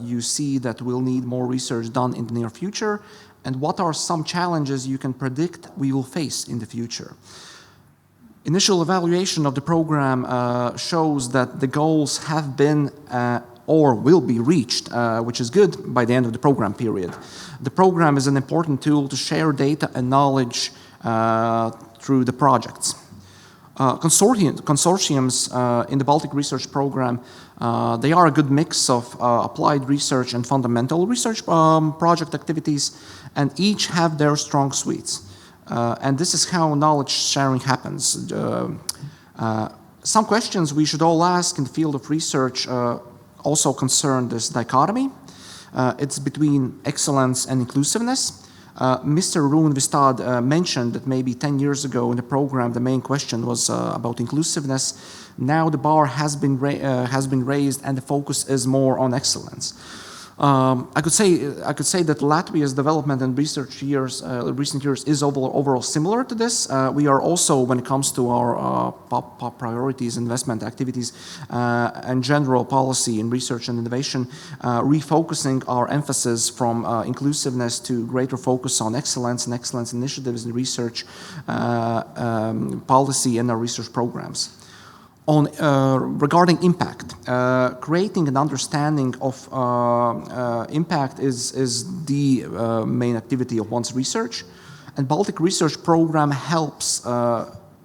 you see that will need more research done in the near future, and what are some challenges you can predict we will face in the future. Initial evaluation of the program shows that the goals have been or will be reached, which is good, by the end of the program period. The program is an important tool to share data and knowledge through the projects. Consortiums in the Baltic Research Program, they are a good mix of applied research and fundamental research project activities, and each have their strong suites. And this is how knowledge sharing happens. Some questions we should all ask in the field of research also concern this dichotomy. It's between excellence and inclusiveness. Mr. Rune Vistad mentioned that maybe 10 years ago in the program the main question was about inclusiveness. Now the bar has been raised and the focus is more on excellence. I could say that Latvia's development in recent years is overall similar to this. We are also, when it comes to our priorities, investment activities, and general policy in research and innovation, refocusing our emphasis from inclusiveness to greater focus on excellence and excellence initiatives in research policy and our research programs. Regarding impact, creating an understanding of impact is the main activity of one's research, and Baltic Research Program helps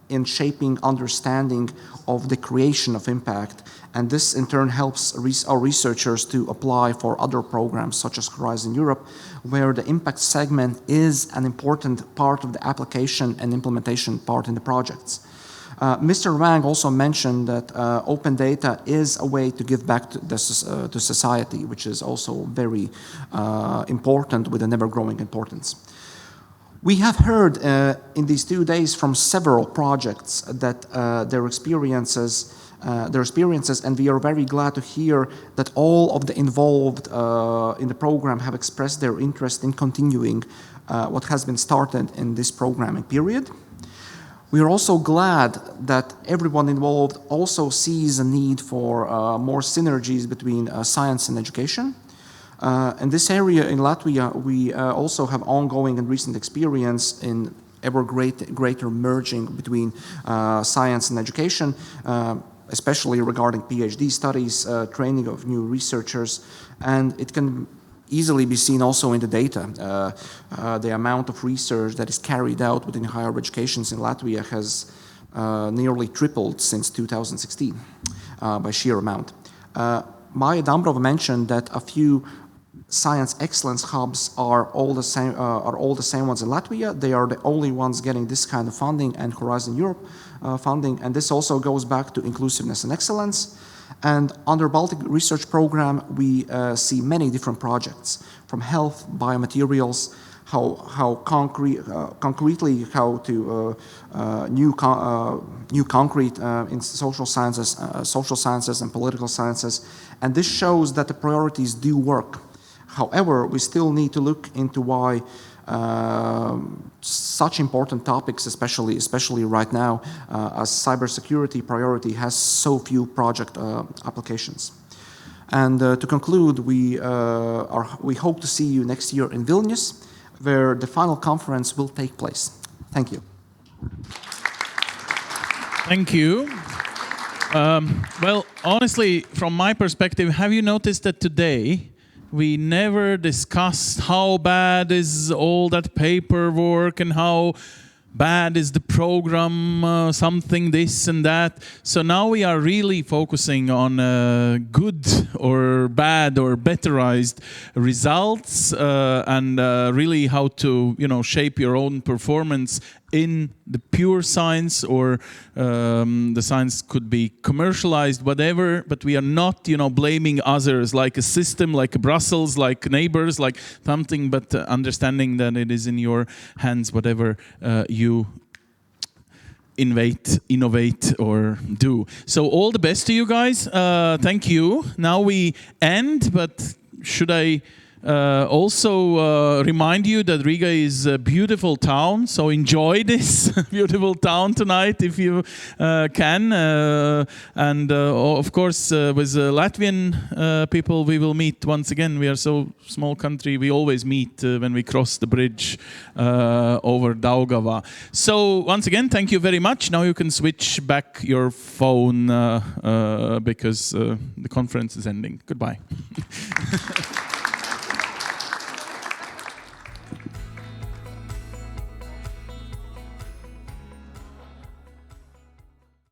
in shaping understanding of the creation of impact, and this in turn helps our researchers to apply for other programs such as Horizon Europe, where the impact segment is an important part of the application and implementation part in the projects. Mr. Wang also mentioned that open data is a way to give back to society, which is also very important with an ever-growing importance. We have heard in these 2 days from several projects that their experiences, and we are very glad to hear that all of the involved in the program have expressed their interest in continuing what has been started in this programming period. We are also glad that everyone involved also sees a need for more synergies between science and education. In this area in Latvia, we also have ongoing and recent experience in ever greater merging between science and education, especially regarding PhD studies, training of new researchers, and it can easily be seen also in the data. The amount of research that is carried out within higher educations in Latvia has nearly tripled since 2016 by sheer amount. Maya Dambrova mentioned that a few science excellence hubs are all the same ones in Latvia. They are the only ones getting this kind of funding and Horizon Europe funding, and this also goes back to inclusiveness and excellence. And under Baltic Research Program, we see many different projects, from health, biomaterials, how concretely how to new concrete in social sciences and political sciences, and this shows that the priorities do work. However, we still need to look into why such important topics, especially right now, as cybersecurity priority has so few project applications. And to conclude, we hope to see you next year in Vilnius, where the final conference will take place. Thank you. Thank you. Well, honestly, from my perspective, have you noticed that today we never discussed how bad is all that paperwork and how bad is the program, something this and that. So now we are really focusing on good or bad or betterized results and really how to, shape your own performance in the pure science, or the science could be commercialized, whatever, but we are not, blaming others like a system, like Brussels, like neighbors, like something, but understanding that it is in your hands, whatever you innovate or do. So all the best to you guys. Thank you. Now we end, but should I Also remind you that Riga is a beautiful town, so enjoy this beautiful town tonight if you can. And of course, with Latvian people, we will meet once again. We are so small country, we always meet when we cross the bridge over Daugava. So once again, thank you very much. Now you can switch back your phone because the conference is ending. Goodbye.